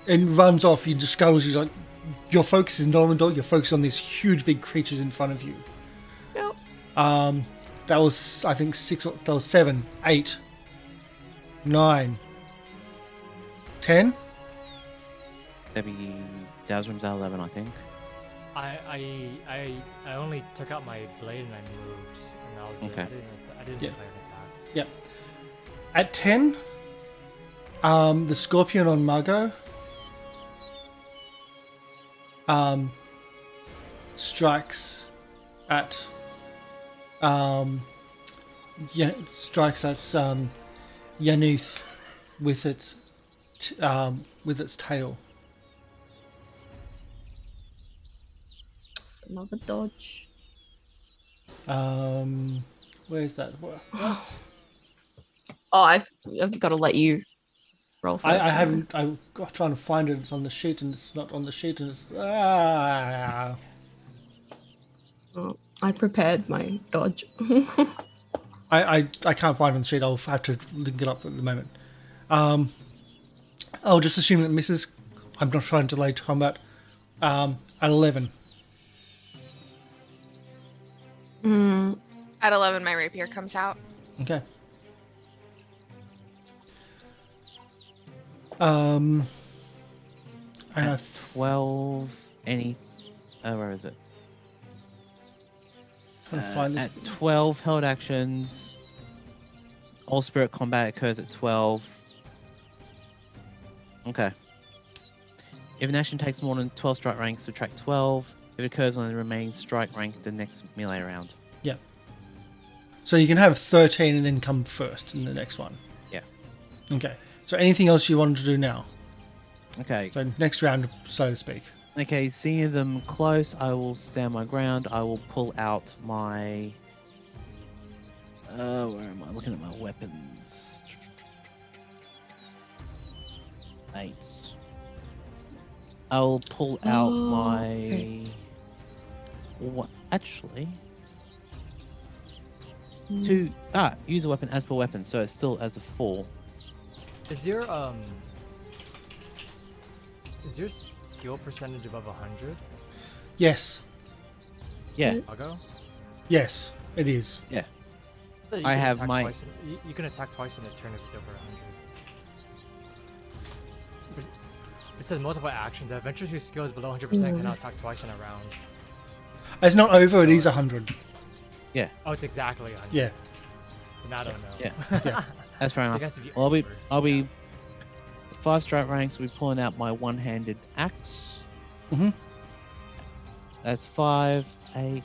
and runs off. You just scuttles. You're like, your focus is not on the dog. You're focused on these huge, big creatures in front of you. Yep. That was, I think, 6. That was 7, 8, 9, 10. Maybe Dazrim's at 11, I think. I only took out my blade and I moved, and that was Okay. it. I didn't Yeah. declare an attack. Yep. At 10, the scorpion on Margot strikes at Yanuth with its tail. It's another dodge. Where's that? What? Oh, I've got to let you roll first. I haven't. I'm trying to find it. It's on the sheet, and it's not on the sheet, and it's. Oh, I prepared my dodge. I can't find it on the sheet. I'll have to link it up at the moment. I'll just assume that misses. I'm not trying to delay combat. At 11. At 11, my rapier comes out. Okay. And At 12, any... where is it? trying to find this. At 12 held actions, all spirit combat occurs at 12. Okay. If an action takes more than 12 strike ranks, subtract 12. If it occurs on the remaining strike rank, the next melee round. Yeah. So you can have 13 and then come first in the next one. Yeah. Okay. So anything else you wanted to do now? Okay. So next round, so to speak. Okay, seeing them close, I will stand my ground. I will pull out my... where am I? Looking at my weapons. 8. I will pull out my... okay. What? Actually... use a weapon as per weapon, so it's still as a 4. Is your skill percentage above 100? Yes. Yeah. I'll go. Yes, it is. Yeah. So you I can have attack my- twice you can attack twice in a turn if it's over 100. It says multiple actions. Adventurers whose skill is below 100% cannot attack twice in a round. It's not over, it is 100. Oh, it's exactly 100. Yeah. Then I don't know. Yeah. Yeah. That's fair It enough. has to be Well, over. I'll be 5 strike ranks. We'll be pulling out my one-handed axe. Mm-hmm. That's 5, 8.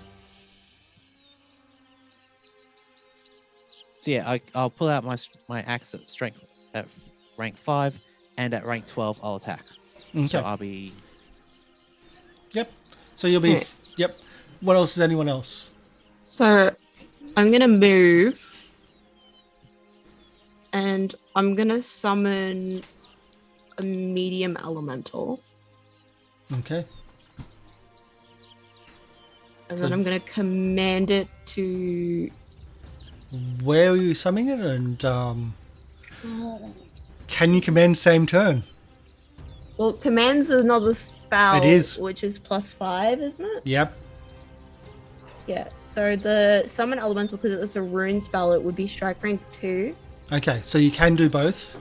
So yeah, I'll pull out my axe at strength at rank 5, and at rank 12 I'll attack. Okay. So I'll be... Yep. So you'll be... Right. Yep. What else is anyone else? So I'm gonna move, and I'm gonna summon a medium elemental, Okay. and then I'm gonna command it to. Where are you summoning it? And can you command same turn? Well, commands is another spell. It is. Which is +5, isn't it? Yep. Yeah. So the summon elemental, because it's a rune spell, it would be strike rank 2. Okay, so you can do both.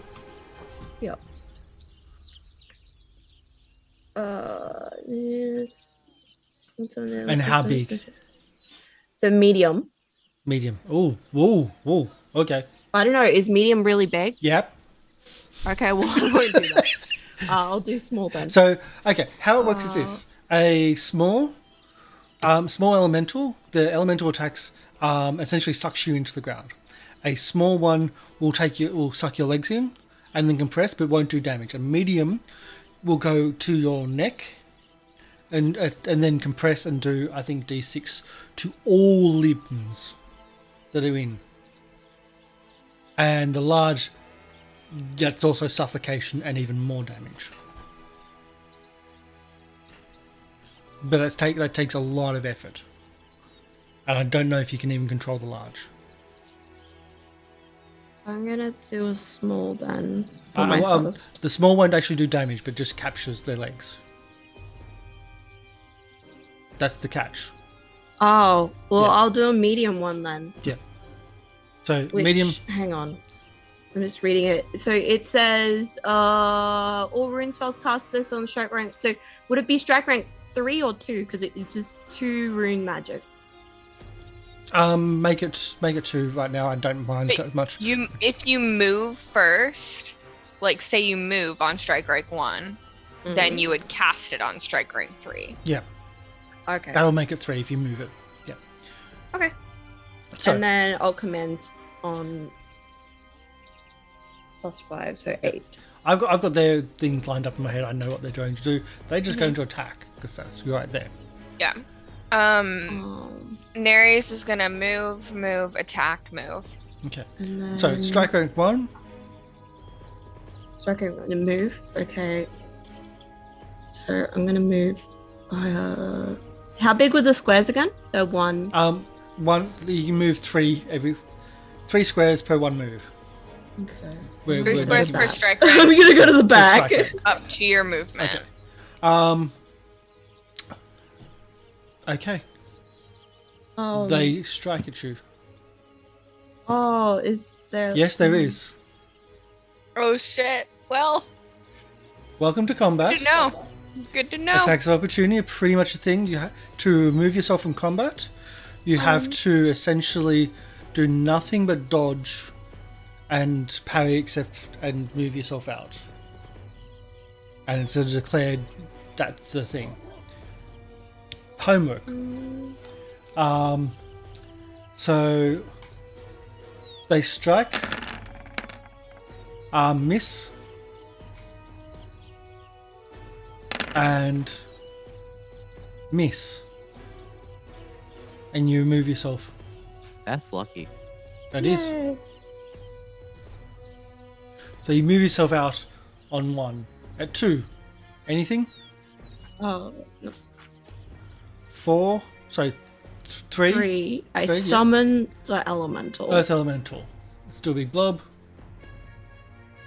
Yep. Yes. And how big? So medium. Medium. Oh, whoa, whoa. Okay. I don't know. Is medium really big? Yep. Okay, well I won't do that. I'll do small then. So, okay, how it works is this: a small elemental. The elemental attacks essentially sucks you into the ground. A small one will suck your legs in and then compress, but won't do damage. A medium will go to your neck and then compress and do, I think, D6 to all limbs that are in. And the large, that's also suffocation and even more damage. But that takes a lot of effort. And I don't know if you can even control the large. I'm gonna do a small then for my first. The small won't actually do damage, but just captures their legs. That's the catch. Oh, well, Yeah. I'll do a medium one then. Yeah. So Which, medium. Hang on. I'm just reading it. So it says, all rune spells cast this on strike rank. So would it be strike rank 3 or 2? Because it's just 2 rune magic. Make it 2 right now. I don't mind that much. If you move first, like say you move on strike rank 1, then you would cast it on strike rank 3. Yeah, Okay. that'll make it 3 if you move it. Yeah. Okay. So And then I'll command on +5, so 8. I've got their things lined up in my head. I know what they're going to do. They just going to attack because that's right there. Yeah. Mernyrs is gonna move, attack, move. Okay. And then So strike rank 1. Strike rank 1 to move. Okay. So I'm gonna move. How big were the squares again? The 1. 1. You can move 3 every. 3 squares per 1 move. Okay. 3 squares per back. strike I'm range gonna go to the back. strike up to your movement. Okay. Okay. Oh. They strike at you. Oh, is there? Yes, there is. Oh shit. Well, Welcome to combat. good to know. Good to know. Attacks of opportunity are pretty much a thing. To remove yourself from combat, you have to essentially do nothing but dodge and parry except and move yourself out. And it's declared that's the thing. Homework. So they strike, miss, and miss, and you remove yourself. That's lucky. That is. Yay. So you move yourself out on 1. At 2, anything? Oh, no. 4, so 3. 3. I Three, yeah. summon the elemental. Earth Elemental. Still big blob.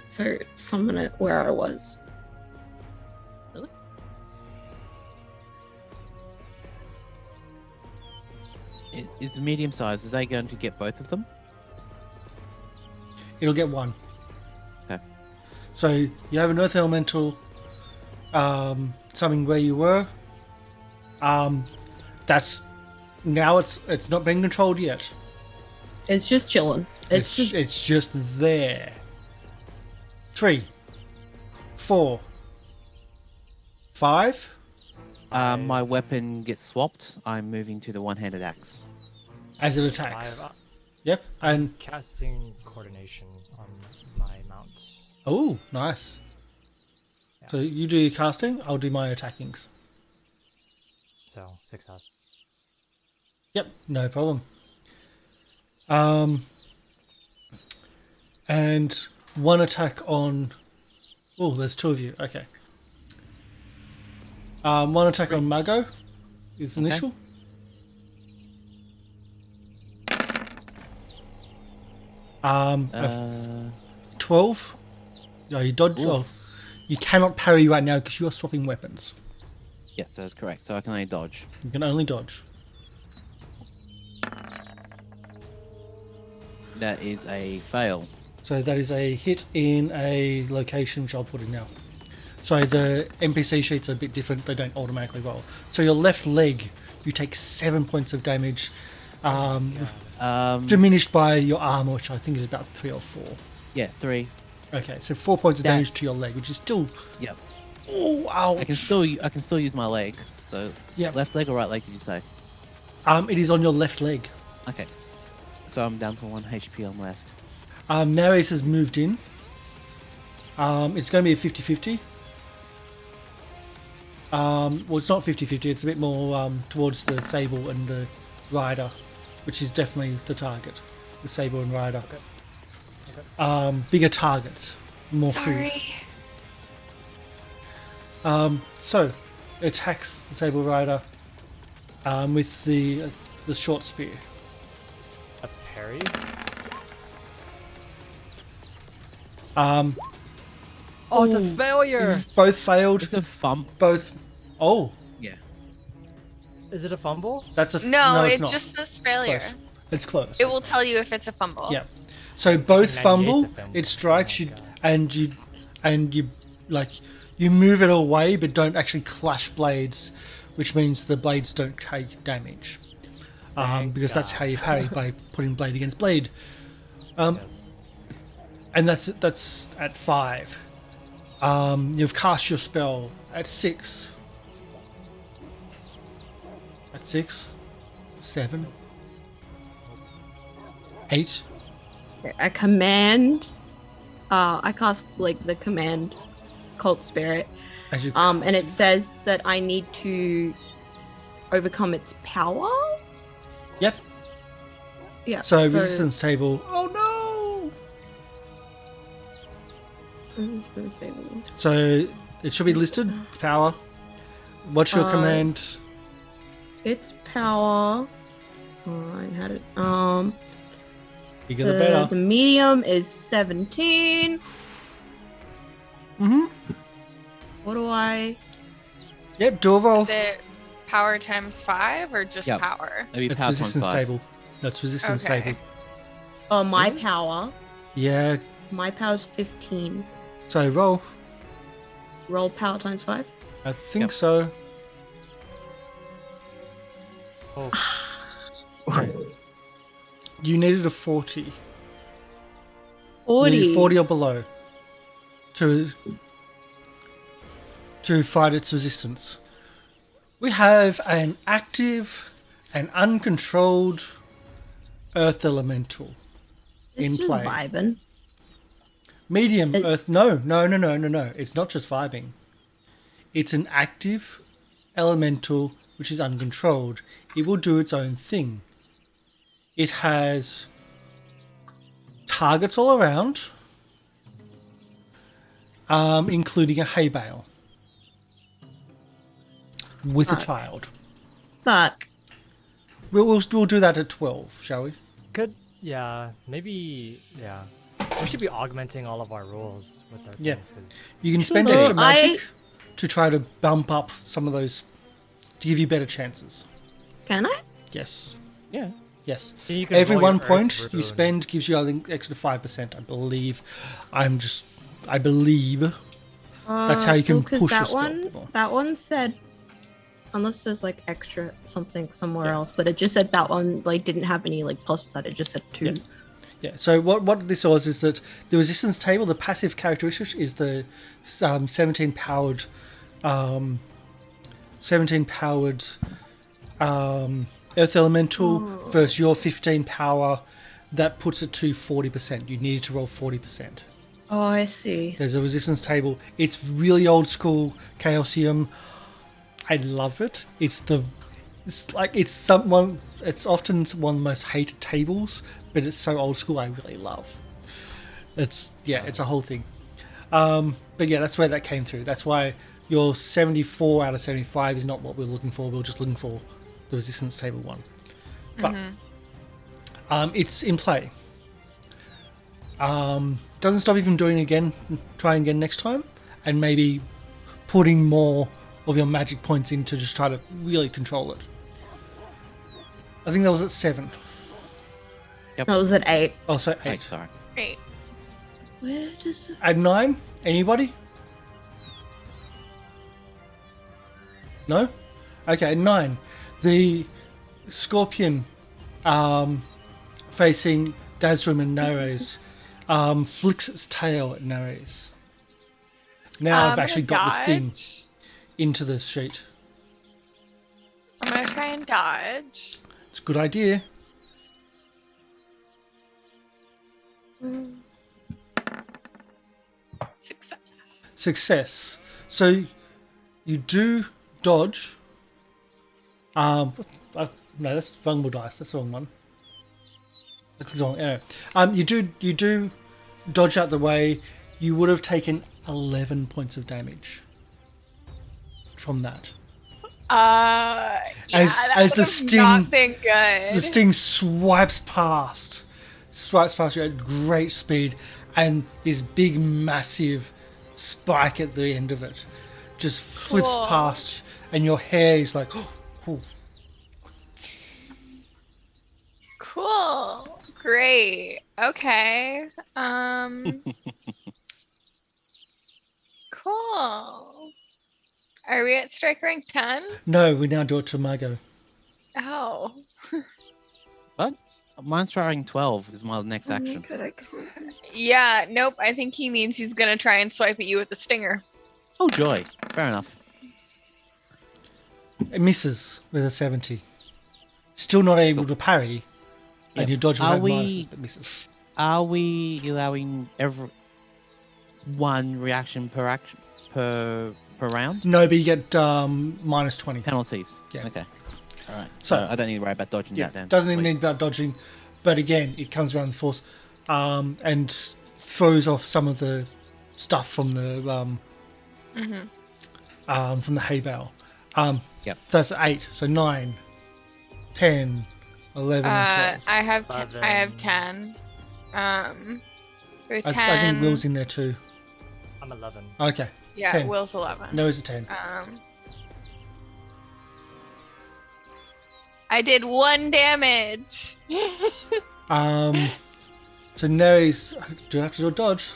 So summon it where I was. It's medium size. Are they going to get both of them? It'll get 1. Okay. So you have an Earth Elemental something where you were. That's now it's not being controlled yet. It's just chilling. It's just there. 3, 4, 5. My weapon gets swapped. I'm moving to the one-handed axe. As it attacks. 5. Yep. And Casting coordination on my mount. oh, nice. Yeah. So you do your casting. I'll do my attackings. So success. Yep, no problem. And 1 attack on. Oh, there's 2 of you. Okay. 1 attack on Mago. Is initial. 12. No, you dodge. Oof. Oh, you cannot parry right now because you are swapping weapons. Yes, that is correct. So I can only dodge. You can only dodge. That is a fail. So that is a hit in a location which I'll put in now. So the NPC sheets are a bit different. They don't automatically roll. So your left leg, you take 7 points of damage, diminished by your armor, which I think is about 3 or 4. Yeah, 3. Okay, so 4 points of That- damage to your leg, which is still. Yep. Oh, ouch. I can still use my leg. So Yeah. left leg or right leg? Did you say? It is on your left leg. Okay. So I'm down to 1 HP on left. Nares has moved in. It's going to be a 50-50. Well, it's not 50-50. It's a bit more towards the Sable and the Rider, which is definitely the target. The Sable and Rider. Bigger targets. More food. Sorry. So, it attacks the Sable Rider with the short spear. A parry? Oh, it's a failure! You've both failed. It's a thump. Both. Oh, Yeah. Is it a fumble? that's a. No, it's it not. just says failure. Close. It's close. It will tell you if it's a fumble. Yeah. So both 98's fumble, a fumble. it strikes Oh you, my God. and you like you move it away, but don't actually clash blades, which means the blades don't take damage. Thank Because that's God. how you parry by putting blade against blade. Yes. And that's at 5. You've cast your spell at 6. At 6, 7, 8. I command. I cast like the command cult spirit. As you And cast it says that I need to overcome its power. Yep. Yeah. So resistance table. Oh no! Resistance table. So it should be listed. Its power. What's your command? Its power. Oh, I had it. Bigger the better. The medium is 17. Mm-hmm. What do I? Yep, do a roll. Is it power times 5 or just Yep. power? Maybe That's power resistance 5. table. That's resistance Okay. table. Oh, my power. Yeah, My power's 15. so roll. Roll power times 5. I think Yep. so. Oh, You needed a 40. You 40. needed 40 or below to fight its resistance. We have an active and uncontrolled earth elemental It's in just play. vibing. Medium It's- earth. No. It's not just vibing. It's an active elemental which is uncontrolled. It will do its own thing. It has targets all around, including a hay bale with a Fuck. child. Fuck. We'll do that at 12, shall we? maybe, yeah. We should be augmenting all of our rules with our Yeah. things, 'cause You can spend Well, extra magic to try to bump up some of those to give you better chances. Can I? Yes. Yeah. Yes. you can Every roll your 1 Earth point you rune. spend gives you, I think, extra 5%, I believe. I believe. That's how you can well, 'cause push a that spell one. people. That one said, unless there's like extra something somewhere else, but it just said that one like didn't have any like plus beside it. It just said 2. Yeah. Yeah, so what this was is that the resistance table, the passive characteristic is the 17 powered earth elemental versus your 15 power. That puts it to 40%. You need to roll 40%. Oh, I see. There's a resistance table. It's really old school Chaosium. I love it. It's often one of the most hated tables, but it's so old school I really love. It's a whole thing. But yeah, that's where that came through. That's why your 74 out of 75 is not what we're looking for. We're just looking for the resistance table one. But it's in play. Doesn't stop you from doing it again. Trying again next time, and maybe putting more of your magic points in to just try to really control it. I think that was at 7. That was at 8. Oh, so 8. Hey, sorry. Great. Where does it? At 9? Anybody? No? Okay, 9. The scorpion facing Dazrum and Nares flicks its tail at Nares. Now I've actually got the sting dodge. into the sheet. I'm gonna try and dodge. It's a good idea. Success. Success. So you do dodge. No, that's vulnerable dice. That's the wrong one. That's the wrong. Anyway. You do dodge out the way. You would have taken 11 points of damage from that. Yeah, As that the would've sting- not been good. The sting swipes past you at great speed, and this big, massive spike at the end of it just flips Cool. past, and your hair is like, oh. Cool. Great. Okay. Cool. Are we at strike rank 10? No, we now do it to Margot. Oh. What? Mine's trying 12 is my next action. Yeah, nope. I think he means he's gonna try and swipe at you with the stinger. Oh, joy. Fair enough. It misses with a 70. Still not able to parry, and Yep. you dodge Are without we- minuses, but misses. Are we allowing every one reaction per round? No, but you get minus 20. Penalties. Yeah. Okay. All right. So- So I don't need to worry about dodging Yeah, that then. doesn't even Sweet. need about dodging, but again, it comes around the force and throws off some of the stuff from the from the hay bale. Yep. That's 8, so 9, 10, 11, and 12. I have 10. With I 10. think Will's in there too. I'm 11. Okay. Yeah, 10. Will's 11. No, it's a 10. I did 1 damage. So Neri's do you have to do a dodge?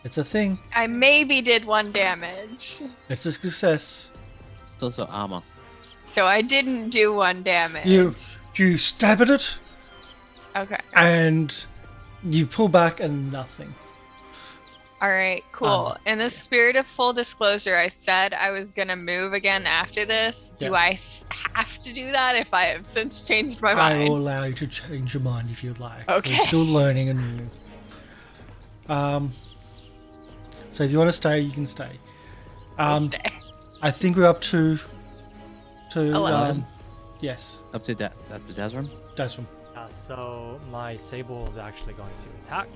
It's a thing. I maybe did 1 damage. It's a success. It's also armor. So I didn't do 1 damage. You stab at it Okay. and you pull back and nothing. All right, cool. In the spirit of full disclosure, I said I was going to move again after this. Do Yeah. I have to do that if I have since changed my I will mind? allow you to change your mind if you'd like. Okay. We're still learning and new. So if you want to stay, you can stay. I'll stay. I think we're up to 11. Yes, Up to Dazarim. that's one. So my Sable is actually going to attack.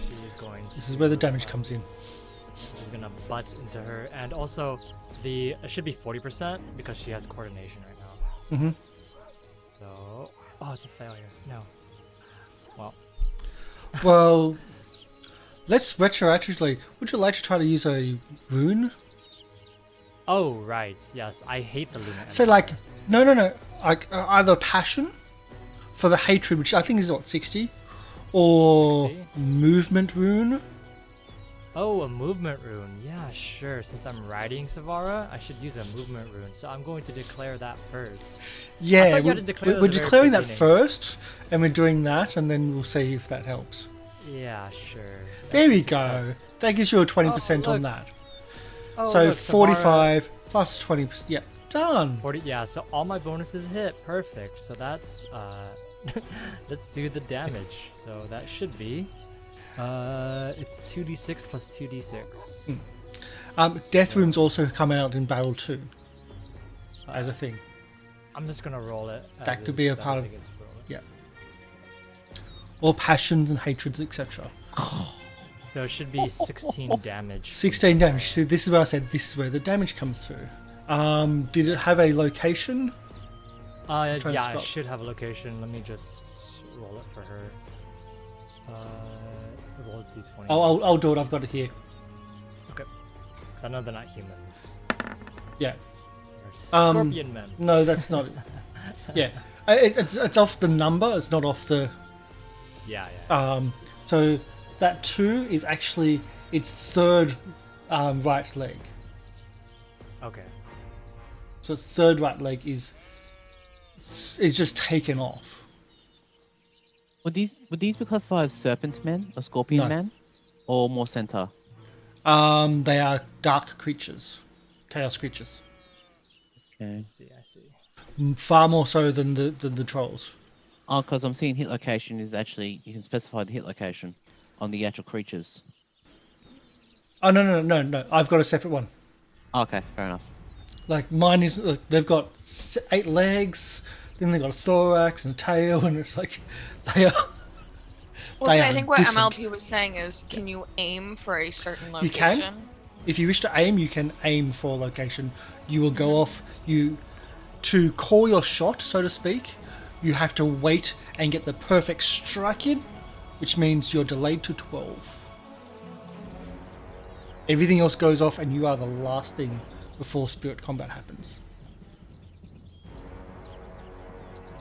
She's going. This is where the damage comes in. She's gonna butt into her, and also it should be 40% because she has coordination right now. Mm-hmm. So, oh, it's a failure. No. Well, Well, let's retroactively. Would you like to try to use a rune? oh right, yes, I hate the Luna. So like, no. Like either passion for the hatred, which I think is what 60, or 60? movement rune. Oh, a movement rune. Yeah, sure. Since I'm riding Savara, I should use a movement rune. So I'm going to declare that first. Yeah, thought you had to declare we're at the very declaring that beginning. first, and we're doing that, and then we'll see if that helps. Yeah, sure. There That's a we go. success. That gives you a 20% on look. that. Oh, So look, Savara- 45 plus 20%. Yeah, done. 40. Yeah, so all my bonuses hit. Perfect. So that's let's do the damage. So that should be it's 2d6 plus 2d6. Death runes also come out in battle too, as a thing. I'm just gonna roll it. That as could is, be a so I part don't of- think it's rolled. Yeah. Or passions and hatreds, etc. So it should be 16 damage. 16 damage. See, this is where I said this is where the damage comes through. Did it have a location? trying to Yeah, I spell. should have a location. Let me just roll it for her. Roll a d20. I'll do it. I've got it here. Okay. Because I know they're not humans. Yeah. They're scorpion men. No, that's not it. Yeah. It's off the number. It's not off the. Yeah. So that 2 is actually its third right leg. Okay. So its third right leg is just taken off. Would these be classified as serpent men or scorpion No. men, or more centaur? They are dark creatures, chaos creatures, Okay. I see. far more so than the trolls. Oh, because I'm seeing hit location is actually you can specify the hit location on the actual creatures. Oh no! I've got a separate one. Okay, fair enough. Like mine is, they've got 8 legs, then they've got a thorax and a tail, and it's like they are. Well, they but I are think what different. MLP was saying is, can you aim for a certain You location? can. If you wish to aim, you can aim for a location. You will go off. To call your shot, so to speak, you have to wait and get the perfect strike in, which means you're delayed to 12. Everything else goes off, and you are the last thing before spirit combat happens.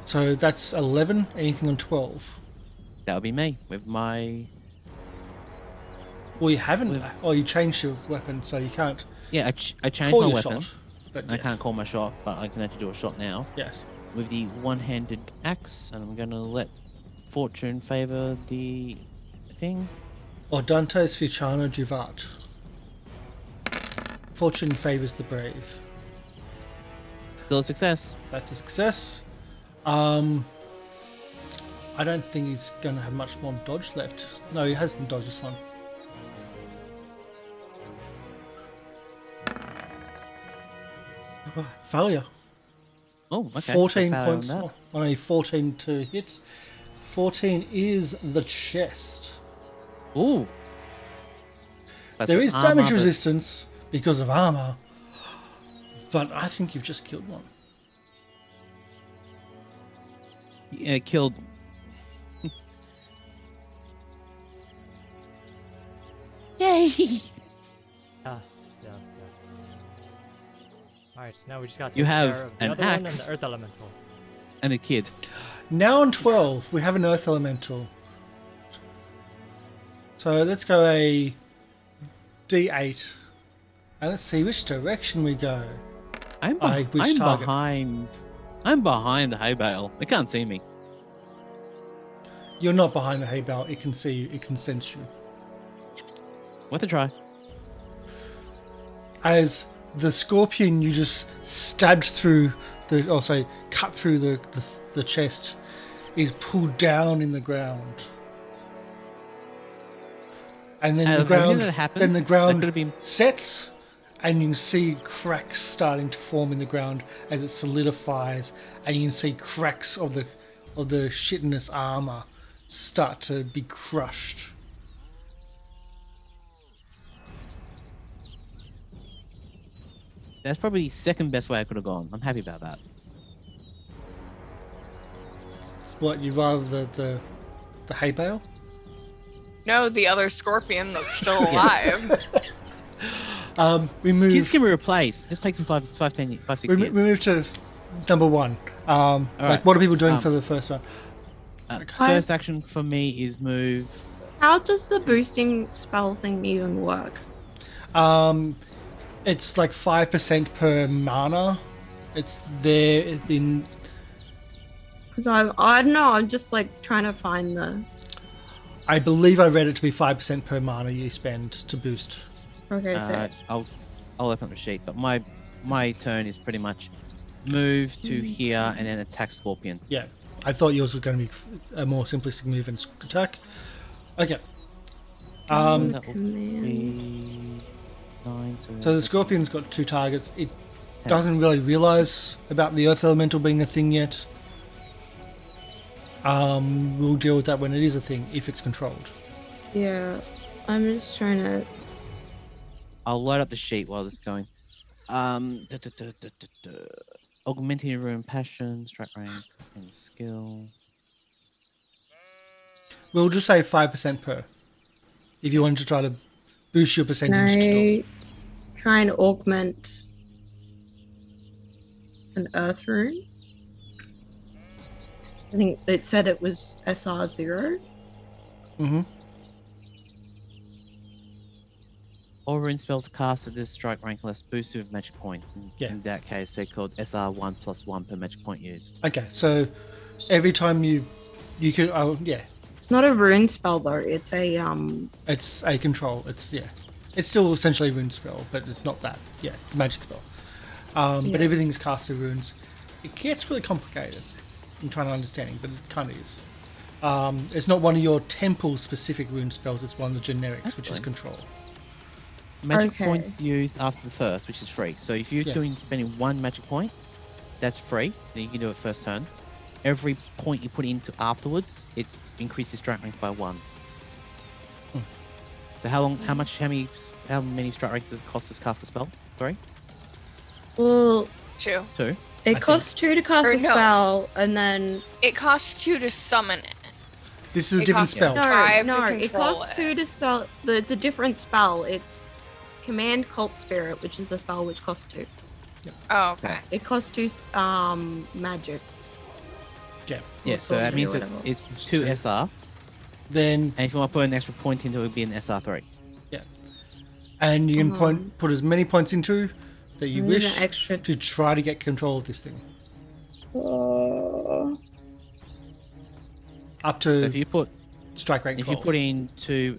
So that's 11. Anything on 12? That would be me with my. Well, you haven't. With- Oh, you changed your weapon, so you can't Yeah, I changed call my your weapon. shot. But I yes. can't call my shot, but I can actually do a shot now Yes. with the one-handed axe, and I'm gonna let fortune favor the thing. Or Dante's Ficciano Juvat. Fortune favors the brave. Still a success. That's a success. I don't think he's going to have much more dodge left. No, he hasn't dodged this one. Failure. Oh, okay. 14 Failure on points. that. Only 14 to hit. 14 is the chest. Ooh. That's There with is armor, damage but- resistance because of armor. But I think you've just killed one. Yeah, killed. Yay! Yes, yes, yes. Alright, now we just got to You take have care of the an other one and axe. the earth elemental. And a kid. Now on 12, we have an Earth Elemental. So let's go a D8. And let's see which direction we go. I'm Which behind. I'm behind the hay bale. They can't see me. You're not behind the hay bale. It can see you. It can sense you. Worth a try. As the scorpion you just stabbed through, cut through the chest, is pulled down in the ground. And then the ground, that could have been... sets, and you can see cracks starting to form in the ground as it solidifies, and you can see cracks of the chitinous armor start to be crushed. That's probably the second best way I could have gone. I'm happy about that. What, you'd rather the hay bale? No, the other scorpion that's still alive. We move. Kids can be replaced. Just takes them 5, 6 We years. move to number 1. right. What are people doing for the first one? First action for me is move. How does the boosting spell thing even work? It's like 5% per mana. It's there in. Because I don't know. I'm just like trying to find the. I believe I read it to be 5% per mana you spend to boost. Okay, so I'll open up the sheet, but my turn is pretty much move to here and then attack Scorpion. Yeah, I thought yours was going to be a more simplistic move and attack. Okay. That will be 9. So the Scorpion's got 2 targets. It doesn't really realize about the Earth Elemental being a thing yet. We'll deal with that when it is a thing, if it's controlled. yeah, I'm just trying to. I'll load up the sheet while this is going. Augmenting your rune passion, strike range, and skill. We'll just say 5% per. If you wanted to try to boost your Can percentage. I try and augment an earth rune? I think it said it was SR0. Mm-hmm. All rune spells cast at this strike rank less boosted with magic points. In that case, they're called SR1 + 1 per magic point used. Okay, so every time you could, yeah. It's not a rune spell though. It's a It's a control. It's still essentially a rune spell, but it's not that. Yeah, it's a magic spell. But everything's cast through runes. It gets really complicated. I'm trying to understand, but it kind of is. It's not one of your temple-specific rune spells. It's one of the generics, which is control. Magic points used after the first, which is free. So if you're spending 1 magic point, that's free. Then you can do it first turn. Every point you put into afterwards, it increases strike rank by 1. So how many strike ranks does it cost to cast a spell? 3? well, 2. 2? it costs 2 to cast a spell, and then It costs 2 to summon it. This is a It different costs spell. no. 5 no, to it control costs it. 2 to sell. There's a different spell. It's Command Cult Spirit, which is a spell which costs 2. Oh, okay. It costs 2 magic. Yeah, so that means it's 2 SR. Then, And if you want to put an extra point into it, it would be an SR3. and you can put as many points into that you I need wish an extra. to try to get control of this thing. Up So to if you put strike rank 12. in 3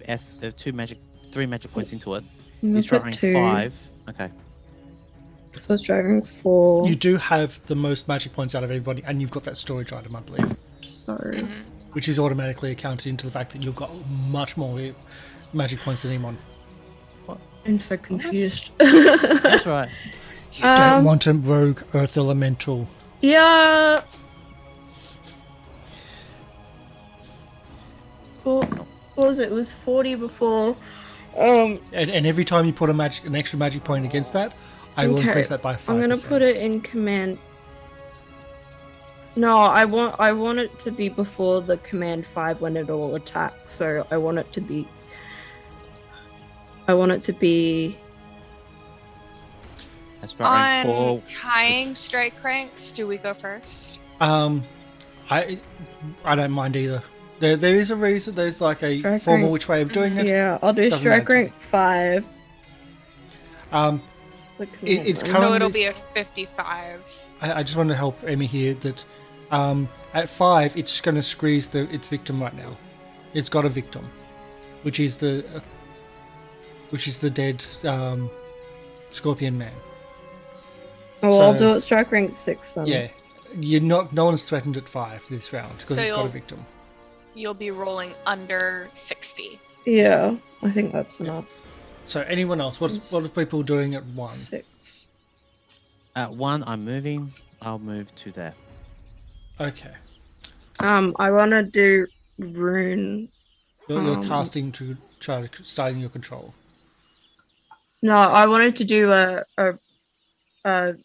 magic points into it, I'm you strike gonna rank put 2. 5. Okay. So it's driving 4. You do have the most magic points out of everybody, and you've got that storage item, I believe, So which is automatically accounted into the fact that you've got much more magic points than anyone. I'm so confused. That's right. You don't want a rogue Earth Elemental. Yeah. Well, what was it? It was 40 before. And every time you put an extra magic point against that, I will increase that by 5%. I'm gonna put it in command. No, I want it to be before the command 5 when it all attacks. So I want it to be. I want it to be. That's right. On For tying strike ranks, do we go first? I don't mind either. There is a reason. There's like a Strike formal rank. which way of doing it. Yeah, I'll do Doesn't strike matter. rank 5. It's So Currently- it'll be a 55. I just want to help Emi here that at 5 it's going to squeeze its victim right now. It's got a victim, which is the dead Scorpion Man. Oh, I'll So- do it strike rank 6 then. Yeah, no one's threatened at 5 this round because So it's got a you'll- victim. You'll be rolling under 60. Yeah, I think that's enough. So anyone else? What are people doing at 1? 6. at 1, I'm moving. I'll move to there. Okay, I want to do rune. you're casting to try to starting your control. No, I wanted to do a An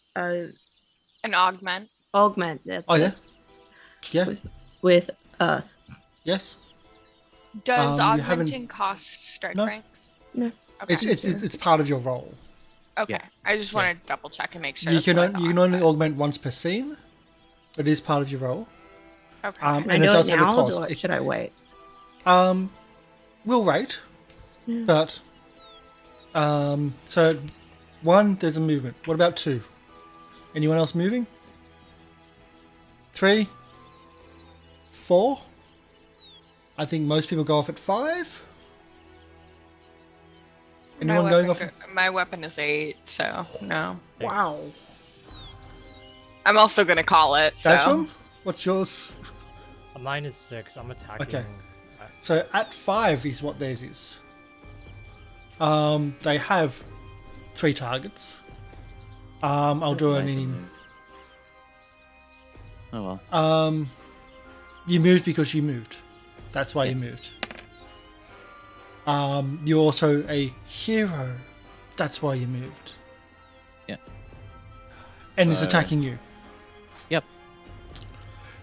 augment. augment. That's Oh yeah, it, yeah, with earth. yes. Does You haven't- augmenting cost strike No. ranks? No. Okay. It's part of your role. okay. Yeah. I just want to double check and make sure. You that's can what I you can thought, only but- augment once per scene. It is part of your role. Okay. Can I And it do does it have a now, cost. or should I wait? We'll rate, Yeah. but so 1 there's a movement. What about 2? Anyone else moving? 3, 4. I think most people go off at 5. Anyone my going weapon off? my weapon is 8, so no. Wow. I'm also gonna call it. So Datrum, what's yours? Mine is 6. I'm attacking. Okay. So at 5 is what theirs is. They have 3 targets. I'll do it in. Oh well. You moved because you moved. That's why Yes. you moved. You're also a hero. That's why you moved. Yeah. And it's So- attacking you. Yep.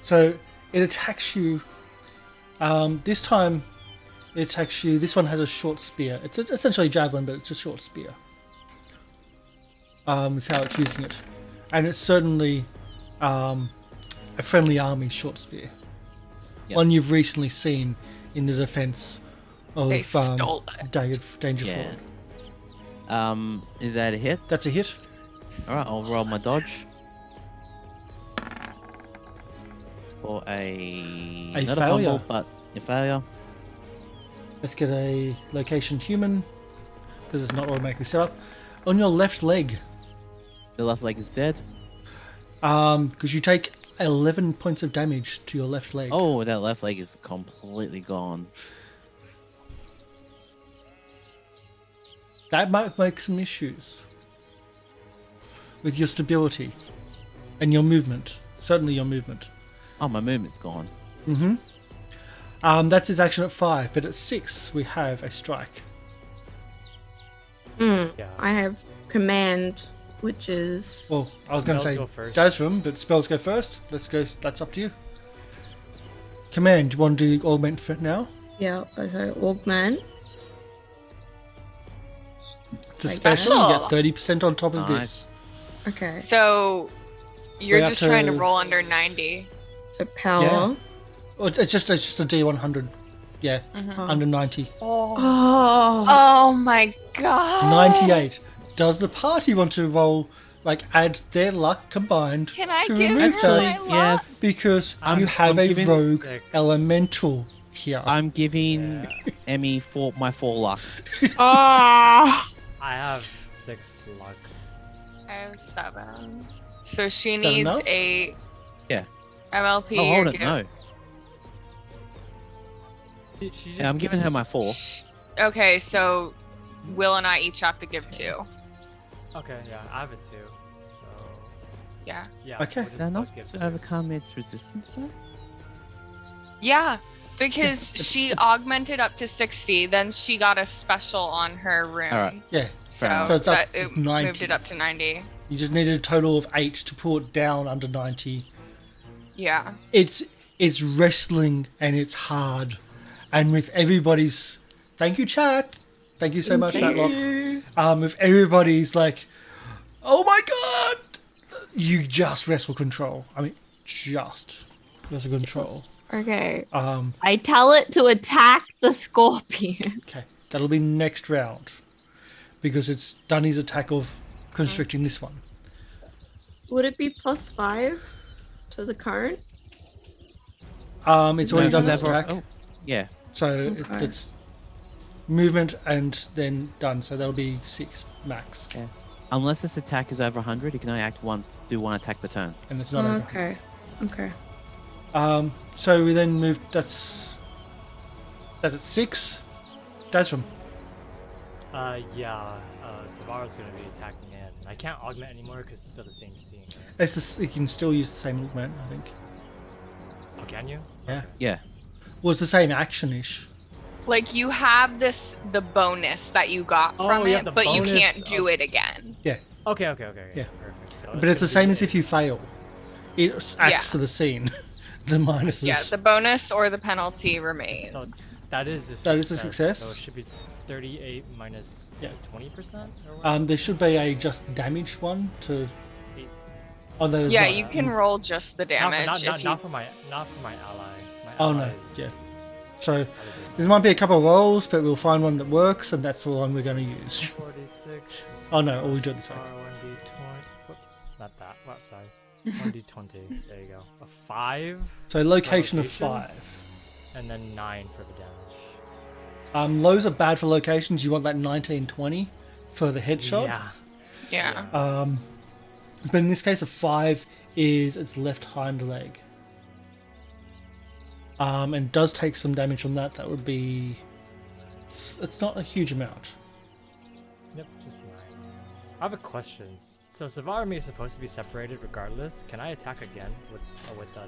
So it attacks you. This time it attacks you. This one has a short spear. It's essentially a javelin, but it's a short spear. Is how it's using it. And it's certainly a friendly army short spear. Yep. One you've recently seen in the defense of they stole it. Dangerfield. Yeah. Is that a hit? That's a hit. All right, I'll roll my dodge. For A not failure. a fumble, but a failure. Let's get a location human because it's not automatically set up. On your left leg, The left leg is dead. because you take 11 points of damage to your left leg. Oh, that left leg is completely gone. That might make some issues with your stability and your movement. Certainly your movement. Oh, my movement's gone. That's his action at 5, but at 6 we have a strike. Yeah. I have command, which is. Well, I was going to Spells say go first. Dasrum, but spells go first. Let's go. That's up to you. Command. Do you want to do augment for now? Yeah, so augment. It's a Like special. You that. get 30% on top of this. Nice. Okay. So you're We have just trying to to- roll under 90. So power. Yeah. Well, it's just a D100. Yeah, under 90. Oh. Oh my god. 98. Does the party want to roll, like, add their luck combined Can I to give remove her those? my luck? Yes. Because I'm- you have I'm a giving- rogue Sick. elemental here. I'm giving Emmy my 4 luck. I have 6 luck. I have 7. So she Is that needs enough? 8 Yeah. MLP. Oh, or hold it. give- No. She just Yeah, I'm giving her my 4. Okay, so Will and I each have to give 2. Okay, yeah, I have it too. So Yeah. yeah. Okay. we'll just They're not both give to 2. overcome its resistance, though? Yeah, because she augmented up to 60, then she got a special on her rune. Alright. Yeah. So, enough. So it's up- that, it's it 90. moved it up to 90. You just needed a total of 8 to pull it down under 90. Yeah. It's wrestling and it's hard. And with everybody's... Thank you, chat. Thank you so much, Thank Matlock. you. If everybody's like, oh my god, you just wrestle control. I mean, just wrestle control. Okay. Um, I tell it to attack the scorpion. okay, that'll be next round because it's done his attack of constricting this one. Would it be +5 to the current? It's already No, done this never- attack, Oh, yeah. so Okay. it's movement and then done. So that'll be 6 max, Yeah. Unless this attack is over 100, you can only do one attack per turn. and it's not over. Okay. Okay. So we then move. That's at 6. Dasram. Savara's gonna be attacking in. I can't augment anymore because it's still the same scene. Right? It's just, you can still use the same augment, I think. Oh, can you? Yeah. Yeah. Well, it's the same action-ish. Like you have the bonus that you got Oh, from yeah, it, the but you bonus can't do of- it again. Yeah. Okay. Yeah. Perfect. So But it's the gonna same be as if you fail. It acts Yeah. for the scene. The minuses. Yeah, the bonus or the penalty remains. So that is a That is a success. So it should be 38 minus Yeah. 20% or what? There should be a just damage one to. Oh, there's Yeah, not. you can roll just the damage. if you... Not for my ally. My Oh ally no. is- Yeah. So that there might be a couple of rolls, but we'll find one that works, and that's the one we're going to use. is 46. Oh no, or we do it this way. 1d20. Whoops, not that. Whoops, sorry. 1d20. There you go. A 5, So location of Location? 5. and then 9 for the damage. Lows are bad for locations. You want that 19-20 for the headshot. Yeah. Yeah. But in this case, a 5 is its left hind leg. And does take some damage from that. That would be. It's not a huge amount. Yep, just 9. I have a question. So Savarami is supposed to be separated regardless. Can I attack again with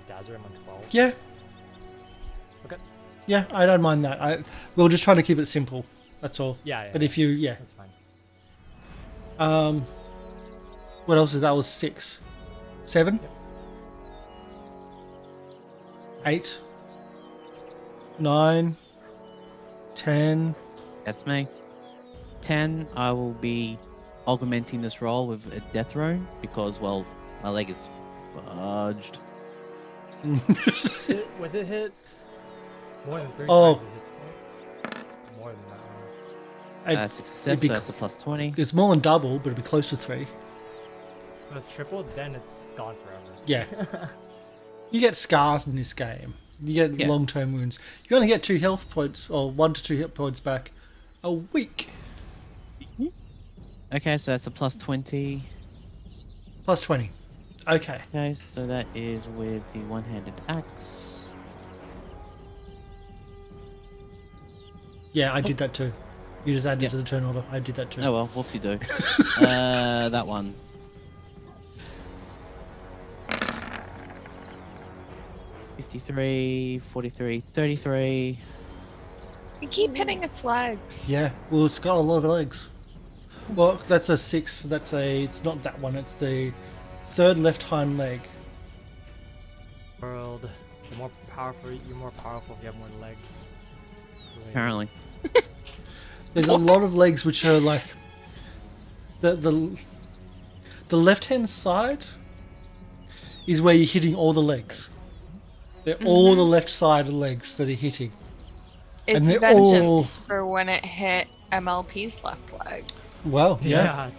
Dazarim on 12? Yeah, Okay. yeah, I don't mind that. We're just trying to keep it simple. That's all. Yeah. But if you, yeah. That's fine. What else is that? Was 6, 7, Yep. 8, 9, 10. That's me. 10, I will be augmenting this roll with a death rune because, well, my leg is fudged. Was it hit more than 3 Oh. times it hits points? More than that. It's- Success, it'd be so that's a plus 20. It's more than double, but it'd be close to 3. If it's tripled, then it's gone forever. Yeah. You get scars in this game. You get Yeah. long-term wounds. You only get 2 health points, or 1 to 2 hit points back a week. Okay, so that's a plus 20. Plus 20. Okay. Okay, so that is with the one-handed axe. Yeah, I did that too. You just added Yeah. to the turn order. I did that too. Oh well, whoop-de-doo. That one. $53, $43, $33. You keep hitting its legs. Yeah, well, it's got a lot of legs. Well, that's a 6. It's not that one. It's the third left hind leg. World, you're more powerful if you have more legs. Just the way it Apparently. is. There's a lot of legs which are like the left hand side is where you're hitting all the legs. They're all the left side of legs that are hitting. It's they're vengeance all- for when it hit MLP's left leg. Well, yeah.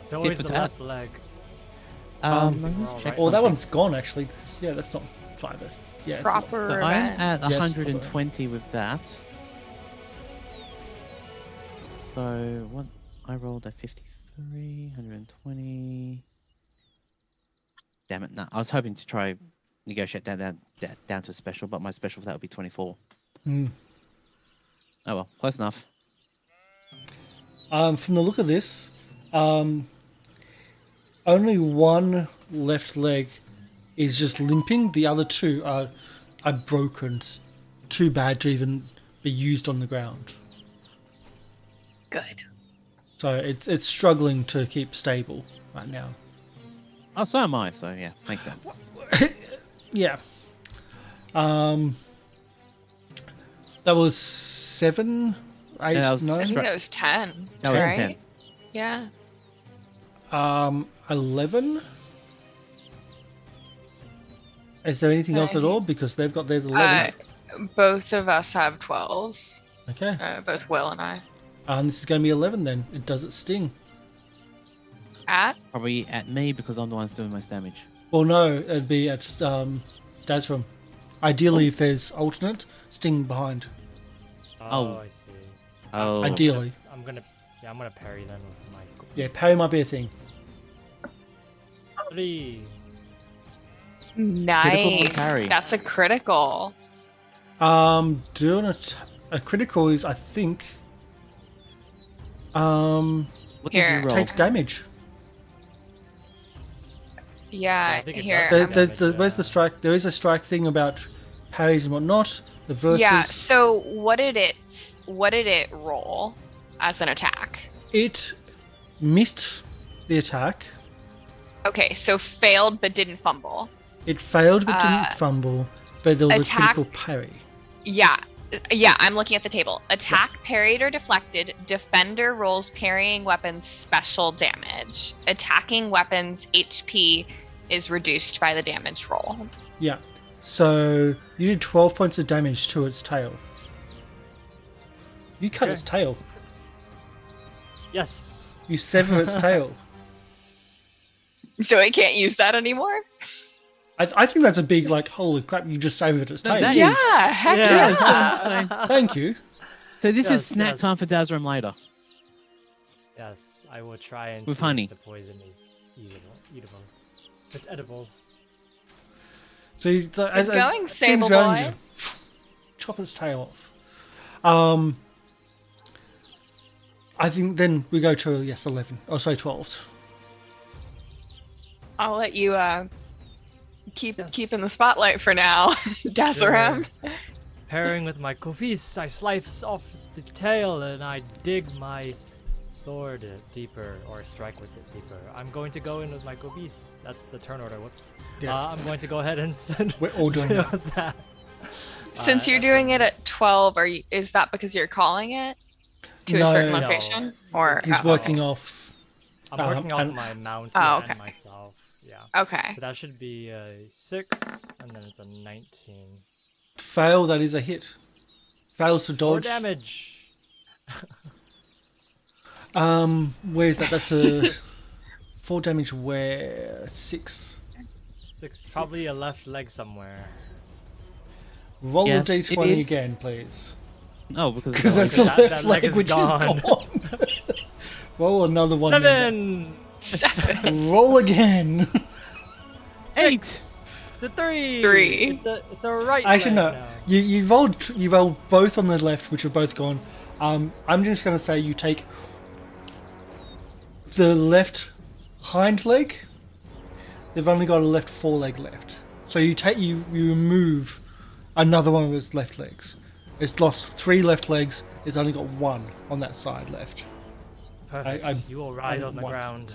It's always for the tat. left leg. Um, let me well, check right. Oh, that something. one's gone actually. Yeah, that's not 5. That's yeah. it's not- Proper So I'm revenge. at Yes, 120 with that. So what? I rolled a 53, 120. Damn it! No, I was hoping to try negotiate that down to a special, but my special for that would be 24. Hmm. Oh well, close enough. From the look of this, only one left leg is just limping. The other 2 are broken. It's too bad to even be used on the ground. Good. So it's struggling to keep stable right now. Oh, so am I. So yeah, makes sense. Yeah. That was 7 8, that was no? I think that was 10. That was right? 10. Yeah. 11. Is there anything else at all? Because they've got theirs 11. Both of us have 12s. Okay. Both Will and I. This is going to be 11 then. It does it sting? At? Probably at me because I'm the one that's doing most damage. Well, no, it'd be at Dazram. Ideally, if there's alternate, sting behind. Oh. I see. Oh. Ideally. I'm gonna parry then with my. Yeah, parry might be a thing. 3. Nice. parry. That's a critical. Doing a critical is, I think, What did Here. you roll? takes damage. Yeah, I think it here. does. Where's the strike? There is a strike thing about parries and whatnot. The versus. Yeah, so what did it roll as an attack? It missed the attack. Okay, so failed but didn't fumble. It failed but didn't fumble, but there was attack- a critical parry. Yeah, I'm looking at the table. Attack, parried, or deflected. Defender rolls parrying weapons special damage. Attacking weapons HP is reduced by the damage roll. Yeah. So you did 12 points of damage to its tail. You cut Okay. its tail. Yes. You sever its tail. So I can't use that anymore? I think that's a big, like, holy crap, you just severed its No, tail. that- Yeah, heck Yeah. yeah. Thank you. So this Yes, is snack yes. time for Dazram later. Yes, I will try and With see if honey. the poison is eatable. It's edible. So you, as going, Sting's Sable round, boy. you just chop its tail off. I think then we go to, yes, 11. Oh, sorry, 12. I'll let you keep Yes. in the spotlight for now, Dazaram. Pairing with my kopis, I slice off the tail and I dig my sword deeper, or strike with it deeper. I'm going to go in with my kopis. That's the turn order. Whoops. Yes. I'm going to go ahead and send. We're all doing do that. that. Since you're that's doing it at 12, is that because you're calling it to a certain No. location? Or He's working off. I'm working off and- my mount Oh, okay. and myself. Yeah. Okay. So that should be a 6, and then it's a 19. Fail, that is a hit. Fails to 4 dodge. damage. Where is that? That's a 4 damage where? 6. 6, probably a left leg somewhere. Roll Yes, a it d20 is. again, please. Oh, because Because of that's the that- left that leg, leg is which gone. is gone. Roll another one. then. 7 7. Roll again. 8. to 3. 3. It's a right. Actually, leg no. now. You rolled both on the left, which are both gone. I'm just going to say you take the left hind leg. They've only got a left foreleg left, so you remove another one of its left legs. It's lost 3 left legs. It's only got 1 on that side left. Perfect. You will ride I on the won. ground.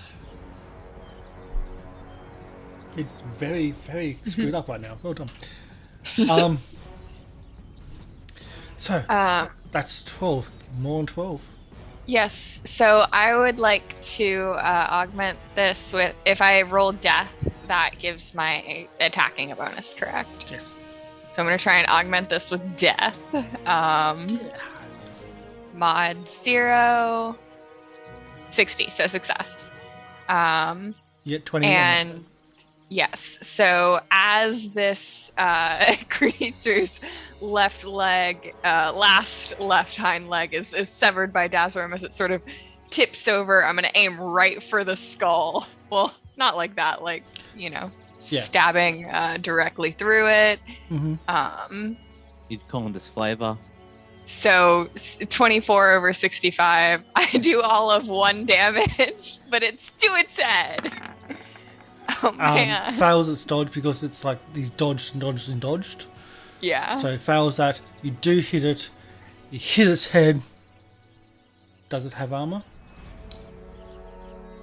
It's very, very screwed up right now. Well done. So that's 12. More than 12. Yes, so I would like to augment this with, if I roll death, that gives my attacking a bonus, correct? Yes. So I'm going to try and augment this with death. Mod 0, 60, so success. You get 21. And yes, so as this creature's left leg, last left hind leg is severed by Dazarum as it sort of tips over, I'm going to aim right for the skull. Well, not like that, like, stabbing directly through it. Mm-hmm. You'd call this flavor. So 24 over 65. I do all of 1 damage, but it's to its head. Oh man. Fails its dodge because it's like these dodged and dodged and dodged. Yeah. So it fails that. You do hit it. You hit its head. Does it have armor?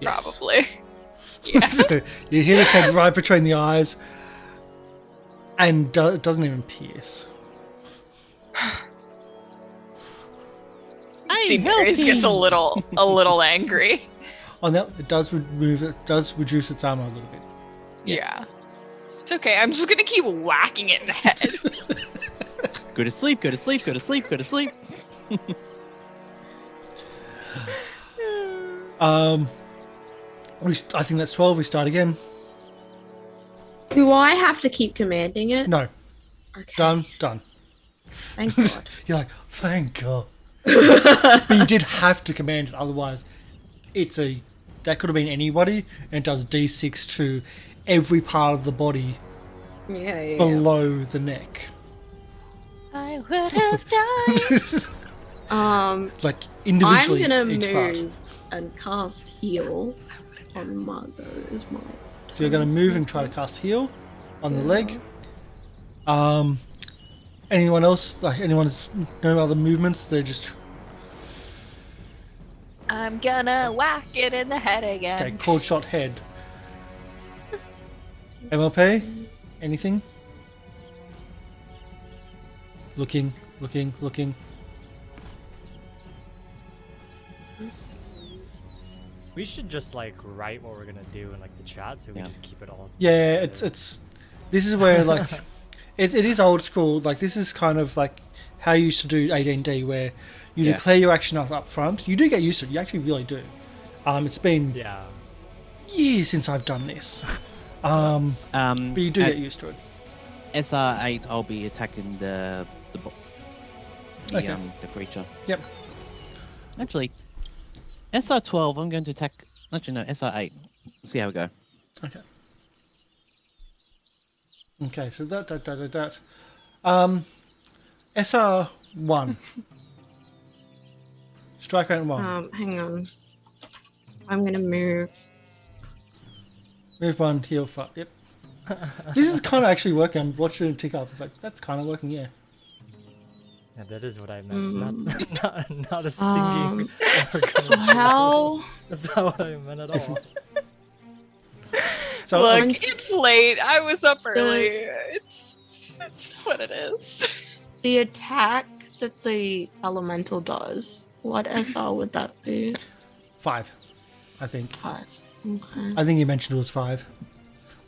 Yes. Probably. Yeah. So you hit its head right between the eyes, and it doesn't even pierce. see Mernyrs gets a little angry. On that, it does reduce its armor a little bit. Yeah. It's okay. I'm just gonna keep whacking it in the head. Go to sleep, go to sleep, go to sleep, go to sleep. I think that's 12. We start again. Do I have to keep commanding it? No. Okay. Done. Thank God. You're like, thank God. But you did have to command it, otherwise that could have been anybody, and it does D6 to every part of the body Yeah. below the neck. I would have died. Like individually, I'm gonna each part. move and cast heal on Margot. Is my So you're going to move and try to cast heal on the leg. Anyone else? Like anyone's no other movements? They're just I'm gonna whack it in the head again. okay. Cold shot head. MLP? Anything? Looking. We should just like write what we're gonna do in like the chat, so we Yeah. just keep it all. Yeah, it's. This is where like, it is old school. Like this is kind of like how you used to do 18D, where you Yeah. declare your action up front. You do get used to it. You actually really do. It's been Yeah. years since I've done this. But you do at get used to it. SR8, I'll be attacking the Okay. creature. Yep. Actually, SR12, I'm going to attack. Actually, no, SR8. See how we go. Okay. Okay, so that. SR1. Strike rate 1. hang on. I'm gonna move. Move 1, heal 5. Yep. This is kind of actually working. I'm watching it tick up. It's like, that's kind of working, yeah. Yeah, that is what I meant. Not a singing. How? That's not what I meant at all. So, Look, it's late. I was up early. It's what it is. The attack that the elemental does. What SR would that be? 5, I think. 5. Okay. I think you mentioned it was 5.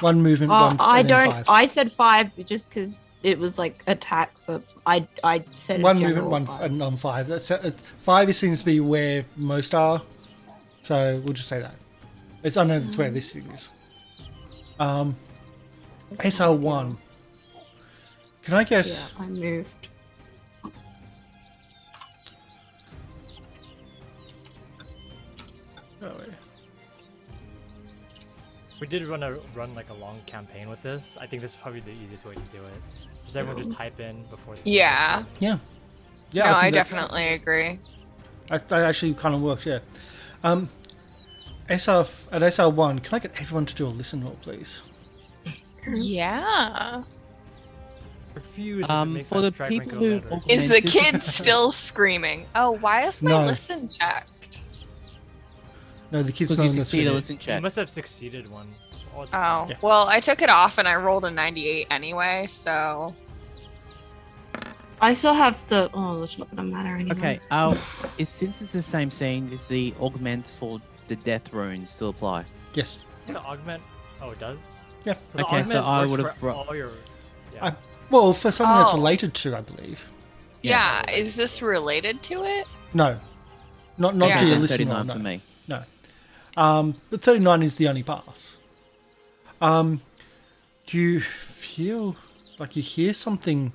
One movement, one. I and then don't. 5. I said 5 just because it was like attack. So I said One general movement, 5. and on 5. That's 5 seems to be where most are, so we'll just say that. I know that's where this thing is. SR1. Can I get? Yeah, I moved. Oh, wait. We did run like a long campaign with this. I think this is probably the easiest way to do it. Just everyone just type in before. Yeah. Yeah. No, I I think that- definitely agree. That actually kind of works. Yeah. At SR1, can I get everyone to do a listen roll, please? Yeah. Refuse. For the people who Is the augmented- kid still screaming? Oh, why is my No. listen checked? No, the kids Because know you this. succeed a video. listen You check. must have succeeded one. Oh, it's- Oh, Yeah. well, I took it off and I rolled a 98 anyway, so. I still have the. Oh, that's not gonna matter anymore. Okay, since it's the same scene, is the augment for the death runes still apply? Yes. The augment. Oh, it does. Yeah. So the Okay, so augment I works would've for ro- all your. Yeah. Well, for something that's Oh. related to, I believe. Yeah, is this related to it? No. Not Yeah. to your Yeah, listening roll. 39 No. for me. No. But 39 is the only pass. You feel like you hear something,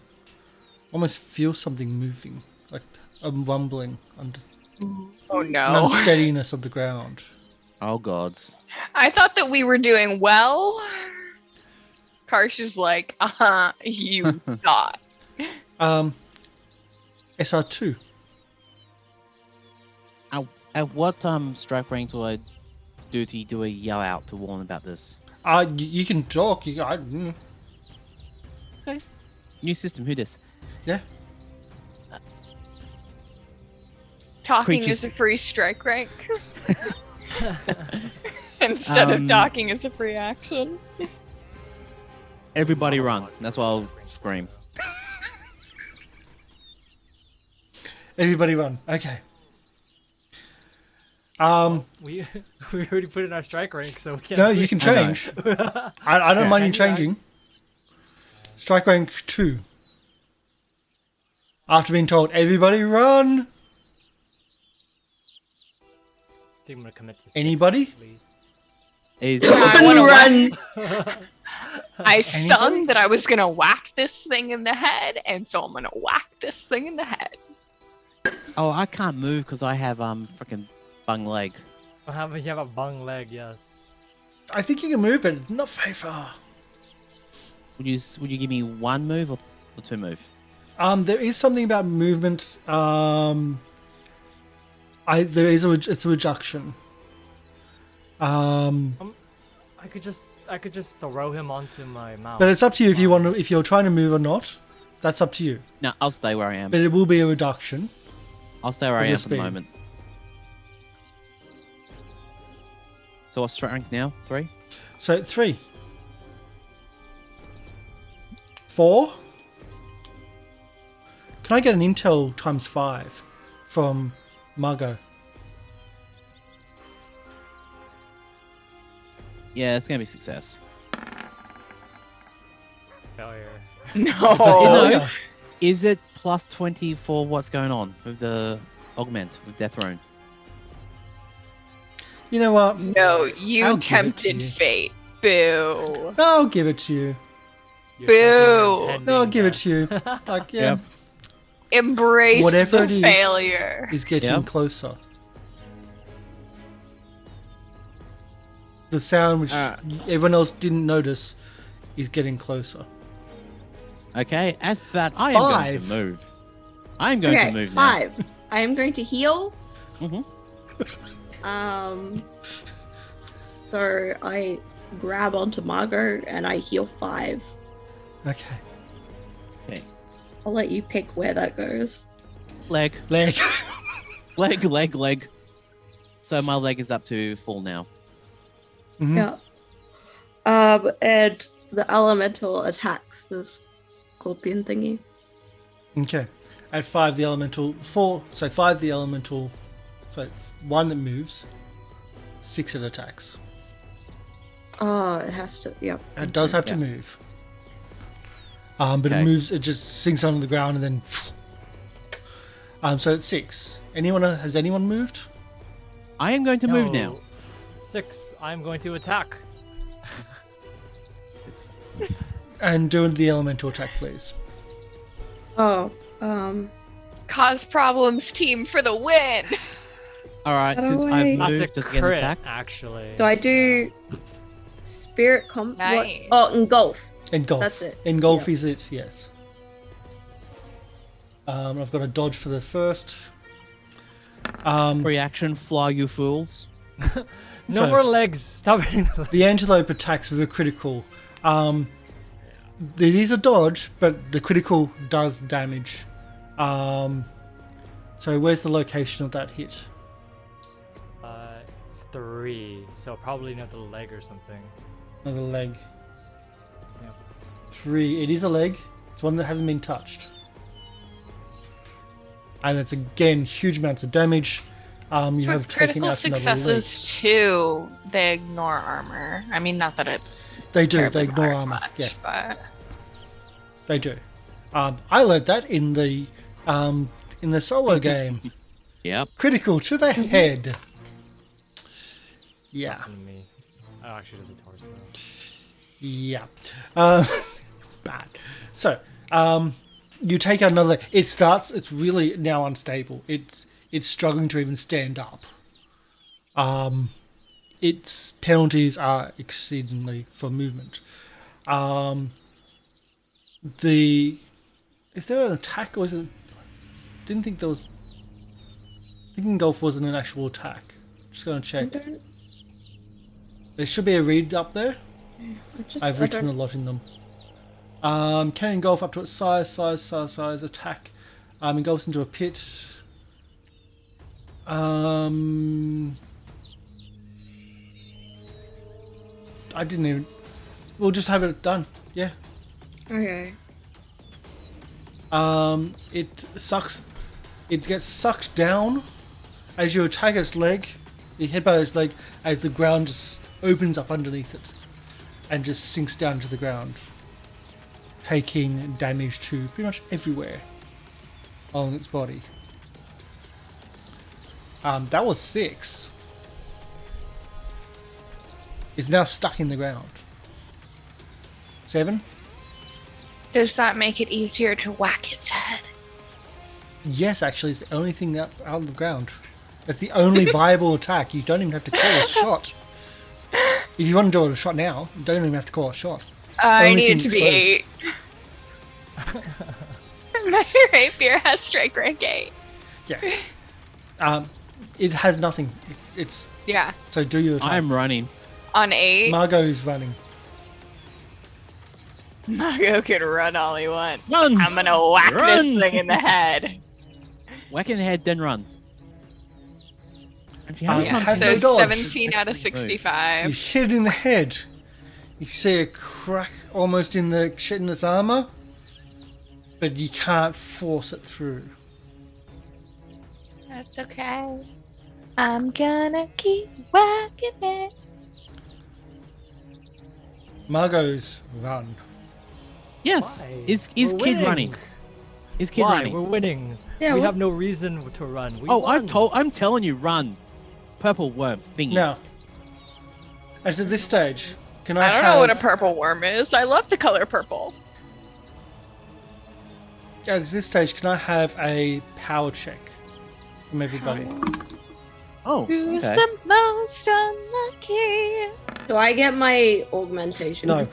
almost feel something moving, like a rumbling under Oh an no. unsteadiness of the ground. Oh gods. I thought that we were doing well. Karsh is like, you thought. SR2. At what strike rank do I do a yell out to warn about this? You can talk. New system, who this? Yeah. Talking Creatures- is a free strike rank. Instead of talking is a free action. Everybody run. That's why I'll scream. Everybody run. Okay. We we already put in our strike rank, so we can't. No, you can change. I don't mind you changing. Strike rank 2. After being told, everybody run! I think I'm gonna commit to 6, Anybody? please. I want to Run. I sung that I was gonna whack this thing in the head, and so I'm gonna whack this thing in the head. Oh, I can't move because I have freaking bung leg. You have a bung leg, yes. I think you can move, but not very far. Would you give me 1 move or 2 move? There is something about movement. It's a reduction. I could just throw him onto my mouth. But it's up to you if you're trying to move or not. That's up to you. No, I'll stay where I am. But it will be a reduction. I'll stay where I your am for the speed. moment. So what's strike rank now? 3? So 3. 4. Can I get an intel times 5 from Margot? Yeah, it's gonna be success. Failure. No. Oh, Is it plus 20 for what's going on with the augment with Death Rune? You know what? No, you I'll give it to tempted you. fate. Boo. I'll give it to you. You're Boo. thinking No, I'll of give it ending to you. Like, yeah, Yep. Embrace Whatever the it is. failure. is getting Yep. closer. The sound which everyone else didn't notice is getting closer. Okay, at that, I am going to 5. move. I am going Okay, to move now. 5. I am going to heal. Mhm. So I grab onto Margot and I heal 5. Okay. Okay. I'll let you pick where that goes. Leg, Leg. leg. So my leg is up to full now. Mhm. Yeah. And the elemental attacks the scorpion thingy. Okay. At 5, the elemental. 4. So 5, the elemental. So 1 that moves. 6 it attacks. Oh, it has to. Yep. It does have to Yeah. move. But Okay. it moves. It just sinks onto the ground and then. So it's 6. Has anyone moved? I am going to move now. No. 6. I'm going to attack. And do the elemental attack, please. Oh. Cause problems, team, for the win. All right, By the since way- I've That's moved, a does it get an crit, attack? actually. Do I do spirit Nice. Oh, engulf. Engulf. That's it. Engulf Yeah. is it, yes. I've got a dodge for the first. Reaction, fly, you fools. No So- more legs. Stop hitting the legs. The antelope attacks with a critical. It is a dodge, but the critical does damage. So where's the location of that hit? It's 3, so probably not the leg or something. Another leg. Yep. 3. It is a leg. It's one that hasn't been touched. And it's again huge amounts of damage. You For have taken critical out another successes too, they ignore armor. I mean, not that it leg. They do. terribly They ignore matters armor. much, Yeah, but they do. I learned that in the solo game. Yep. Critical to the head. Yeah. And me. Oh, actually, to the torso. Yeah. Bad. So, you take out another. It's really now unstable. It's struggling to even stand up. Its penalties are exceedingly for movement. Is there an attack or is it? Didn't think there was. Thinking golf wasn't an actual attack. Just gonna check. There should be a read up there. I've written a lot in them. Can engulf up to its size, attack. Engulfs into a pit. I didn't even. We'll just have it done. Yeah. Okay. It sucks. It gets sucked down as you attack its leg. You headbutt as like as the ground just opens up underneath it and just sinks down to the ground, taking damage to pretty much everywhere on its body. That was 6. It's now stuck in the ground. 7. Does that make it easier to whack its head? Yes, actually, it's the only thing out of the ground. That's the only viable attack. You don't even have to call a shot. If you want to do a shot now, you don't even have to call a shot. I Only need it thing to be exploded. 8. My rapier has strike rank 8. Yeah. It has nothing. It's Yeah, so do your attack. I'm running. on 8. Margot's running. Mago can run all he wants. Run! I'm gonna whack this Run! thing in the head. Whack in the head, then run. Actually, how many Yeah, times has So no dodge. 17 out of You 65. hit it in the head. You see a crack almost in the shit in its armor, but you can't force it through. That's okay. I'm gonna keep whacking it. Margot's run. Yes. Why? Is We're kid winning. running? Is kid Why? running? We're winning. Yeah, we what- have no reason to run. We Oh, won. I'm telling you, run. Purple worm thingy. Now, as at this stage, can I I don't have, know what a purple worm is. I love the color purple. at this stage, can I have a power check from everybody? Oh, Who's okay. the most unlucky? Do I get my augmentation? No.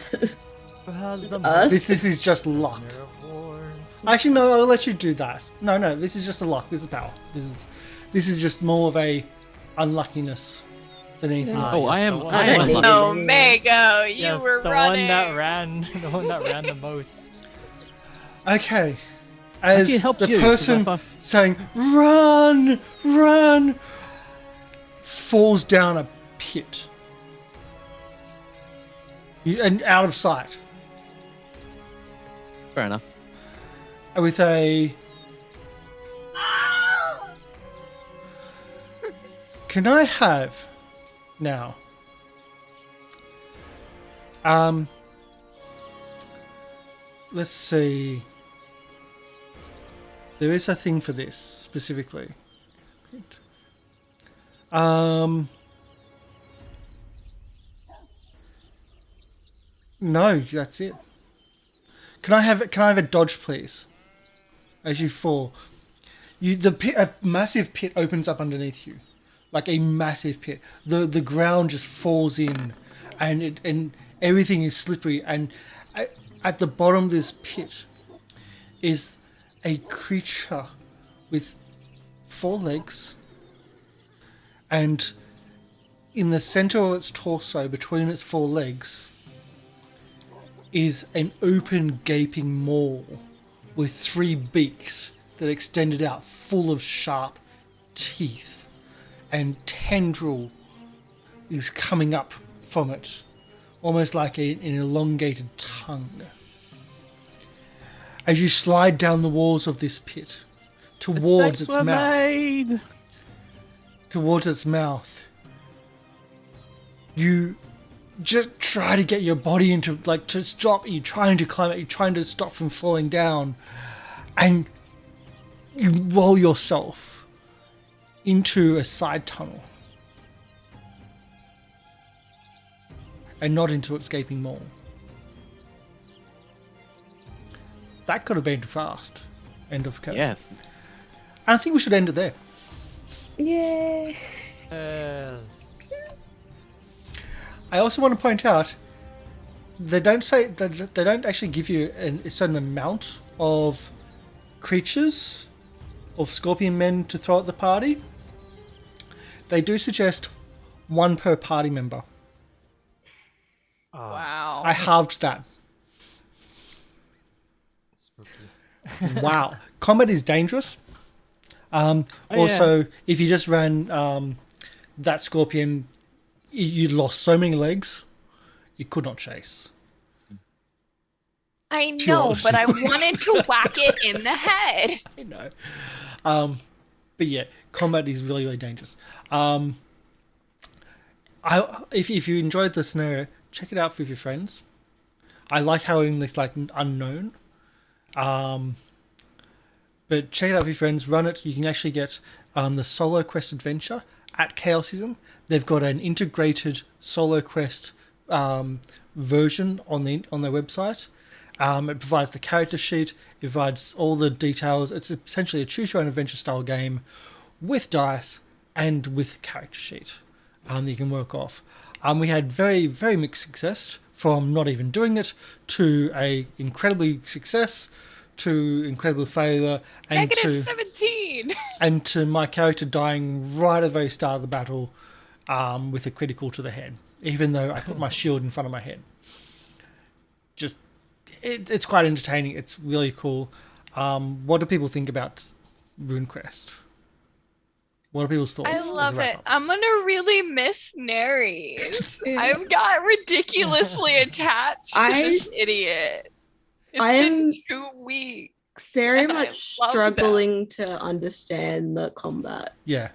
Who has the us. This is just luck. Mirror? Actually, no, I'll let you do that. No, this is just a luck. This is power. This is just more of a unluckiness than anything Ah, else. Oh, I am. the I am one- unlucky. Oh, Mago, you Yes, were the running. one that ran. The one that ran the most. Okay. As Actually, it helps the you, 'cause person if I- saying, run, run, falls down a pit. And out of sight. Fair enough. With a... Can I have... Now... Let's see... There is a thing for this, specifically. No, that's it. Can I have a dodge, please? As you fall, a massive pit opens up underneath you, like a massive pit. The ground just falls in, and everything is slippery. And at the bottom of this pit is a creature with 4 legs, and in the center of its torso, between its 4 legs, is an open gaping maw with 3 beaks that extended out, full of sharp teeth, and tendril is coming up from it, almost like an elongated tongue. As you slide down the walls of this pit towards its Mistakes were mouth, made. towards its mouth, you just try to get your body into, like, to stop. You're trying to climb it, you're trying to stop from falling down, and you roll yourself into a side tunnel and not into its gaping maw. That could have been fast. End of code. Yes. I think we should end it there. Yeah. Yes. I also want to point out, they don't actually give you a certain amount of creatures, of scorpion men to throw at the party. They do suggest 1 per party member. Wow. I halved that. Spooky. Wow. Combat is dangerous. Also, if you just ran that scorpion, you lost so many legs, you could not chase. I Pure know, but I secret. wanted to whack it in the head. I know. But yeah, combat is really, really dangerous. if you enjoyed the scenario, check it out with your friends. I like how in this like unknown. But check it out with your friends. Run it. You can actually get the solo quest adventure at Chaosism. They've got an integrated solo quest version on their website. It provides the character sheet. It provides all the details. It's essentially a choose your own adventure style game with dice and with a character sheet that you can work off. We had very, very mixed success, from not even doing it to a incredibly success to incredible failure and Negative 17. and to my character dying right at the very start of the battle with a critical to the head, even though I put my shield in front of my head. Just it's quite entertaining. It's really cool. What do people think about RuneQuest? What are people's thoughts? I love it. I'm gonna really miss Nerys. I've got ridiculously attached to this idiot. It's been 2 weeks. Very and I much love struggling to understand the combat. Yeah.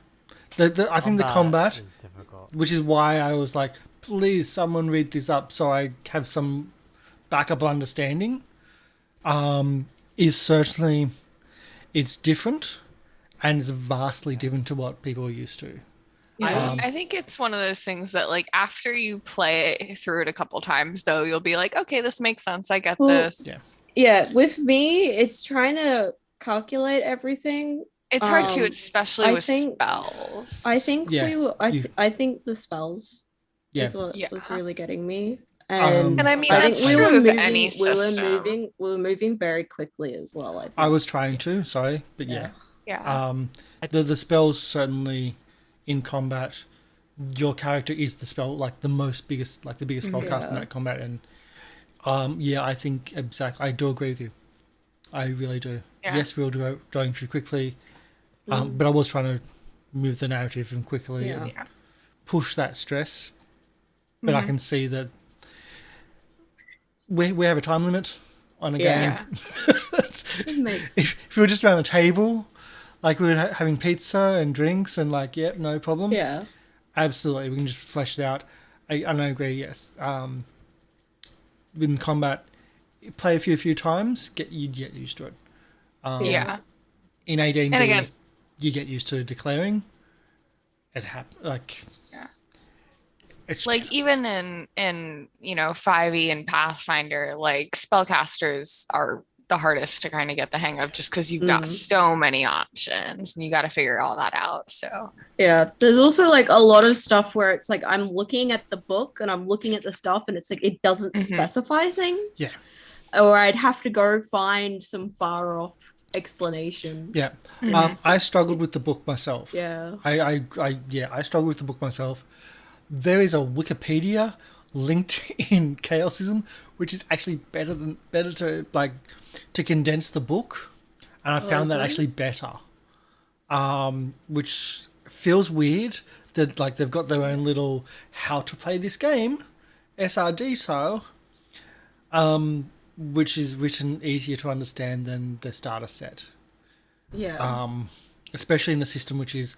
I think the combat, is difficult. which is why I was like, please someone read this up so I have some backup understanding, is certainly, it's different and it's vastly different to what people are used to. I think it's one of those things that, like, after you play through it a couple times, though, you'll be like, okay, this makes sense. I get this. Yeah, with me, it's trying to calculate everything. It's hard to, especially I with think- spells. I think Yeah, we were. I think the spells is what Yeah. was really getting me. And And I mean, I that's think we true were of moving. any We were system. moving. We were moving very quickly as well. I think. I was trying to, sorry, but yeah. Yeah. The spells certainly in combat, your character is the spell, like the biggest spellcaster in that combat, and I think exactly. I do agree with you. I really do. Yeah. Yes, we were going too quickly, but I was trying to move the narrative and quickly and push that stress. But I can see that we have a time limit on a game. It makes If we were just around the table, like we were having pizza and drinks and like, no problem. yeah. Absolutely, we can just flesh it out. I agree, yes. In combat, play a few times, you get used to it. In 18D, And again- you get used to declaring. It happens, like... Yeah. It's Like, even in 5e and Pathfinder, like, spellcasters are the hardest to kind of get the hang of, just because you've got so many options and you got to figure all that out. So Yeah, there's also like a lot of stuff where it's like I'm looking at the book and I'm looking at the stuff and it's like it doesn't specify things. Yeah. Or I'd have to go find some far off explanation. Yeah. I struggled with the book myself. Yeah. I struggled with the book myself. There is a Wikipedia linked in Chaosism, which is actually better to condense the book, and I found that actually better. Which feels weird that like they've got their own little how to play this game, SRD style, which is written easier to understand than the starter set. Yeah. Especially in a system which is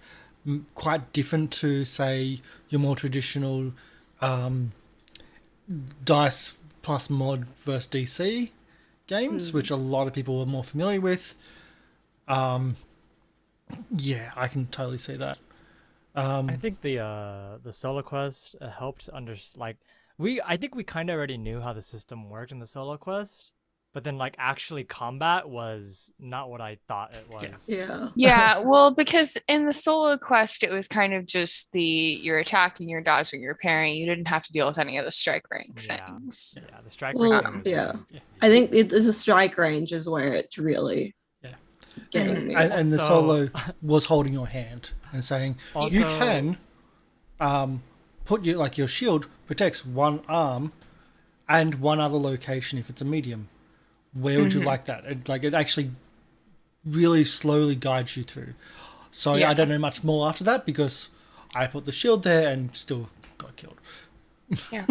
quite different to, say, your more traditional dice plus mod versus DC games, which a lot of people are more familiar with. I can totally see that. I think the solo quest helped I think we kind of already knew how the system worked in the solo quest, but then like actually combat was not what I thought it was. Yeah. yeah, well, because in the solo quest, it was kind of just you're attacking, you're dodging, you're parrying. You didn't have to deal with any of the strike rank things. Yeah, the strike Well, rate was yeah. really- I think it is a strike range is where it's really getting me. And the Also- solo was holding your hand and saying you Also- can put your shield protects one arm and one other location if it's a medium. Where would you like that? It actually really slowly guides you through. So I don't know much more after that because I put the shield there and still got killed. Yeah.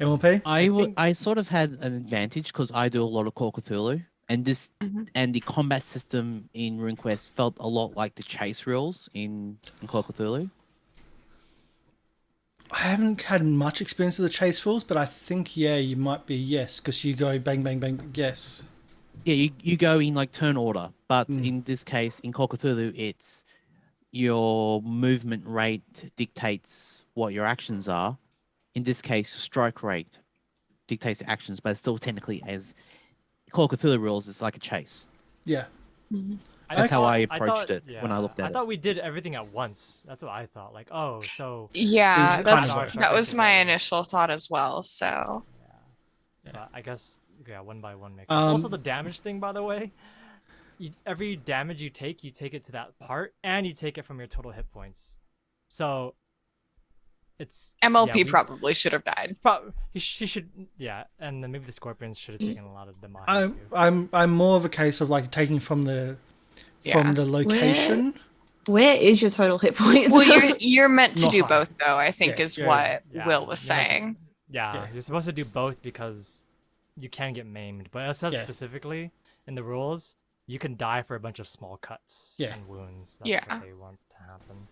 MLP? I sort of had an advantage because I do a lot of Call of Cthulhu, and and the combat system in RuneQuest felt a lot like the chase rules in Call of Cthulhu. haven't had much experience with the chase rules, but I think, yeah, you might be, yes, because you go bang, bang, bang, yes. Yeah, you go in like turn order, but in this case, in Call of Cthulhu, it's your movement rate dictates what your actions are. In this case, strike rate dictates the actions, but it's still technically, as Call of Cthulhu rules, it's like a chase. Yeah. That's how I thought- approached it when I looked at I it. thought we did everything at once. That's what I thought. Like, oh, so Yeah, It was that's kind that of was my initial thought as well. So but I guess one by one makes sense. Also, the Um, damage thing, by the way. Every damage you take it to that part, and you take it from your total hit points. So it's MLP probably should have died. he should, yeah, and then maybe the scorpions should have taken a lot of the too. I'm more of a case of like taking from the Yeah. location. Where is your total hit points? Well, you're meant to Not do high. both, though. I think Yeah. is what Yeah, Will was you're meant to- saying. Yeah, you're supposed to do both because you can get maimed. But it says Yeah. specifically in the rules, you can die for a bunch of small cuts Yeah. and wounds. That's Yeah. what they want to happen.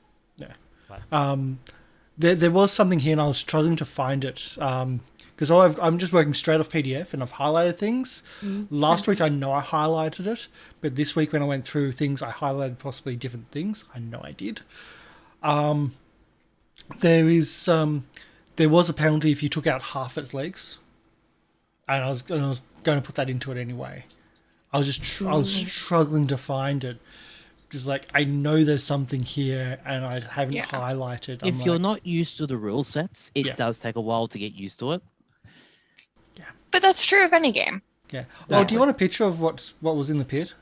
There was something here, and I was struggling to find it because I'm just working straight off PDF, and I've highlighted things. Last week, I know I highlighted it, but this week when I went through things, I highlighted possibly different things. I know I did. There was a penalty if you took out half its legs, and I was going to put that into it anyway. I was struggling to find it. Because, like, I know there's something here, and I haven't highlighted. If you're not used to the rule sets, it Yeah. does take a while to get used to it. But that's true of any game. Yeah. Oh, do you want a picture of what was in the pit?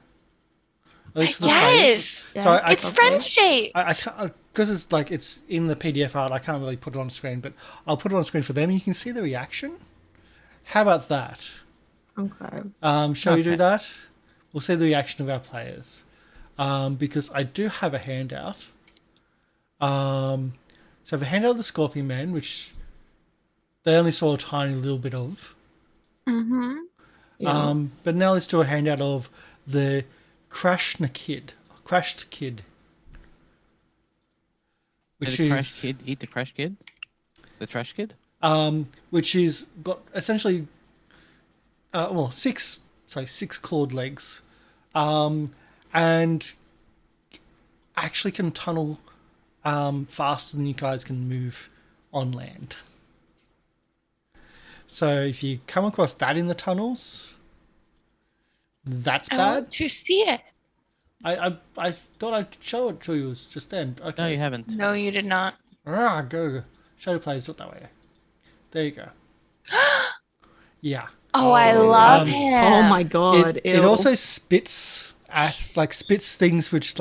At least for the players. Yes, So I it's friend shape. I can't, because it's like it's in the PDF art. I can't really put it on screen, but I'll put it on screen for them. You can see the reaction. How about that? Okay. Shall we do Okay. that? We'll see the reaction of our players. Because I do have a handout. So I have a handout of the Scorpion Man, which they only saw a tiny little bit of. Yeah. But now let's do a handout of the Crashed Kid. Which the is Crash Kid eat the Crash Kid? The Trash Kid? which is got essentially six clawed legs, and actually can tunnel faster than you guys can move on land. So if you come across that in the tunnels, that's I bad. want to see it. I thought I'd show it to you just then. Okay. No, you haven't. No, you did not. Go. Show the players, do it that way. There you go. Yeah. Oh, I love Um, him. Oh my god. It also spits things which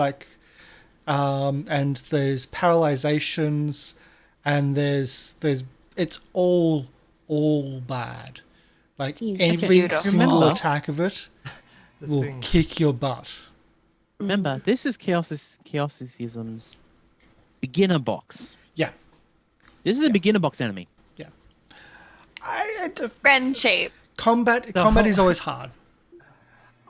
and there's paralyzations, and there's it's all bad. Like He's every beautiful. single Remember- attack of it This will thing. kick your butt. Remember, this is Chaosism's beginner box. Yeah. This is a beginner box enemy. Friend shape. Combat is always hard.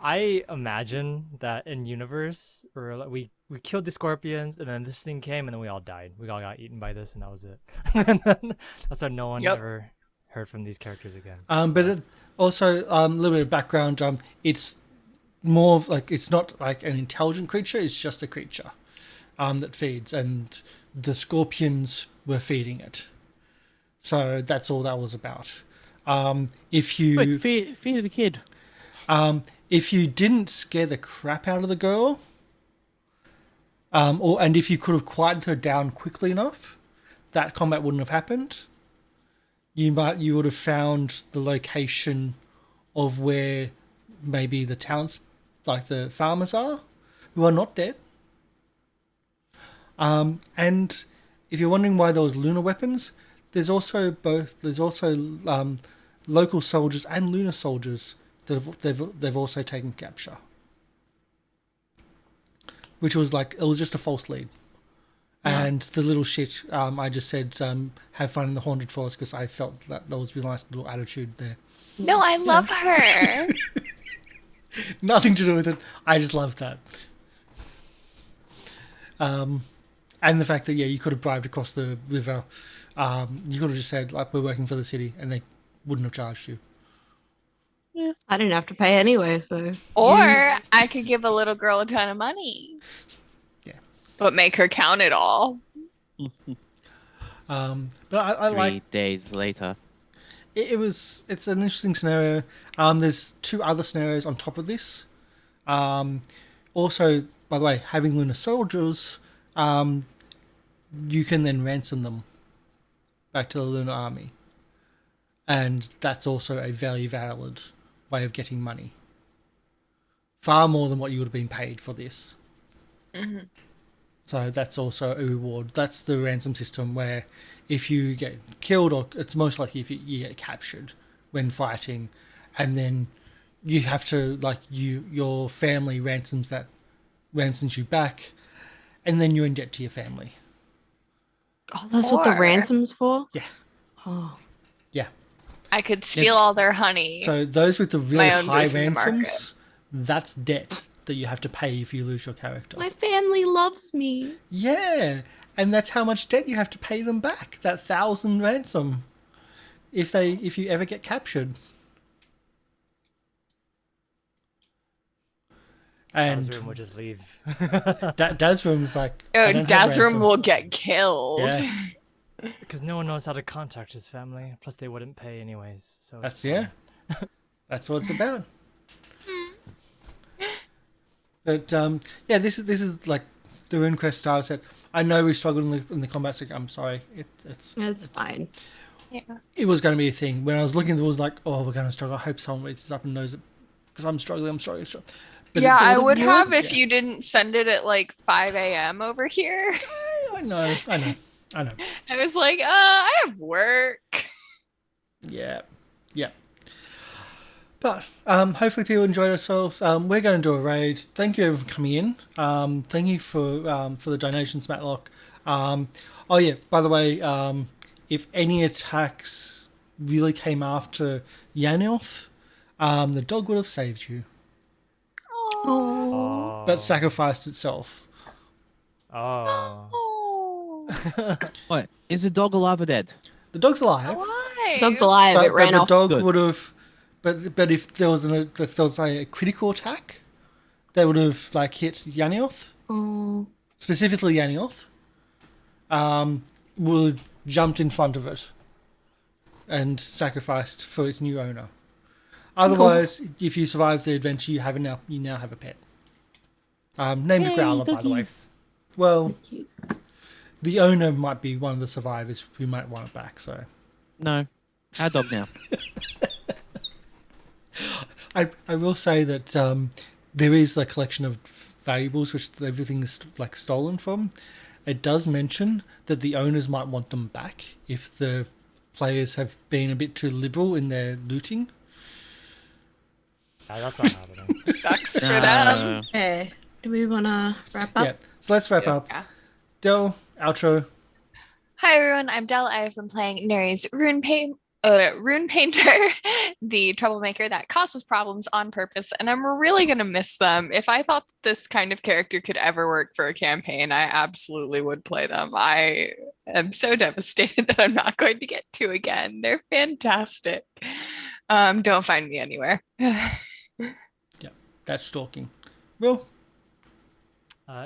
I imagine that in universe, or like we killed the scorpions, and then this thing came, and then we all died. We all got eaten by this, and that was it. And then that's why no one Yep. ever heard from these characters again. But it also a little bit of background. It's more of like it's not like an intelligent creature. It's just a creature that feeds, and the scorpions were feeding it. So that's all that was about. If you Quick, feed the kid. if you didn't scare the crap out of the girl, and if you could have quieted her down quickly enough, that combat wouldn't have happened. You would have found the location of where maybe the towns, like the farmers are, who are not dead. And if you're wondering why there was lunar weapons, there's also local soldiers and lunar soldiers that they've also taken capture, which was it was just a false lead. And the little shit, I just said, have fun in the haunted forest, because I felt that was a really nice little attitude there. No, I love her. Nothing to do with it. I just loved that. And the fact that, you could have bribed across the river You could have just said, like, we're working for the city, and they wouldn't have charged you. I didn't have to pay anyway, so. Or I could give a little girl a ton of money. Yeah. But make her count it all. But I 3 like days later. it's an interesting scenario. There's 2 other scenarios on top of this. Also, by the way, having lunar soldiers, you can then ransom them back to the lunar army, and that's also a very valid way of getting money. Far more than what you would have been paid for this. Mm-hmm. So that's also a reward. That's the ransom system where if you get killed, or it's most likely if you get captured when fighting, and then you have to, like, your family ransoms you back, and then you're in debt to your family. Oh, that's what the Or- ransom's for? Yeah. Oh. Yeah. I could steal all their honey. So those with the really My own high booth in the market. ransoms, that's debt that you have to pay if you lose your character. My family loves me. Yeah, and that's how much debt you have to pay them back. That 1,000 ransom, if you ever get captured. And Dazrim will just leave. Dazrim's like, Oh, I don't have Dazrim ransom. will get killed. Yeah. Because no one knows how to contact his family. Plus, they wouldn't pay anyways. So That's it's fine. that's what it's about. But yeah, this is like the RuneQuest starter set. I know we struggled in the combat section. I'm sorry. It's fine. Yeah. It was going to be a thing. When I was looking, it was like, oh, we're going to struggle. I hope someone reads this up and knows it, because I'm struggling. But Yeah, I it would have works, if yeah. you didn't send it at like 5 a.m. over here. I know. I was like, I have work. Yeah. But hopefully people enjoyed themselves. We're going to do a raid. Thank you everyone for coming in. Thank you for the donations, Matlock. Oh yeah, by the way, if any attacks really came after Yanilth, the dog would have saved you, Oh. but sacrificed itself. Oh. What? Is the dog alive or dead? The dog's alive. Why? Dog's alive. But, It ran the off. dog Good. would have, but if there was a critical attack, they would have like hit Yanioth, Oh. specifically Yanioth. Would have jumped in front of it and sacrificed for its new owner. Otherwise, if you survive the adventure, you now have a pet. Named Yay, Growler, by the way. doggies. Well, Cute. the owner might be one of the survivors who might want it back. So No. Our dog now. I will say that there is a collection of valuables which everything is like stolen from. It does mention that the owners might want them back if the players have been a bit too liberal in their looting. That's not happening. Sucks for them. No. Do we want to wrap up? Yeah, so let's wrap up. Yeah. Del, outro. Hi everyone, I'm Del. I have been playing Neri's Rune Painter, the troublemaker that causes problems on purpose, and I'm really gonna miss them. If I thought this kind of character could ever work for a campaign, I absolutely would play them. I am so devastated that I'm not going to get to again. They're fantastic. Don't find me anywhere. Yeah, that's stalking. Will.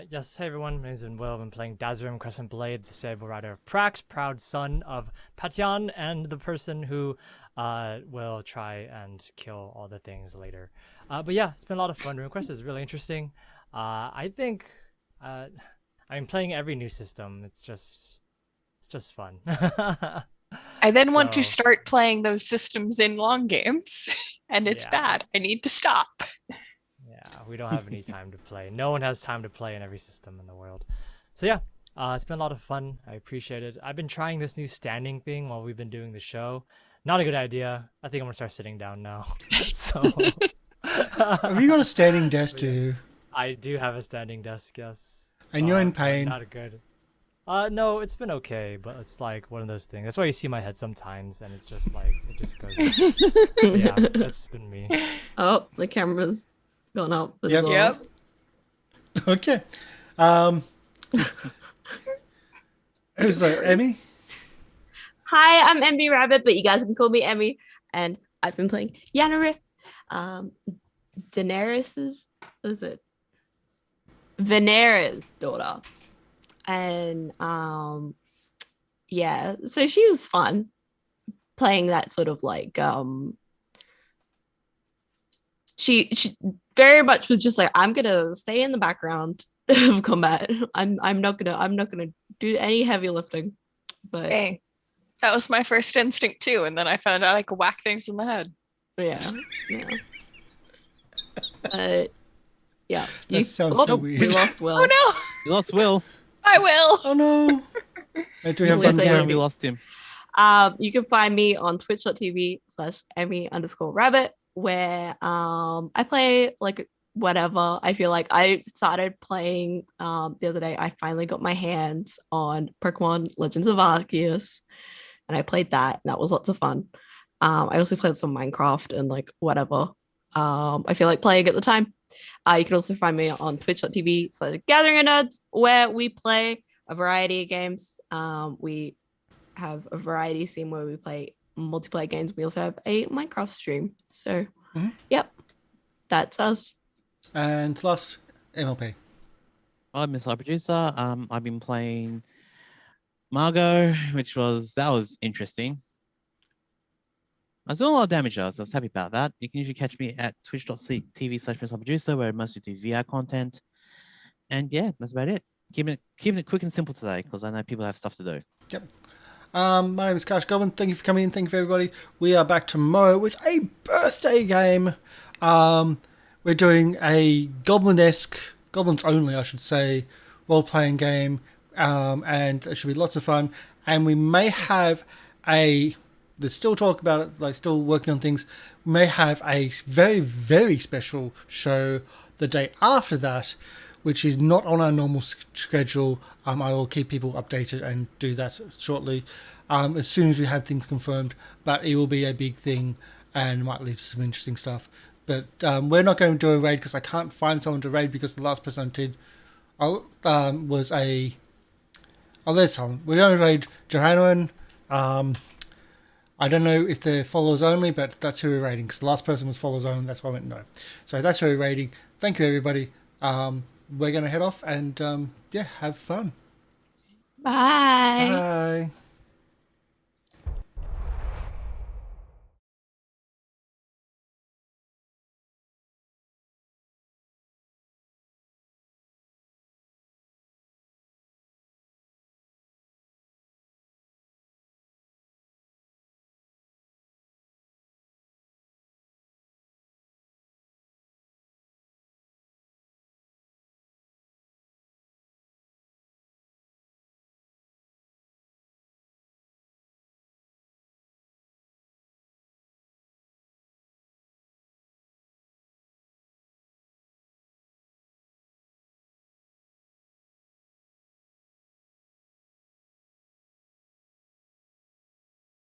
Yes, hey everyone, my name's Will. I've been playing Dazrim Crescent Blade, the Sable Rider of Prax, proud son of Patyan, and the person who will try and kill all the things later. But yeah, it's been a lot of fun. RuneQuest is really interesting. I think, playing every new system, it's just fun. I then want to So- start playing those systems in long games, and it's Yeah. bad. I need to stop. Yeah, we don't have any time to play. No one has time to play in every system in the world. So yeah, it's been a lot of fun. I appreciate it. I've been trying this new standing thing while we've been doing the show. Not a good idea. I think I'm gonna start sitting down now. So Have you got a standing desk too? I do have a standing desk, yes. And you're in but pain? Not good. No, it's been okay, but it's like one of those things. That's why you see my head sometimes, and it's just like it just goes. But yeah, that's been me. Oh, the camera's gone up as Yep. well. Yep. Okay. Who's that? Emi? Hi, I'm Emi Rabbit, but you guys can call me Emi, and I've been playing Yanarith, Daenerys's, what is it? Venera's daughter, and yeah, so she was fun playing that sort of like she very much was just like, I'm gonna stay in the background of combat. I'm not gonna do any heavy lifting. But Hey, that was my first instinct too, and then I found out I could whack things in the head. yeah. But yeah, That sounds so we weird. lost Will. Oh no, You lost Will. I will. Oh no. Wait, do we have Yes, one I Yeah, game? we lost him. You can find me on twitch.tv/Emi_Rabbit, where I play like whatever. I feel like I started playing the other day. I finally got my hands on Pokemon Legends of Arceus, and I played that, and that was lots of fun. I also played some Minecraft and like whatever. I feel like playing at the time. You can also find me on twitch.tv/Gathering Nerds, where we play a variety of games. We have a variety scene where we play multiplayer games. We also have a Minecraft stream. So, yep, that's us. And last, MLP. I'm MrLiveProducer. I've been playing Margot, that was interesting. I was doing a lot of damage, so I was happy about that. You can usually catch me at twitch.tv/MrLiveProducer, where I mostly do VR content. And yeah, that's about it. Keeping it quick and simple today, because I know people have stuff to do. Yep. My name is Karsh Goblin. Thank you for coming in. Thank you for everybody. We are back tomorrow with a birthday game. We're doing a Goblin-esque, Goblins only, I should say, role-playing game. And it should be lots of fun. And we may have there's still talk about it, like still working on things. We may have a very, very special show the day after that, which is not on our normal schedule. I will keep people updated and do that shortly, as soon as we have things confirmed. But it will be a big thing and might lead to some interesting stuff. But we're not going to do a raid because I can't find someone to raid, because the last person I did was a... Oh, there's someone. We're going to raid Johanna. I don't know if they're followers only, but that's who we're raiding, because the last person was followers only. That's why I went no. So that's who we're raiding. Thank you, everybody. We're going to head off and, have fun. Bye. Bye.